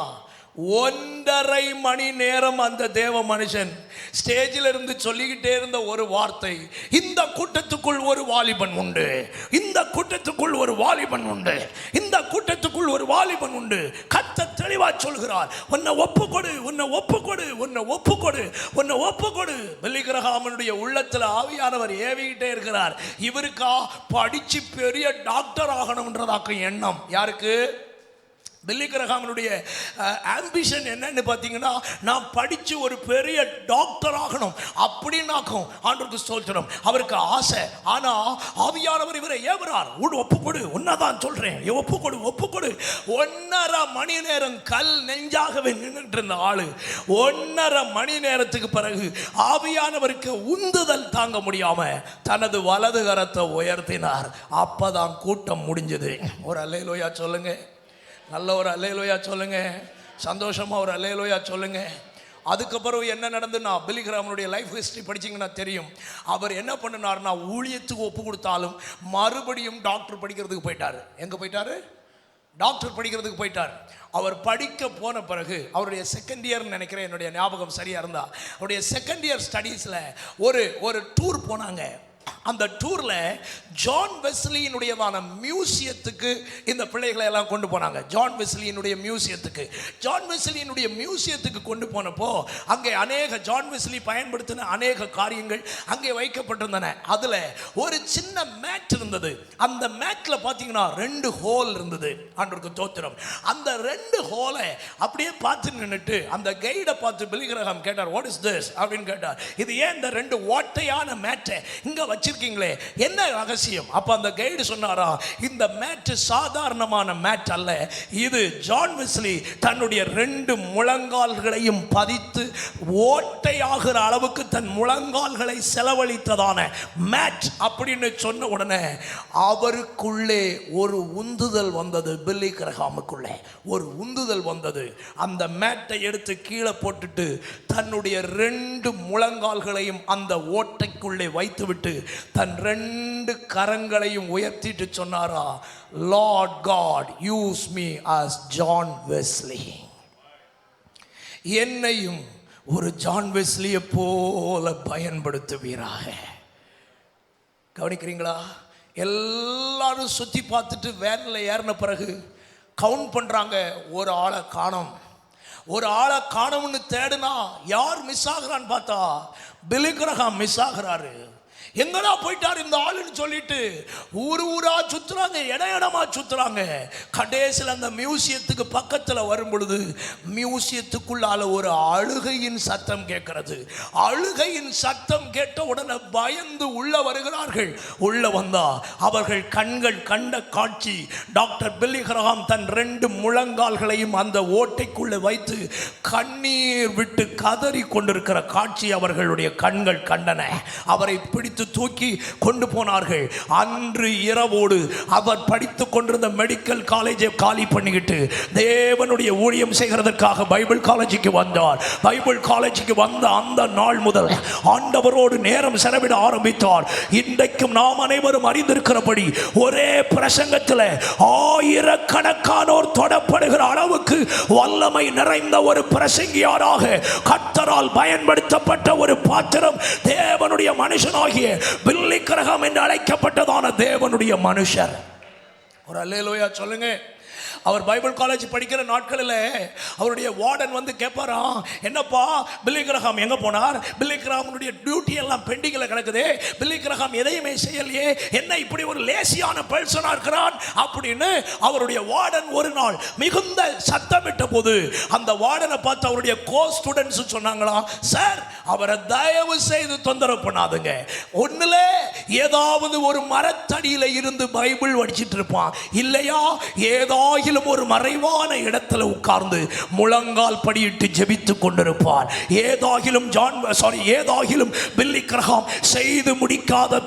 1.5 மணி நேரம் அந்த தேவ மனுஷன் ஸ்டேஜில் இருந்து சொல்லிக்கிட்டே இருந்த ஒரு வார்த்தை, இந்த கூட்டத்துக்குள் ஒரு வாலிபன் உண்டு, இந்த கூட்டத்துக்குள் ஒரு வாலிபன் உண்டு, இந்த கூட்டத்துக்குள் ஒரு வாலிபன் உண்டு. கர்த்தர் தெளிவா சொல்கிறார், உன்னை ஒப்பு கொடு, உன்னை ஒப்பு கொடு, உன்னை ஒப்பு கொடு, உன்னை ஒப்பு கொடு. பில்லி கிரஹாமுடைய உள்ளத்தில் ஆவியானவர் ஏவிக்கிட்டே இருக்கிறார். இவருக்கா படிச்சு பெரிய டாக்டர் ஆகணும்ன்றதாக்கும் எண்ணம். யாருக்கு? பில்லி கிரஹாமுடைய ஆம்பிஷன் என்னன்னு பார்த்தீங்கன்னா, நான் படித்து ஒரு பெரிய டாக்டர் ஆகணும் அப்படின்னாக்கும் ஆண்டவருக்கு ஸ்தோத்திரம். அவருக்கு ஆசை. ஆனால் ஆவியானவர் இவரை ஏவுறார். ஒப்புக்கொடு, உன்னதான் சொல்கிறேன், ஒப்புக்கொடு, ஒப்புக்கொடு. 1.5 மணி நேரம் கல் நெஞ்சாகவே நின்றுட்டு இருந்த ஆளு 1.5 மணி நேரத்துக்கு பிறகு ஆவியானவருக்கு உந்துதல் தாங்க முடியாம தனது வலது கரத்தை உயர்த்தினார். அப்பதான் கூட்டம் முடிஞ்சது. ஒரு அல்லேலூயா சொல்லுங்க. நல்ல ஒரு அல்லேலூயா சொல்லுங்க. சந்தோஷமா ஒரு அல்லேலூயா சொல்லுங்க. அதுக்கப்புறம் என்ன நடந்துன்னா, பில்லி கிரஹாமுடைய லைஃப் ஹிஸ்டரி படிச்சிங்கன்னா தெரியும். அவர் என்ன பண்ணினார்னா, ஊழியத்துக்கு ஒப்பு கொடுத்தாலும் மறுபடியும் டாக்டர் படிக்கிறதுக்கு போயிட்டார். எங்கே போயிட்டாரு? டாக்டர் படிக்கிறதுக்கு போயிட்டார். அவர் படிக்க போன பிறகு அவருடைய செகண்ட் இயர்னு நினைக்கிறேன், என்னுடைய ஞாபகம் சரியாக இருந்தா, அவருடைய செகண்ட் இயர் ஸ்டடீஸில் ஒரு டூர் போனாங்க. அந்த டூர்ல ஜான் வெஸ்லியினுடையதான மியூசியத்துக்கு இந்த பிள்ளைகளை எல்லாம் கொண்டு போனாங்க. ஜான் வெஸ்லியினுடைய மியூசியத்துக்கு. ஜான் வெஸ்லியினுடைய மியூசியத்துக்கு கொண்டு போனப்போ அங்கே அநேக ஜான் வெஸ்லி பயன்படுத்தின அநேக காரியங்கள் அங்கே வைக்கப்பட்டிருந்தன. அதுல ஒரு சின்ன மேட் இருந்தது. அந்த மேட்ல பாத்தீங்கன்னா 2 ஹோல் இருந்தது. ஆண்டவருக்கு ஸ்தோத்திரம். அந்த 2 ஹோலை அப்படியே பார்த்து நின்னுட்டு அந்த கைடை பார்த்து பில்லி கிரஹாம் கேட்டார், வாட் இஸ் திஸ் அப்படின்னு கேட்டார். இது ஏன் இந்த 2 ஓட்டையான மேட்டை இங்க வச்சிருக்கீங்களே, என்ன ரகசியம்? அப்ப அந்த கைடு சொன்னாரா, இந்த மேட் சாதாரணமான மேட் அல்ல, இது ஜான் வெஸ்லி தன்னுடைய 2 முழங்கால்களையும் பதித்து ஓட்டையாகிற அளவுக்கு தன் முழங்கால்களை செலவழித்ததான மேட் அப்படின்னு சொன்ன உடனே அவருக்குள்ளே ஒரு உந்துதல் வந்தது. பில்லி கிரஹாமுக்குள்ளே ஒரு உந்துதல் வந்தது. அந்த மேட்டை எடுத்து கீழே போட்டுட்டு தன்னுடைய 2 முழங்கால்களையும் அந்த ஓட்டைக்குள்ளே வைத்துவிட்டு தன் 2 கரங்களையும் உயர்த்திட்டு சொன்னாரா, lord god use me as John Wesley. என்னையும் ஒரு ஜான் வெஸ்லியை போல பயன்படுத்துவீராக. கவனிக்கிறீங்களா? எல்லாரும் சுற்றி பார்த்துட்டு வேனில் ஏறின பிறகு கவுண்ட் பண்ணுறாங்க, ஒரு ஆளை காணோம். ஒரு ஆளை காணோம்னு தேடுனா யார் மிஸ் ஆகுறான்னு பார்த்தா பில்லி கிரஹாம் மிஸ் ஆகுறாரு. எங்கடா போயிட்டார் இந்த ஆளுன்னு சொல்லிட்டு ஊரா சுத்துறாங்க, இடமா சுத்துறாங்க. கடைசியில் அந்த மியூசியத்துக்கு பக்கத்தில் வரும் பொழுது மியூசியத்துக்குள்ளால ஒரு அழுகையின் சத்தம் கேட்கிறது. அழுகையின் சத்தம் கேட்ட உடனே பயந்து உள்ள வருகிறார்கள். உள்ள வந்தா அவர்கள் கண்கள் கண்ட காட்சி, டாக்டர் பில்லி கிரஹாம் தன் 2 முழங்கால்களையும் அந்த ஓட்டைக்குள்ள வைத்து கண்ணீர் விட்டு கதறி கொண்டிருக்கிற காட்சி அவர்களுடைய கண்கள் கண்டன. அவரை பிடித்து தூக்கி கொண்டு போனார்கள். அன்று இரவோடு அவர் படித்துக் கொண்டிருந்த மெடிக்கல் காலேஜை காலி பண்ணிக்கிட்டு தேவனுடைய ஊழியம் செய்கிறதற்காக பைபிள் காலேஜுக்கு வந்தார். பைபிள் காலேஜுக்கு வந்த அந்த நாள் முதல் ஆண்டவரோடு நேரம் செலவிட ஆரம்பித்தார். இன்றைக்கும் நாம் அனைவரும் அறிந்திருக்கிறபடி ஒரே பிரசங்கத்தில் ஆயிரக்கணக்கானோர் தொடப்படுகிற அளவுக்கு வல்லமை நிறைந்த ஒரு பிரசங்கியாராக கர்த்தரால் பயன்படுத்தப்பட்ட ஒரு பாத்திரம் தேவனுடைய மனுஷனாகிய பில்லி கிரஹாம் என்று அழைக்கப்பட்டதான தேவனுடைய மனுஷர். ஒரு அல்லேலூயா சொல்லுங்க. அவர் பைபிள் காலேஜ் படிக்கிற நாட்களில் அவருடைய வார்டன் வந்து கேட்பாராம், என்னப்பா பில்லி கிரஹாம் எங்கே போனார்? பில்லி கிரஹாமுடைய டியூட்டி எல்லாம் பெண்டிங்கில் கிடக்குது, பில்லி கிரஹாம் எதையுமே செய்யலையே, என்ன இப்படி ஒரு லேசியான பர்சனாக இருக்கிறான் அப்படின்னு அவருடைய வார்டன் ஒரு நாள் மிகுந்த சத்தமிட்ட போது அந்த வார்டனை பார்த்து அவருடைய கோ ஸ்டூடெண்ட்ஸ் சொன்னாங்களா, சார் அவரை தயவு செய்து தொந்தரவு பண்ணாதுங்க. ஒன்றுல ஏதாவது ஒரு மரத்தடியில் இருந்து பைபிள் படிச்சுட்டு இருப்பான், இல்லையா ஏதாவது ஒரு மறைவான இடத்துல உட்கார்ந்து முழங்கால் படியிட்டு ஜெபித்துக் கொண்டிருப்பார். ஏதாகிலும் பில்லி கிரஹாம் செய்து முடிக்காத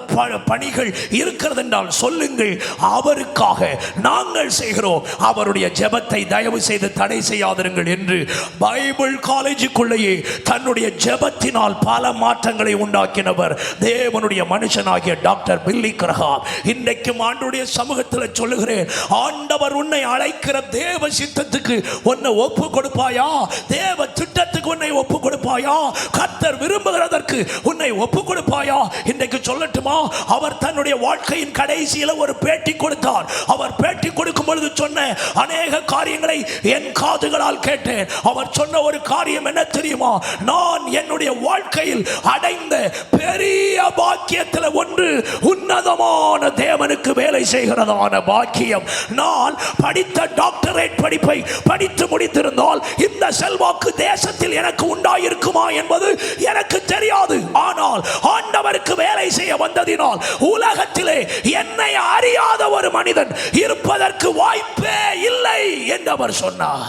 பணிகள் இருக்கிறது என்றால் சொல்லுங்கள், அவருக்காக நாங்கள் செய்கிறோம், அவருடைய ஜெபத்தை தயவு செய்து தடை செய்யாதிருங்கள் என்று பைபிள் காலேஜுக்குள்ளேயே தன்னுடைய ஜெபத்தினால் பல மாற்றங்களை உண்டாக்கினவர் தேவனுடைய மனுஷனாகிய டாக்டர் பில்லி கிரஹாம். இன்றைக்கும் ஆண்டவருடைய சமூகத்தில் சொல்லுகிறேன், ஆண்டவர் உன்னை அழைக்கிற தேவ சித்தத்துக்கு உன்னை ஒப்பு கொடுப்பாயா? தேவ திட்டத்துக்கு உன்னை ஒப்பு கொடுப்பாயா? கர்த்தர் விரும்புகிறதற்கு உன்னை ஒப்பு கொடுப்பாயா? இன்றைக்கு சொல்லட்டுமா, அவர் தன்னுடைய வாழ்க்கையின் கடைசியில் ஒரு பேட்டி கொடுத்தார். அவர் பேட்டி கொடுக்கும் பொழுது சொன்ன அநேக காரியங்களை என் காதுகளால் கேட்டேன். அவர் சொன்ன ஒரு காரியம் என்ன தெரியுமா? நான் என்னுடைய வாழ்க்கையில் அடைந்த பெரிய பாக்கியத்தில் ஒன்று உன்னதமான தேவனுக்கு வேலை செய்கிறதான பாக்கியம். நான் படித்த டாக்டரேட் படிப்பை படித்து முடித்திருந்தால் இந்த செல்வாக்கு தேசத்தில் எனக்கு உண்டாயிருக்குமா என்பது எனக்கு தெரியாது. ஆனால் ஆண்டவருக்கு வேலை செய்ய வந்ததினால் உலகத்திலே என்னை அறியாத ஒரு மனிதன் இருப்பதற்கு வாய்ப்பே இல்லை என்று அவர் சொன்னார்.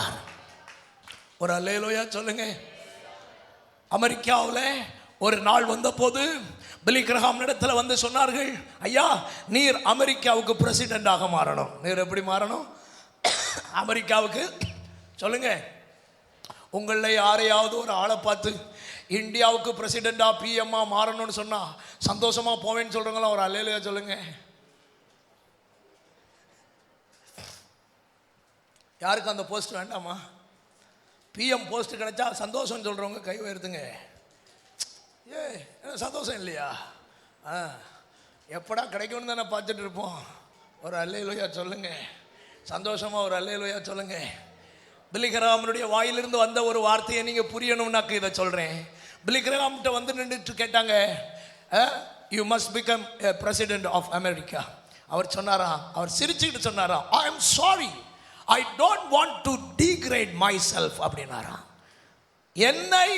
ஒரு அல்லேலூயா சொல்லுங்க. அமெரிக்காவில் ஒரு நாள் வந்த போது பில்லி கிரஹாம் இடத்துல வந்து சொன்னார்கள், ஐயா நீர் அமெரிக்காவுக்கு பிரசிடென்டாக மாறணும். நீர் எப்படி மாறணும்? அமெரிக்காவுக்கு சொல்லுங்க. உங்களில் யாரையாவது ஒரு ஆளை பார்த்து இந்தியாவுக்கு பிரசிடெண்டா பிஎம்மா மாறணும்னு சொன்னா சந்தோஷமா போவேன்னு சொல்றீங்களா? ஒரு அல்லேலூயா சொல்லுங்க. யாருக்கு அந்த போஸ்ட் வேண்டாமா? பிஎம் போஸ்ட் கிடைச்சா சந்தோஷம் சொல்றவங்க கை உயர்த்துங்க. சந்தோஷம் இல்லையா? எப்படா கிடைக்கும்னு தானே பார்த்துட்டு இருப்போம். ஒரு அல்லேலூயா சொல்லுங்க. சந்தோஷமா ஒரு அல்லேலூயா சொல்லுங்க. பில்லி கிரஹாமுடைய வாயிலிருந்து வந்த ஒரு வார்த்தையை நீங்க புரியணும்னாக்க இதை சொல்றேன். பில்லி கிரஹாம்கிட்ட வந்து நின்றுட்டு கேட்டாங்க, you must become a president of America. அவர் சொன்னாரா, அவர் சிரிச்சுக்கிட்டு சொன்னாரா, I am sorry, I don't want to degrade myself அப்படின்னாரா. என்னை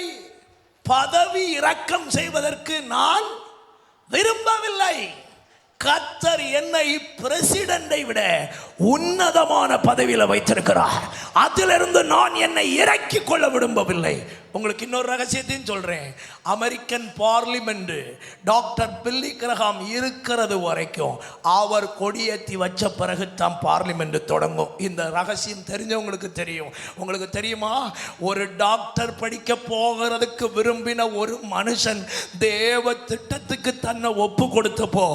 பதவி இறக்கம் செய்வதற்கு நான் விரும்பவில்லை. கர்த்தர் என்னை பிரசிடெண்டை விட உன்னதமான பதவியில் வைத்திருக்கிறார். அதிலிருந்து நான் என்னை இறக்கி கொள்ள விரும்பவில்லை. உங்களுக்கு இன்னொரு ரகசியத்தையும் சொல்றேன். அமெரிக்கன் பார்லிமெண்ட் டாக்டர் பில்லி கிரஹாம் இருக்கிறது வரைக்கும் அவர் கொடியேற்றி வச்ச பிறகு தான் பார்லிமெண்ட் தொடங்கும். இந்த ரகசியம் தெரிஞ்சவங்களுக்கு தெரியும். உங்களுக்கு தெரியுமா? ஒரு டாக்டர் படிக்க போகிறதுக்கு விரும்பின ஒரு மனுஷன் தேவ திட்டத்துக்கு தன்னை ஒப்பு கொடுத்தப்போ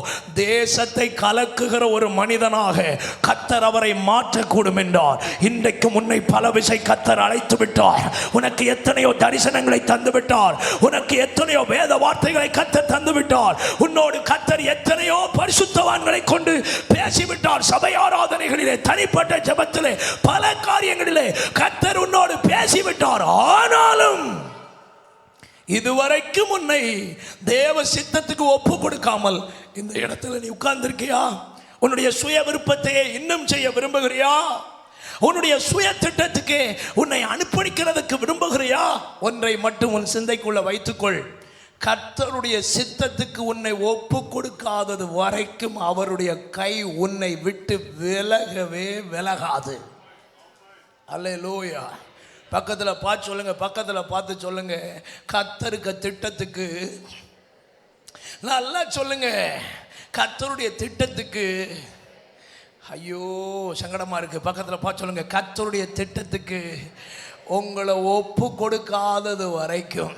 தேசத்தை கலக்குகிற ஒரு மனிதனாக கர்த்தர் அவரை மாற்றக்கூடும் என்றார். இன்றைக்கும் உன்னை பல விசை கர்த்தர் அழைத்து விட்டார். உனக்கு எத்தனையோ தரிசனங்களை தந்து விட்டார். உனக்கு எத்தனையோ வேத வார்த்தைகளை கர்த்தர் தந்து விட்டார். உன்னோடு கர்த்தர் எத்தனையோ பரிசுத்தவான்களை கொண்டு பேசிவிட்டார். சபை ஆராதனைகளிலே, தனிப்பட்ட ஜெபத்திலே, பல காரியங்களிலே கர்த்தர் உன்னோடு பேசிவிட்டார். ஆனாலும் இதுவரைக்கும் உன்னை தேவ சித்தத்துக்கு ஒப்பு கொடுக்காமல் இந்த இடத்துல நீ உட்கார்ந்திருக்கியா? உன்னுடைய சுய விருப்பத்தையே இன்னும் செய்ய விரும்புகிறியா? உன்னுடைய சுய திட்டத்துக்கு உன்னை அனுப்பணிக்கிறதுக்கு விரும்புகிறியா? ஒன்றை மட்டும் உன் சிந்தைக்குள்ள வைத்துக்கொள். கர்த்தருடைய சித்தத்துக்கு உன்னை ஒப்பு கொடுக்காதது வரைக்கும் அவருடைய கை உன்னை விட்டு விலகவே விலகாது. அல்லேலூயா. பக்கத்தில் பார்த்து சொல்லுங்க, பக்கத்தில் பார்த்து சொல்லுங்க, கர்த்தருக்கு திட்டத்துக்கு, நல்லா சொல்லுங்க, கர்த்தருடைய திட்டத்துக்கு, ஐயோ சங்கடமா இருக்கு, பக்கத்தில் பார்த்து சொல்லுங்க, கர்த்தருடைய திட்டத்துக்கு உங்களை ஒப்பு கொடுக்காதது வரைக்கும்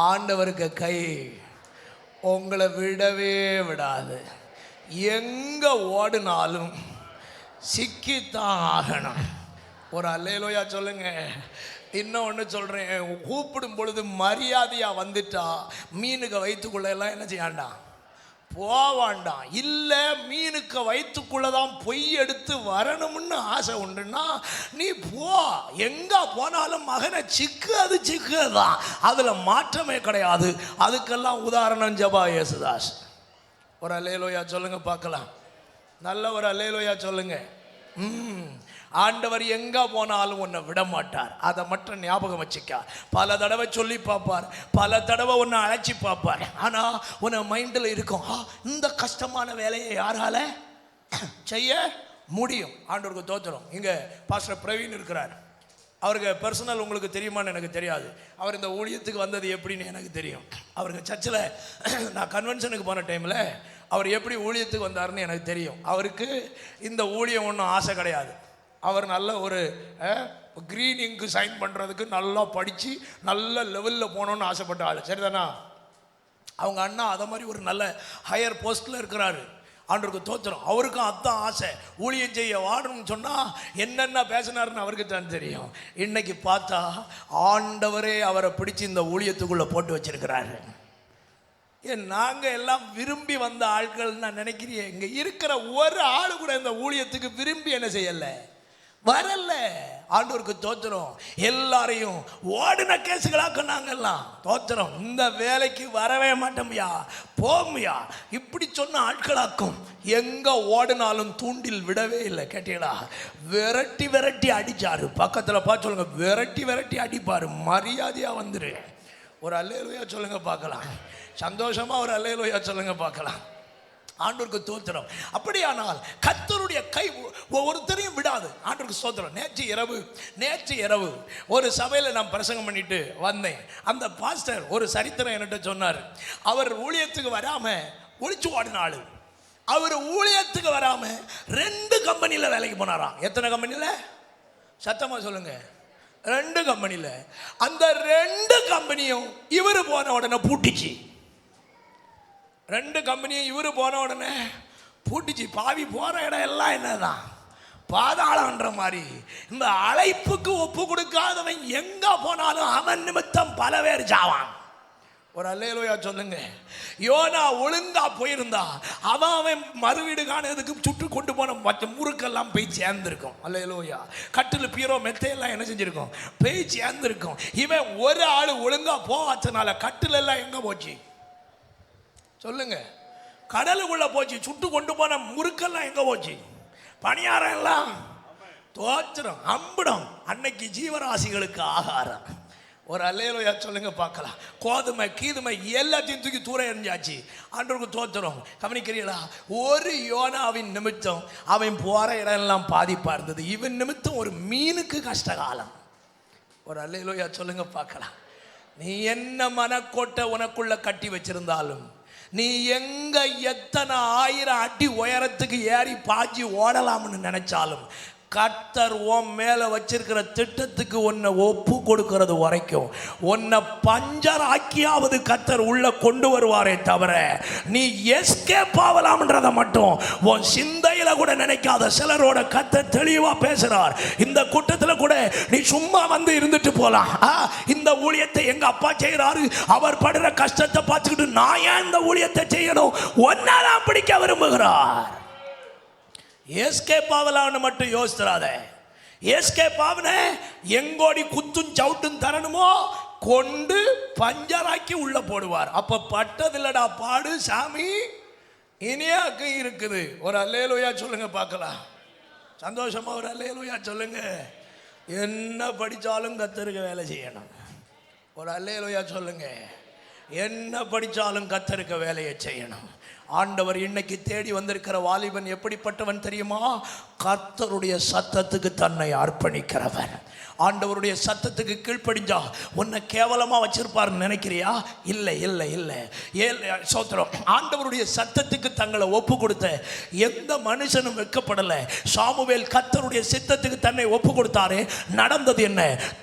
ஆண்டவருக்கு கை உங்களை விடவே விடாது. எங்க ஓடினாலும் சிக்கித்தான் ஆகணும். ஒரு அல்லேலூயா சொல்லுங்க. இன்னும் ஒன்று சொல்கிறேன், கூப்பிடும் பொழுது மரியாதையாக வந்துட்டா மீனுக்கு வயிற்றுக்குள்ள எல்லாம் என்ன செய்யாண்டாம், போவாண்டாம். இல்லை மீனுக்கு வயிற்றுக்குள்ள தான் பொய் எடுத்து வரணும்னு ஆசை உண்டுன்னா நீ போ. எங்கே போனாலும் மகனை சிக்கு, அது சிக்கு தான், அதில் மாற்றமே கிடையாது. அதுக்கெல்லாம் உதாரணம் ஜபா யேசுதாஸ். ஒரு அல்லேலூயா சொல்லுங்க பார்க்கலாம். நல்ல ஒரு அல்லேலூயா சொல்லுங்க. ஆண்டவர் எங்க போனாலும் உன்னை விட மாட்டார். அதை மட்டும் ஞாபகம் வச்சுக்க. பல தடவை சொல்லி பார்ப்பார், பல தடவை உன்னை அழைச்சி பார்ப்பார். ஆனால் உன்னை மைண்டில் இருக்கும், இந்த கஷ்டமான வேலையை யாரால செய்ய முடியும்? ஆண்டவருக்கு தோத்திரம். இங்கே பாஸ்டர் பிரவீன் இருக்கிறார். அவருக்கு பர்சனல் உங்களுக்கு தெரியுமான்னு எனக்கு தெரியாது. அவர் இந்த ஊழியத்துக்கு வந்தது எப்படின்னு எனக்கு தெரியும். அவருக்கு சர்ச்சில் நான் கன்வென்ஷனுக்கு போன டைமில் அவர் எப்படி ஊழியத்துக்கு வந்தாருன்னு எனக்கு தெரியும். அவருக்கு இந்த ஊழியம் ஒன்றும் ஆசை கிடையாது. அவர் நல்ல ஒரு க்ரீன் இங்கு சைன் பண்ணுறதுக்கு நல்லா படித்து நல்ல லெவலில் போகணுன்னு ஆசைப்பட்ட ஆள், சரிதானா? அவங்க அண்ணா அதை மாதிரி ஒரு நல்ல ஹையர் போஸ்ட்டில் இருக்கிறாரு. ஆண்டவருக்கு தோத்திரம். அவருக்கும் அதான் ஆசை, ஊழியம் செய்ய வாடணும்னு சொன்னால் என்னென்ன பேசினாருன்னு அவருக்கு தான் தெரியும். இன்னைக்கு பார்த்தா ஆண்டவரே அவரை பிடிச்சி இந்த ஊழியத்துக்குள்ளே போட்டு வச்சிருக்கிறாரு. நாங்கள் எல்லாம் விரும்பி வந்த ஆட்கள் நான் நினைக்கிறேன். இங்கே இருக்கிற ஒரு ஆள் கூட இந்த ஊழியத்துக்கு விரும்பி என்ன செய்யலை, வரல. ஆண்டவருக்கு தோத்திரம். எல்லாரையும் ஓடின கேசுகளாக்க நாங்கெல்லாம் தோத்திரம். இந்த வேலைக்கு வரவே மாட்டோம்யா, போமியா, இப்படி சொன்ன ஆட்களாக்கும். எங்க ஓடினாலும் தூண்டில் விடவே இல்லை. கேட்டீங்களா? விரட்டி விரட்டி அடிச்சாரு. பக்கத்தில் பார்த்து சொல்லுங்க, விரட்டி விரட்டி அடிப்பாரு. மரியாதையா வந்துரு. ஒரு அல்லேலூயா சொல்லுங்க பார்க்கலாம். சந்தோஷமா ஒரு அல்லேலூயா சொல்லுங்க பார்க்கலாம். ஆண்டவருக்கு தோத்திரம். அப்படியானால் கர்த்தருடைய கை ஒவ்வொருத்தரையும் விடாது. ஆண்டவருக்கு ஸ்தோத்திரம். நேற்று இரவு ஒரு சபையில் நான் பிரசங்கம் பண்ணிட்டு வந்தேன். அந்த பாஸ்டர் ஒரு சரித்திரம் என்கிட்ட சொன்னார். அவர் ஊழியத்துக்கு வராம ஒளிச்சு ஓடினாள். அவர் ஊழியத்துக்கு வராம 2 கம்பெனியில் வேலைக்கு போனாராம். எத்தனை கம்பெனியில்? சத்தமா சொல்லுங்க. 2 கம்பெனியில். அந்த 2 கம்பெனியும் இவர் போன உடனே பூட்டிச்சு. 2 கம்பெனியும் இவர் போன உடனே பூட்டிச்சு. பாவி போகிற இடம் எல்லாம் என்னதான் பாதாளன்ற மாதிரி. இந்த அழைப்புக்கு ஒப்பு கொடுக்காதவன் எங்க போனாலும் அவன் நிமித்தம் பல பேர் ஜாவான். ஒரு அல்லேலூயா சொல்லுங்க. யோனா ஒழுங்கா போயிருந்தா அவன் மறுவீடு காணதுக்கு சுட்டு கொண்டு போன மற்ற முறுக்கெல்லாம் போய் சேர்ந்துருக்கும். அல்லேலூயா. கட்டில் பீரோ மெத்தையெல்லாம் என்ன செஞ்சிருக்கும், போய் சேர்ந்துருக்கும். இவன் ஒரு ஆள் ஒழுங்கா போவாச்சனால கட்டில் எல்லாம் எங்க போச்சு சொல்லுங்க? கடலுக்குள்ள போச்சு. சுட்டு கொண்டு போன முறுக்கெல்லாம் எங்க போச்சு? பணியாரம் எல்லாம் தோத்திரம் அம்பிடம். அன்னைக்கு ஜீவராசிகளுக்கு ஆகாரம். ஒரு அல்லேலூயா சொல்லுங்க பார்க்கலாம். கோதுமை கீதுமை எல்லாத்தையும் தூக்கி தூர எறிஞ்சாச்சு. ஆண்டவருக்கு தோத்திரம். கவனிக்கிறீங்களா? ஒரு யோனாவின் நிமித்தம் அவன் போற இடம் எல்லாம் பாதிப்பா இருந்தது. இவன் நிமித்தம் ஒரு மீனுக்கு கஷ்டகாலம். ஒரு அல்லேலூயா சொல்லுங்க பார்க்கலாம். நீ என்ன மனக்கோட்டை உனக்குள்ள கட்டி வச்சிருந்தாலும், நீ எங்க எத்தனை 1000 அடி உயரத்துக்கு ஏறி பாஞ்சி ஓடலாம்னு நினைச்சாலும், கர்த்தர் உன் மேல வச்சிருக்கிற திட்டத்துக்கு உன்னை ஒப்பு கொடுக்கிறது வரைக்கும் உன்னை பஞ்சர் ஆக்கியாவது கர்த்தர் உள்ள கொண்டு வருவாரே தவிர நீ எஸ்கேப் ஆகலாம்ன்றதை மட்டும் உன் சிந்தையில கூட நினைக்காத சிலரோட கர்த்தர் தெளிவா பேசுறார். இந்த கூட்டத்தில் கூட நீ சும்மா வந்து இருந்துட்டு போலாம். இந்த ஊழியத்தை எங்க அப்பா செய்யறாரு, அவர் படுற கஷ்டத்தை பார்த்துக்கிட்டு நான் ஏன் இந்த ஊழியத்தை செய்யணும், ஒன்னாலாம் பிடிக்க விரும்புகிறார். எஸ்கேப் ஆகலாம்னு மட்டும் யோசிச்சிடாத. எஸ்கேப் ஆகுன எங்கோடி குத்தும் சவுட்டும் தரணுமோ கொண்டு பஞ்சராக்கி உள்ள போடுவார். அப்ப பட்டதில்லடா பாடு சாமி, இனியாக்கு இருக்குது. ஒரு அல்லேலூயா சொல்லுங்க பார்க்கலாம். சந்தோஷமா ஒரு அல்லேலூயா சொல்லுங்க. என்ன படித்தாலும் கர்த்தருக்கு வேலை செய்யணும். ஒரு அல்லேலூயா சொல்லுங்க. என்ன படித்தாலும் கர்த்தருக்கு வேலையை செய்யணும். ஆண்டவர் இன்னைக்கு தேடி வந்திருக்கிற வாலிபன் எப்படிப்பட்டவன் தெரியுமா? கர்த்தருடைய சத்தத்துக்கு தன்னை அர்ப்பணிக்கிறவன். ஆண்டவருடைய சத்தத்துக்கு கீழ்ப்படிஞ்சா உன்னை கேவலமா வச்சிருப்பாருன்னு நினைக்கிறியா? இல்லை இல்லை இல்லை. சோத்திரம். ஆண்டவருடைய சத்தத்துக்கு தங்களை ஒப்பு கொடுத்த எந்த மனுஷனும் வெட்கப்படலை. சாமுவேல் கர்த்தருடைய சித்தத்துக்கு தன்னை ஒப்பு கொடுத்தாரே, நடந்தது என்ன?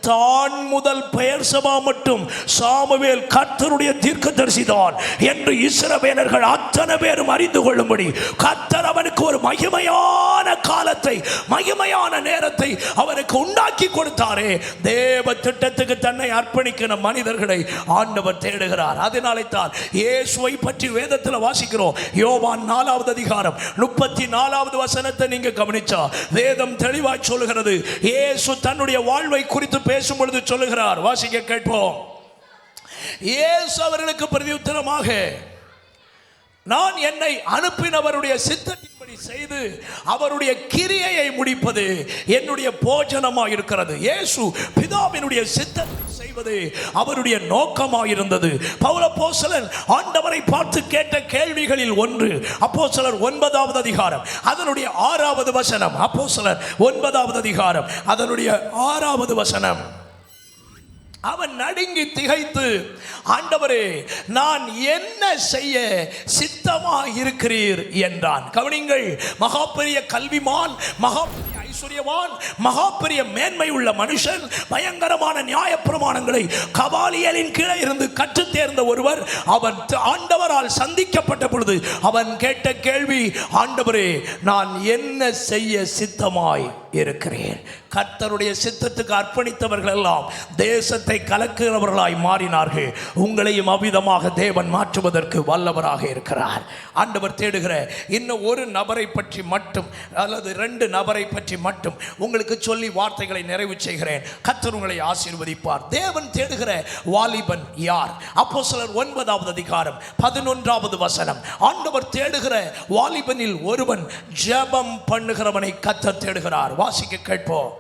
தான் முதல் பெயர்சபா மட்டும் சாமுவேல் கர்த்தருடைய தீர்க்கதரிசிதான் என்று இஸ்ரவேலர்கள் அத்தனை பேரும் அறிந்து கொள்ளும்படி கர்த்தர் அவனுக்கு ஒரு மகிமையான காலத்தை, மகிமையான நேரத்தை அவனுக்கு உண்டாக்கி கொடுத்தாரே. தேவ திட்டத்துக்கு தன்னை அர்ப்பணிக்கிற மனிதர்களை ஆண்டவர் தேடுகிறார். அதனாலே தான் இயேசுவை பற்றி வேதத்தில் வாசிக்கிறோம். யோவான் 4வது அதிகாரம் 34வது வசனத்தை நீங்க கவனிச்சா வேதம் தெளிவாய் சொல்லுகிறது. இயேசு தன்னுடைய வாழ்வை குறித்து பேசும் பொழுது சொல்லுகிறார். வாசிக்க கேட்போம். இயேசு அவர்களுக்கு பிரதியுத்தரமாக, நான் என்னை அனுப்பினவருடைய சித்தத்தின்படி செய்து அவருடைய கிரியையை முடிப்பது என்னுடைய போஜனமாக இருக்கிறது. இயேசு பிதாவினுடைய சித்தத்தை செய்வது அவருடைய நோக்கமாக இருந்தது. பவுல் அப்போஸ்தலன் ஆண்டவரை பார்த்து கேட்ட கேள்விகளில் ஒன்று அப்போஸ்தலர் 9வது அதிகாரம் அதனுடைய 6வது வசனம். அப்போஸ்தலர் 9வது அதிகாரம் அதனுடைய 6வது வசனம். அவன் நடுங்கி திகைத்து, ஆண்டவரே, நான் என்ன செய்ய சித்தமாக இருக்கிறீர் என்றான். கவனிங்கள், மகா பெரிய கல்விமான், மகா ஐஸ்வர்யவான், மகா பெரிய மேன்மை உள்ள மனுஷன், பயங்கரமான நியாயப்பிரமாணங்களை கபாலியலின் கீழே இருந்து கற்று தேர்ந்த ஒருவர் அவன் ஆண்டவரால் சந்திக்கப்பட்ட பொழுது அவன் கேட்ட கேள்வி, ஆண்டவரே, நான் என்ன செய்ய சித்தமாய் இருக்கிறேன். கர்த்தருடைய சித்தத்துக்கு அர்ப்பணித்தவர்கள் எல்லாம் தேசத்தை கலக்குகிறவர்களாய் மாறினார்கள். உங்களையும் அவ்விதமாக தேவன் மாற்றுவதற்கு வல்லவராக இருக்கிறார். ஆண்டவர் தேடுகிற இன்னும் ஒரு நபரை பற்றி மட்டும் அல்லது 2 நபரை பற்றி மட்டும் உங்களுக்கு சொல்லி வார்த்தைகளை நிறைவு செய்கிறேன். கர்த்தர் உங்களை ஆசீர்வதிப்பார். தேவன் தேடுகிற வாலிபன் யார்? அப்போஸ்தலர் 9வது அதிகாரம் 11வது வசனம். ஆண்டவர் தேடுகிற வாலிபனில் ஒருவன் ஜெபம் பண்ணுகிறவனை கர்த்தர் தேடுகிறார். வாசிக்க கேட்போம்.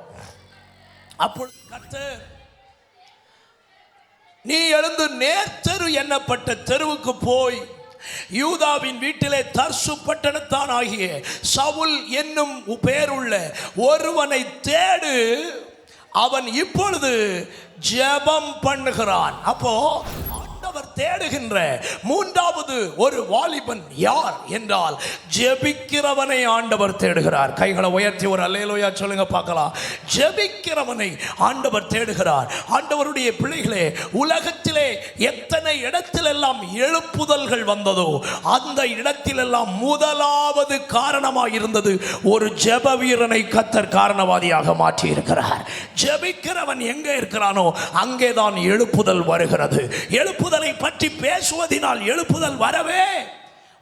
அப்பொழுது கர்த்தர், நீ எழுந்து நேர்த்தெரு எண்ணப்பட்ட தெருவுக்கு போய் யூதாவின் வீட்டிலே தர்சு பட்டணத்தான் ஆகிய சவுல் என்னும் பேருள்ள ஒருவனை தேடு, அவன் இப்பொழுது ஜெபம் பண்ணுகிறான். அப்போ அவர் தேடுகின்ற 3வது ஒரு வாலிபன் யார் என்றால் ஜெபிக்கிறவனை ஆண்டவர் தேடுகிறார். கைகளை உயர்த்தி ஒரு அல்லேலூயா சொல்லுங்க பார்க்கலாம். ஜெபிக்கிறவனை ஆண்டவர் தேடுகிறார். ஆண்டவருடைய பிள்ளைகளே, உலகத்திலே எத்தனை இடத்திலெல்லாம் எழுப்புதல்கள் வந்ததோ அந்த இடத்திலெல்லாம் முதலாவது காரணமாக இருந்தது ஒரு ஜெப வீரனை கர்த்தர் காரணவாதியாக மாற்றி இருக்கிறார். ஜெபிக்கிறவன் எங்கே இருக்கிறானோ அங்கேதான் எழுப்புதல் வருகிறது. எழுப்புதலை பற்றி பேசுவதினால் எழுப்புதல் வரவே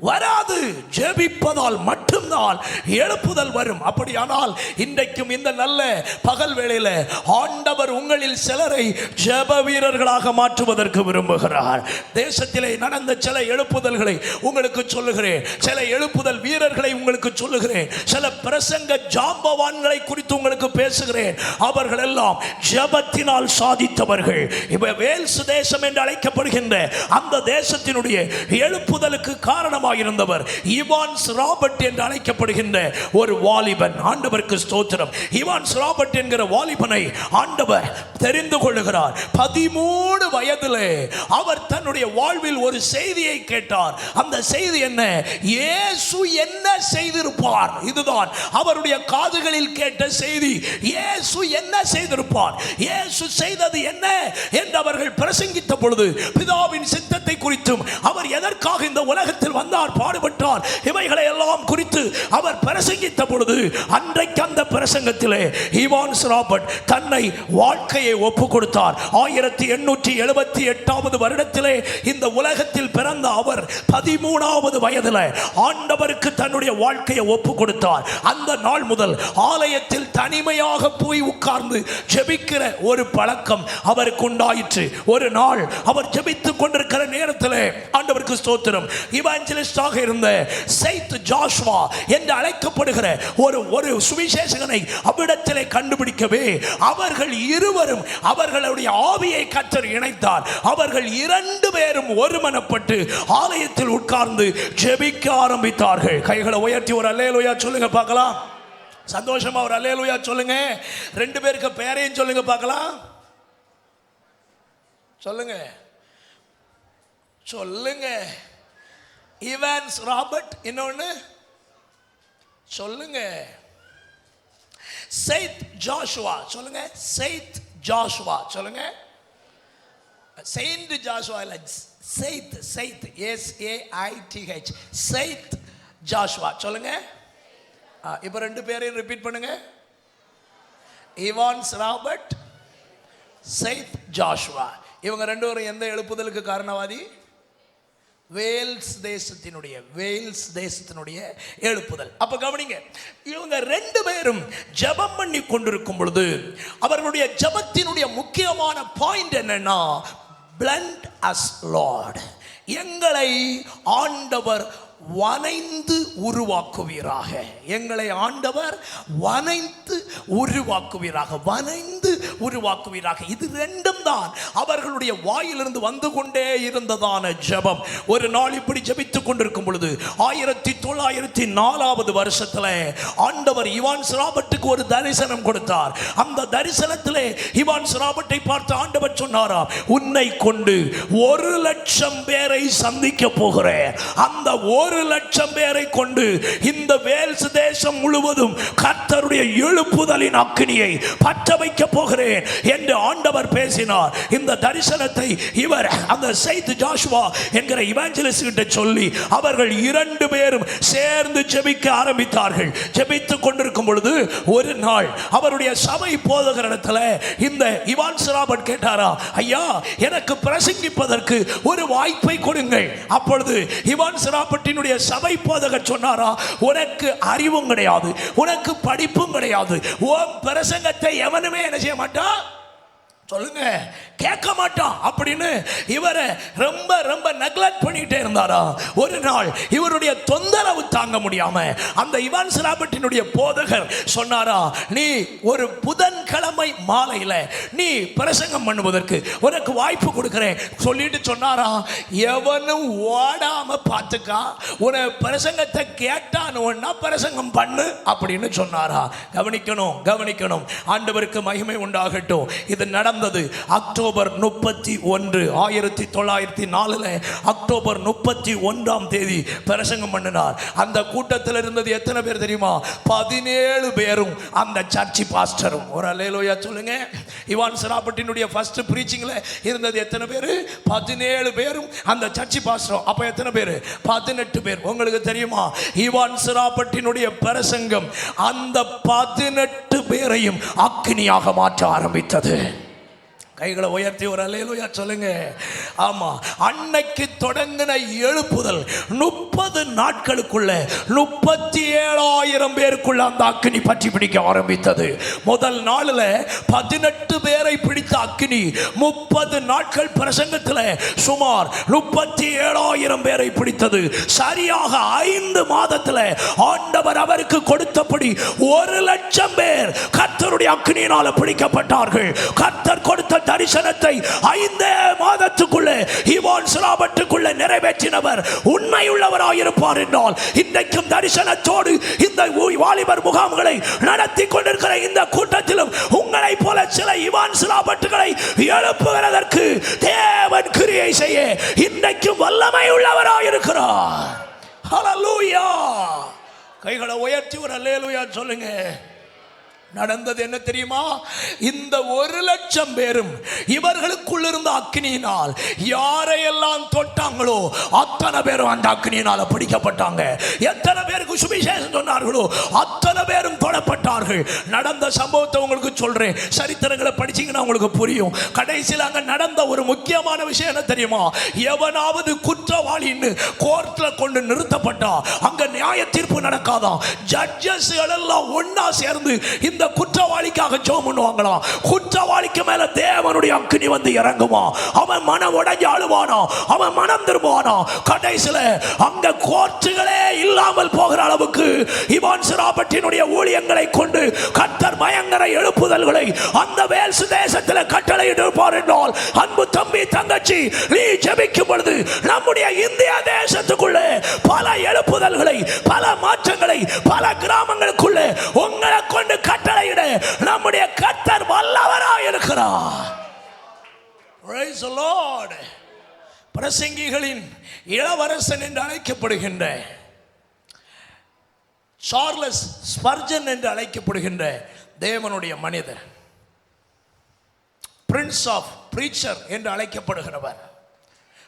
வராது. ஜெபிப்பதால் மட்டும்தான் எழுப்புதல் வரும். அப்படியானால் இன்றைக்கும் இந்த நல்ல பகல் வேளையில் ஆண்டவர் உங்களில் சிலரை ஜெப வீரர்களாக மாற்றுவதற்கு விரும்புகிறார். தேசத்திலே நடந்த சில எழுப்புதல்களை உங்களுக்கு சொல்லுகிறேன். சில எழுப்புதல் வீரர்களை உங்களுக்கு சொல்லுகிறேன். சில பிரசங்க ஜாம்பவான்களை குறித்து உங்களுக்கு பேசுகிறேன். அவர்கள் எல்லாம் ஜெபத்தினால் சாதித்தவர்கள். இப்ப வேல்ஸ் தேசம் என்று அழைக்கப்படுகின்ற அந்த தேசத்தினுடைய எழுப்புதலுக்கு காரணமாக இருந்தவர் இவான்ஸ் ராபர்ட் என்று அழைக்கப்படுகின்ற ஒரு வாலிபன். ஆண்டவருக்கு ஸ்தோத்திரம். இவான்ஸ் ராபர்ட் என்கிற வாலிபனை ஆண்டவர் தெரிந்து கொள்ளுகிறார். 13 வயதிலே அவர் தன்னுடைய வாழ்வில் ஒரு செய்தியை கேட்டார். அந்த செய்தி என்ன? இயேசு என்ன செய்திருப்பார்? இதுதான் அவருடைய காதுகளில் கேட்ட செய்தி. இயேசு என்ன செய்திருப்பார், இயேசு செய்தது என்ன என்று அவர்கள் பிரசங்கித்த பொழுது பிதாவின் சித்தத்தை குறித்தும் அவர் எதற்காக இந்த உலகத்தில் வந்தார், பாடுபட்டார், இவைகளை எல்லாம் குறித்து அவர் பிரசங்கித்த பொழுது அன்றைக்கு அந்த பிரசங்கத்திலே இவான்ஸ் ராபர்ட் தன்னை வாழ்க்கையை ஒப்பு கொடுத்தார். 1878 வருடத்திலே இந்த உலகத்தில் பிறந்த அவர் 13வது வயதில் ஆண்டவருக்கு தன்னுடைய வாழ்க்கையை ஒப்பு கொடுத்தார். அந்த நாள் முதல் ஆலயத்தில் தனிமையாக போய் உட்கார்ந்து ஜெபிக்கிற ஒரு பழக்கம் அவருக்கு உண்டாயிற்று. ஒரு நாள் அவர் ஜெபித்துக் கொண்டிருக்கிற நேரத்தில் ஆண்டவருக்கு ஸ்தோத்திரம், இவாஞ்சலிஸ்டாக இருந்த செயின்ட் ஜாஷுவா என்று அழைக்கப்படுகிற ஒரு சுவிசேஷகனை அவ்விடத்திலே கண்டுபிடிக்கவே அவர்கள் இருவரும் அவர்களுடைய ஆவியை கர்த்தர் இணைத்தார். அவர்கள் 2 பேரும் ஒருமனப்பட்டு ஆலயத்தில் உட்கார்ந்து ஜெபிக்க ஆரம்பித்தார்கள். கைகளை உயர்த்தி ஒரு அல்லேலூயா சொல்லுங்க பார்க்கலாம். சந்தோஷமா ஒரு அல்லேலூயா சொல்லுங்க. 2 பேருக்கு பேரையும் சொல்லுங்க பார்க்கலாம். சொல்லுங்க சொல்லுங்க. இவான்ஸ் ராபர்ட், இன்னொன்னு சொல்லுங்க. செயின்ட் ஜாஷுவா சொல்லுங்க. செயின்ட் ஜாஷுவா சொல்லுங்க. செயின்ட் ஜாஷுவா இல்ல, Saint Saint SAITH Saint Joshua சொல்லுங்க. இப்போ 2 பேரையும் ரிப்பீட் பண்ணுங்க. Evans Robert, Saint Joshua. இவங்க 2 பேரும் எந்த எழுப்புதலுக்கு காரணவாதி? வேல்ஸ் தேசத்தினுடைய எழுப்புதல். அப்ப கவனிங்க, இவங்க 2 பேரும் ஜெபம் பண்ணி கொண்டிருக்கும் பொழுது அவர்களுடைய ஜெபத்தினுடைய முக்கியமான பாயிண்ட் என்னன்னா, blend us Lord, எங்களை ஆண்டவர் வனைந்து உருவாக்குவீராக. எங்களை ஆண்டவர் வனைந்து உருவாக்குவீராக, வனைந்து உருவாக்குவீராக. இது 2ம் தான் அவர்களுடைய வாயிலிருந்து வந்து கொண்டே இருந்ததான ஜெபம். ஒரு நாள் இப்படி ஜெபித்துக் கொண்டிருக்கும் பொழுது 1904 வருஷத்துல ஆண்டவர் இவான்ஸ் ராபர்ட்டுக்கு ஒரு தரிசனம் கொடுத்தார். அந்த தரிசனத்திலே இவான்ஸ் ராபர்ட்டை பார்த்து ஆண்டவர் சொன்னாராம், உன்னை கொண்டு 1,00,000 பேரை சந்திக்க போகிறேன். அந்த 1,00,000 பேரை கொண்டு இந்த வேல்ஸ் தேசம் முழுவதும் கர்த்தருடைய எழுப்புதலின் அக்கினியை பற்ற வைக்க போகிறேன் என்று ஆண்டவர் பேசினார். இந்த தரிசனத்தை இவர் அந்த செயின்ட் ஜாஷுவா என்கிற இவாஞ்சலிஸ்ட் கிட்ட சொல்லி அவர்கள் 2 பேரும் சேர்ந்து ஜெபிக்க ஆரம்பித்தார்கள். ஜெபித்துக் கொண்டிருக்கும் பொழுது ஒரு நாள் அவருடைய சபை போதகர் இடத்துல இந்த இவான்ஸ் ராபர்ட் கேட்டாரா, ஐயா எனக்கு பிரசங்கிப்பதற்கு ஒரு வாய்ப்பை கொடுங்கள். அப்பொழுது இவான்ஸ் ராபர்ட்டினுடைய சபை போதகர் சொன்னாரா, உனக்கு அறிவும் கிடையாது, உனக்கு படிப்பும் கிடையாது, உன் பிரசங்கத்தை எவனுமே என்ன செய்ய மாட்டான், சொல்லுங்க, கேட்க மாட்டான் அப்படின்னு இவரை ரொம்ப ரொம்ப நெக்லெக்ட் பண்ணிட்டே இருந்தாரா. ஒரு நாள் இவருடைய தொந்தரவு தாங்க முடியாம அந்த இவான்ஸ் ராபர்ட்டினுடைய போதகர் சொன்னாரா, நீ ஒரு புதன்கிழமை மாலையில நீ பிரசங்கம் பண்ணுவதற்கு உனக்கு வாய்ப்பு கொடுக்கிறேன் சொல்லிட்டு சொன்னாரா, எவனும் ஓடாம பார்த்துக்கா, உன பிரசங்கத்தை கேட்டான்னு பிரசங்கம் பண்ணு அப்படின்னு சொன்னாரா. கவனிக்கணும் கவனிக்கணும், ஆண்டவருக்கு மகிமை உண்டாகட்டும். இது நடந்தது அக்டோபர் 31, 1904 அக்டோபர் 31ஆம் தேதி பிரசங்கம் பண்ணினார். அந்த கூட்டத்தில் இருந்தது எத்தனை பேர் தெரியுமா? 17 பேரும் அந்த சர்ச் பாஸ்டரும். ஒரு அல்லேலூயா சொல்லுங்க. இவான்ஸ் ராபர்ட்டினுடைய ஃபர்ஸ்ட் பிரீச்சிங்ல இருந்தது எத்தனை பேர்? 17 பேரும் அந்த சர்ச் பாஸ்டரும். அப்ப எத்தனை பேர்? 18 பேர். உங்களுக்கு தெரியுமா, இவான்ஸ் ராபர்ட்டினுடைய பிரசங்கம் அந்த 18 பேரையும் அக்கினியாக மாற்ற ஆரம்பித்தது. கைகளை உயர்த்தி ஒரு அல்லேலூயா சொல்லுங்க. ஆமா, அன்னைக்கு தொடங்கின எழுப்புதல் 30 நாட்களுக்குள்ள 37,000 பேருக்குள்ள அந்த அக்கினி பற்றி பிடிக்க ஆரம்பித்தது. முதல் நாளில் 18 பேரை பிடித்த அக்கினி 30 நாட்கள் பிரசங்கத்தில் சுமார் 37,000 பேரை பிடித்தது. சரியாக 5 மாதத்தில் ஆண்டவர் அவருக்கு கொடுத்தபடி 1,00,000 பேர் கர்த்தருடைய அக்கினியினால பிடிக்கப்பட்டார்கள். கர்த்தர் கொடுத்த தரிசனத்தை 5 மாதத்துக்குள்ளே ஈவான் ஸ்லாபட்டுக்குள்ளே நிறைவேற்றினவர் உண்மையுள்ளவராயிருப்பார் என்றால் இன்றைக்கும் தரிசனத்தோடு இந்த வாலிபர் முகாம்களை நடத்தி கொண்டிருக்கிற இந்த கூட்டத்திலும் உங்களை போல சில ஈவான் ஸ்லாபட்டுகளை எழுப்புகிறதற்கு தேவன் கிரியை செய்ய இன்றைக்கும் வல்லமை உள்ளவராயிருக்கிறார். ஹல்லேலூயா. கைகளை உயர்த்தி ஒரு அல்லேலூயா சொல்லுங்க. நடந்தது என்ன தெரியுமா? இந்த 1,00,000 பேரும் இவர்களுக்குள் இருந்த அக்கினியினால் யாரையெல்லாம் தொட்டாங்களோ அத்தனை பேரும் அந்த அக்கினியினால் பிடிக்கப்பட்டாங்க. எத்தனை பேருக்கு சுவிசேஷம் சொன்னார்களோ அத்தனை பேரும் தொடப்பட்டார்கள். நடந்த சம்பவத்தை உங்களுக்கு சொல்றேன். சரித்திரங்களை படிச்சீங்கன்னா உங்களுக்கு புரியும். கடைசியில் அங்க நடந்த ஒரு முக்கியமான விஷயம் என்ன தெரியுமா? எவனாவது குற்றவாளின்னு கோர்ட்ல கொண்டு நிறுத்தப்பட்டா அங்க நியாய தீர்ப்பு நடக்காதான். ஜட்ஜஸ் எல்லாம் ஒன்னா சேர்ந்து இந்த குற்றவாளிக்காக ஜெபம் பண்ணுவாங்களாம். குற்றவாளிக்கு மேல தேவனுடைய அக்கினி வந்து இறங்குமா. அவன் மனம் உடைஞ்சு அழுவானா, அவன் மனம் திரும்புவானா. கடைசியில அங்க கோர்ட்டுகளே இல்லாமல் போகிற அளவுக்கு ஈவான் ஸ்லாபட்டினுடைய ஊழியங்களை கொண்டு கர்த்தர் பயங்கர எழுப்புதல்களை அந்த வேல்ஸ் தேசத்தில் கட்டளையிட்டிருப்பார் என்றால், அன்பு தம்பி தங்கச்சி, நீ ஜெபிக்கும் பொழுது நம்முடைய இந்திய தேசத்துக்குள்ளே பல எழுப்புதல்களை, பல மாற்றங்களை, பல கிராமங்களுக்குள்ளே உங்களை கொண்டு கட்டளையிட நம்முடைய கர்த்தர் வல்லவராய் இருக்கிறார். Praise the Lord. பிரசங்கிகளின் இளவரசன் என்று அழைக்கப்படுகின்ற சார்லஸ் ஸ்பர்ஜன் என்று அழைக்கப்படுகின்ற தேவனுடைய மனிதர், பிரின்ஸ் ஆஃப் பிரீச்சர் என்று அழைக்கப்படுகிறவர்,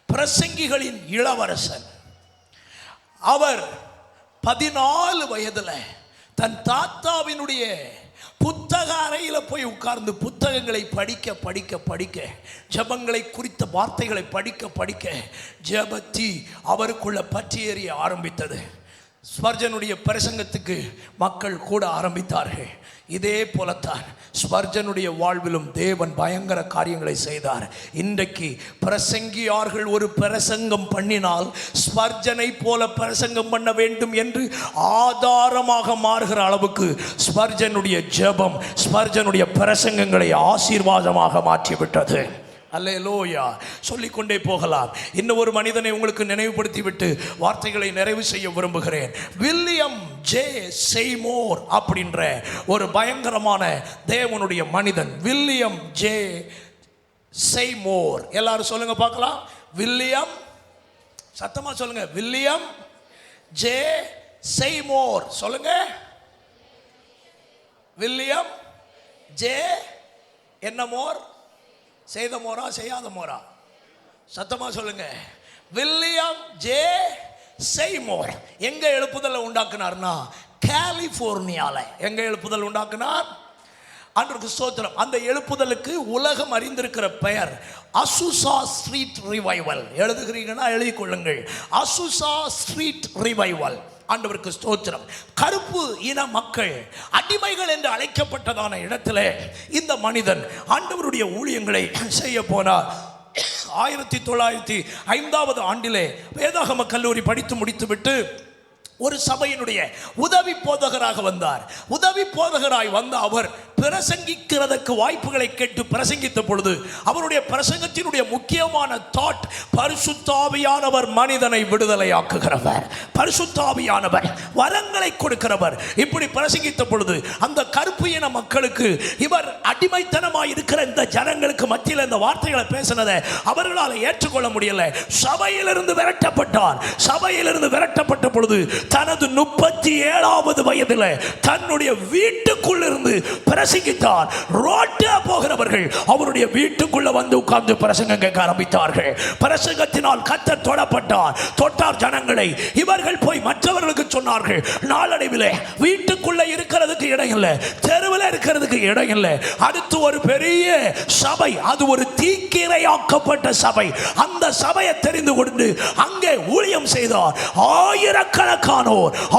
பிரசங்கிகளின் இளவரசன். அவர் 14 வயதில் தன் தாத்தாவினுடைய புத்தக அறையில் போய் உட்கார்ந்து புத்தகங்களை படிக்க படிக்க படிக்க, ஜெபங்களை குறித்த வார்த்தைகளை படிக்க படிக்க ஜெபத்தி அவருக்குள்ள பற்றி எறிய ஆரம்பித்தது. ஸ்பர்ஜனுடைய பிரசங்கத்துக்கு மக்கள் கூட ஆரம்பித்தார்கள். இதே போலத்தான் ஸ்பர்ஜனுடைய வாழ்விலும் தேவன் பயங்கர காரியங்களை செய்தார். இன்றைக்கு பிரசங்கியார்கள் ஒரு பிரசங்கம் பண்ணினால் ஸ்பர்ஜனை போல பிரசங்கம் பண்ண வேண்டும் என்று ஆதாரமாக மாறுகிற அளவுக்கு ஸ்பர்ஜனுடைய ஜெபம் ஸ்பர்ஜனுடைய பிரசங்கங்களை ஆசீர்வாதமாக மாற்றிவிட்டது. அல்லேலூயா. சொல்லிக்கொண்டே போகலாம். இன்னும் ஒரு மனிதனை உங்களுக்கு நினைவுபடுத்தி விட்டு வார்த்தைகளை நிறைவு செய்ய விரும்புகிறேன். வில்லியம் ஜே செய்மோர் அப்படின்ற ஒரு பயங்கரமான தேவனுடைய மனிதன். William J Seymour. எல்லாரும் சொல்லுங்க பார்க்கலாம். வில்லியம், சத்தமா சொல்லுங்க. William J Seymour. சொல்லுங்க. வில்லியம் ஜே என்ன மோர்? செய்த மோரா செய்யாத மோரா? சத்தமா சொல்லுங்க. வில்லியம் ஜே செய்மோர் எங்க எழுப்புதலை உண்டாக்குனார்னா கலிபோர்னியால. எங்க எழுப்புதல் உண்டாக்குனார்? ஆண்டவருக்கு ஸ்தோத்திரம். அந்த எழுப்புதலுக்கு உலகம் அறிந்திருக்கிற பெயர் அசுசா ஸ்ட்ரீட் ரிவைவல். எழுதுகிறீங்கன்னா எழுதி கொள்ளுங்கள். Azusa street revival. ஆண்டவருக்கு ஸ்தோத்திரம். கருப்பு இன மக்கள் அடிமைகள் என்று அழைக்கப்பட்டதான இடத்துல இந்த மனிதன் ஆண்டவருடைய ஊழியங்களை செய்ய போனார். 1905 ஆண்டிலே வேதாகம கல்லூரி படித்து முடித்துவிட்டு ஒரு சபையினுடைய உதவி போதகராக வந்தார். உதவி போதகராய் வந்த அவர் பிரசங்கிக்கிறதற்கு வாய்ப்புகளை கேட்டு பிரசங்கித்த பொழுது அவருடைய பிரசங்கத்தினுடைய முக்கியமான தாட், பரிசுத்தாவியானவர் மனிதனை விடுதலையாக்குகிறவர், பரிசுத்தாவியானவர் வரங்களை கொடுக்கிறவர். இப்படி பிரசங்கித்த பொழுது அந்த கருப்பு இன மக்களுக்கு, இவர் அடிமைத்தனமாய் இருக்கிற இந்த ஜனங்களுக்கு மத்தியில் இந்த வார்த்தைகளை பேசினதை அவர்களால் ஏற்றுக்கொள்ள முடியல. சபையிலிருந்து விரட்டப்பட்டார். சபையிலிருந்து விரட்டப்பட்ட பொழுது தனது 37வது வயதில் தன்னுடைய வீட்டுக்குள் இருந்து பிரசங்கித்தார். ரோட்டே போகிறவர்கள் அவருடைய வீட்டுக்குள்ள வந்து உட்கார்ந்து பிரசங்கம் கேட்க ஆரம்பித்தார்கள். பிரசங்கத்தினால் கர்த்தர் தொட்டார் ஜனங்களை. இவர்கள் போய் மற்றவர்களுக்கு சொன்னார்கள். நாளடைவில் வீட்டுக்குள்ள இருக்கிறதுக்கு இடம் இல்லை, தெருவில் இருக்கிறதுக்கு இடம் இல்லை. அடுத்து ஒரு பெரிய சபை, அது ஒரு தீக்கிரையாக்கப்பட்ட சபை. அந்த சபையை தெரிந்து கொண்டு அங்கே ஊழியம் செய்தார். ஆயிரக்கணக்கானோர்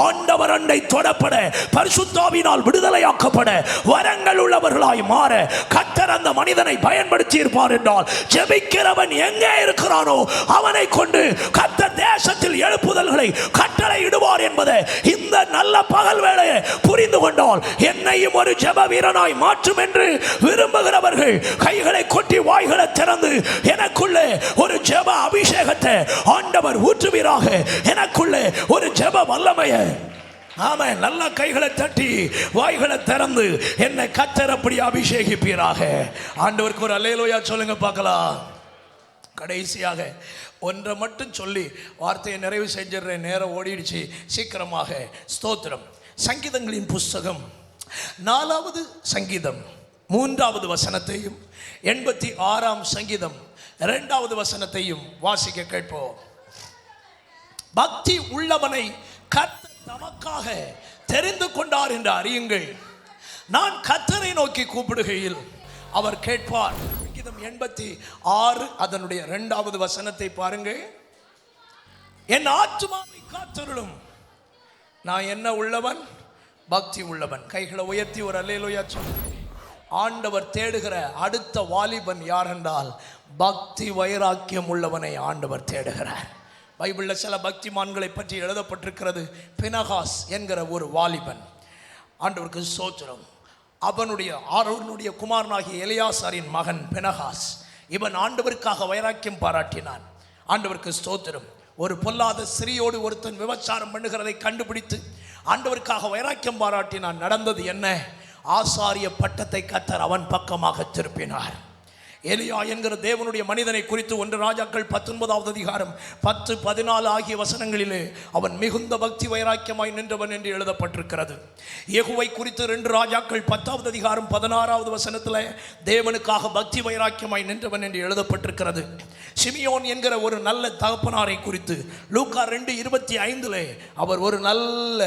ஆண்டவர் அண்டை தொடப்பட, பரிசுத்தாவினால் விடுதலையாக்கப்பட, வரங்கள் உள்ளவர்களாய் மாற கர்த்தர் அந்த மனிதனை பயன்படுத்தி இருப்பார் என்றால், ஜெபிக்கிறவன் எங்கே இருக்கிறானோ அவனை கொண்டு கர்த்தர் தேசத்தில் எழுப்புதல்களை கட்டளை இடுவார் என்பதை இந்த நல்ல பகல் வேளையை புரிந்து கொண்டால் என்னையும் ஒரு ஜெப வீரனாய் மாற்றும் என்று விரும்புகிறவர்கள் கைகளை கொட்டி வாய்களை திறந்து எனக்குள்ளே ஒரு ஜெப அபிஷேகத்தை ஆண்டவர் ஊற்றுவீராக. எனக்குள்ளே ஒரு ஜெப வல்லமையை, ஆமென், நல்ல கைகளை தட்டி வாய்களை திறந்து என்னை கர்த்தர் அப்படி அபிஷேகிப்பீராக. ஆண்டவருக்கு ஒரு அல்லேலூயா சொல்லுங்க பார்க்கலாம். கடைசியாக ஒன்றை மட்டும் சொல்லி வார்த்தையை நிறைவு செஞ்சிடறேன், நேரம் ஓடிடுச்சு சீக்கிரமாக. ஸ்தோத்திரம். சங்கீதங்களின் புஸ்தகம் 4வது சங்கீதம் 3வது வசனத்தையும் 86ஆம் சங்கீதம் 2வது வசனத்தையும் வாசிக்க கேட்போம். பக்தி உள்ளவனை கர்த்தர் தமக்காக தெரிந்து கொண்டார் என்று அறியுங்கள். நான் கர்த்தரை நோக்கி கூப்பிடுகையில் அவர் கேட்பார். சங்கீதம் 86 அதனுடைய 2வது வசனத்தை பாருங்கள். என் ஆத்துமாவை காத்தருளும். நான் என்ன உள்ளவன்? பக்தி உள்ளவன். கைகளை உயர்த்தி ஒரு அல்லேலூயா சொல்லுங்க. ஆண்டவர் தேடுகிற அடுத்த வாலிபன் யார் என்றால் பக்தி வைராக்கியம் உள்ளவனை ஆண்டவர் தேடுகிறார். பைபிளில் சில பக்திமான்களை பற்றி எழுதப்பட்டிருக்கிறது. பினகாஸ் என்கிற ஒரு வாலிபன், ஆண்டவருக்கு ஸ்தோத்திரம், அவனுடைய குமாரனாகிய எலியாசாரின் மகன் பினகாஸ், இவன் ஆண்டவருக்காக வைராக்கியம் பாராட்டினான். ஆண்டவருக்கு ஸ்தோத்திரம். ஒரு பொல்லாத ஸ்திரீயோடு ஒருத்தன் விபச்சாரம் பண்ணுகிறதை கண்டுபிடித்து ஆண்டவருக்காக வைராக்கியம் பாராட்டினான். நடந்தது என்ன? ஆசாரிய பட்டத்தை கர்த்தர் அவன் பக்கமாக திருப்பினார். எலியா என்கிற தேவனுடைய மனிதனை குறித்து 1 ராஜாக்கள் 19வது அதிகாரம் 10, 14 ஆகிய வசனங்களிலே அவன் மிகுந்த பக்தி வைராக்கியமாய் நின்றவன் என்று எழுதப்பட்டிருக்கிறது. யெகூவை குறித்து 2 ராஜாக்கள் 10வது அதிகாரம் 16வது வசனத்தில் தேவனுக்காக பக்தி வைராக்கியமாய் நின்றவன் என்று எழுதப்பட்டிருக்கிறது. சிமியோன் என்கிற ஒரு நல்ல தகப்பனாரை குறித்து லூக்கா 2:25 அவர் ஒரு நல்ல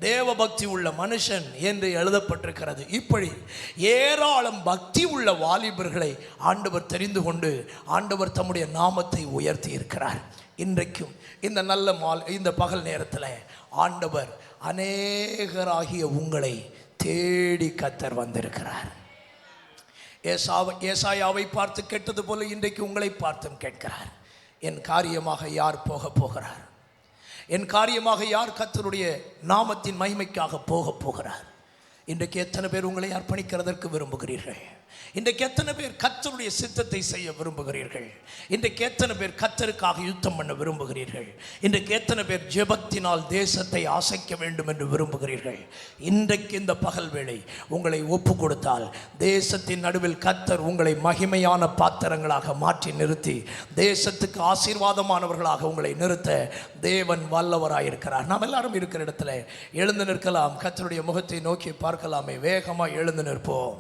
தேவ பக்தி உள்ள மனுஷன் என்று எழுதப்பட்டிருக்கிறது. இப்படி ஏராளம் பக்தி உள்ள வாலிபர்களை ஆண்டவர் தெரிந்து கொண்டு ஆண்டவர் தம்முடைய நாமத்தை உயர்த்தி இருக்கிறார். இன்றைக்கும் இந்த நல்ல இந்த பகல் நேரத்தில் ஆண்டவர் அநேகராகிய உங்களை தேடி கர்த்தர் வந்திருக்கிறார். ஏசாயாவை பார்த்து கேட்டது போல இன்றைக்கு உங்களை பார்த்தும் கேட்கிறார். என் காரியமாக யார் போகிறார்? என் காரியமாக யார் கர்த்தருடைய நாமத்தின் மகிமைக்காக போகிறார்? இன்றைக்கு எத்தனை பேர் உங்களை அர்ப்பணிக்கிறதற்கு விரும்புகிறீர்கள்? இன்றைக்கு எத்தனை பேர் கர்த்தருடைய சித்தத்தை செய்ய விரும்புகிறீர்கள்? இன்றைக்கு எத்தனை பேர் கர்த்தருக்காக யுத்தம் பண்ண விரும்புகிறீர்கள்? இன்றைக்கு எத்தனை பேர் ஜெபத்தினால் தேசத்தை அசைக்க வேண்டும் என்று விரும்புகிறீர்கள்? இன்றைக்கு இந்த பகல் வேளை உங்களை ஒப்பு கொடுத்தால் தேசத்தின் நடுவில் கர்த்தர் உங்களை மகிமையான பாத்திரங்களாக மாற்றி நிறுத்தி தேசத்துக்கு ஆசீர்வாதமானவர்களாக உங்களை நிறுத்த தேவன் வல்லவராயிருக்கிறார். நாம் எல்லாரும் இருக்கிற இடத்துல எழுந்து நிற்கலாம். கர்த்தருடைய முகத்தை நோக்கி பார்க்கலாமே. வேகமாக எழுந்து நிற்போம்.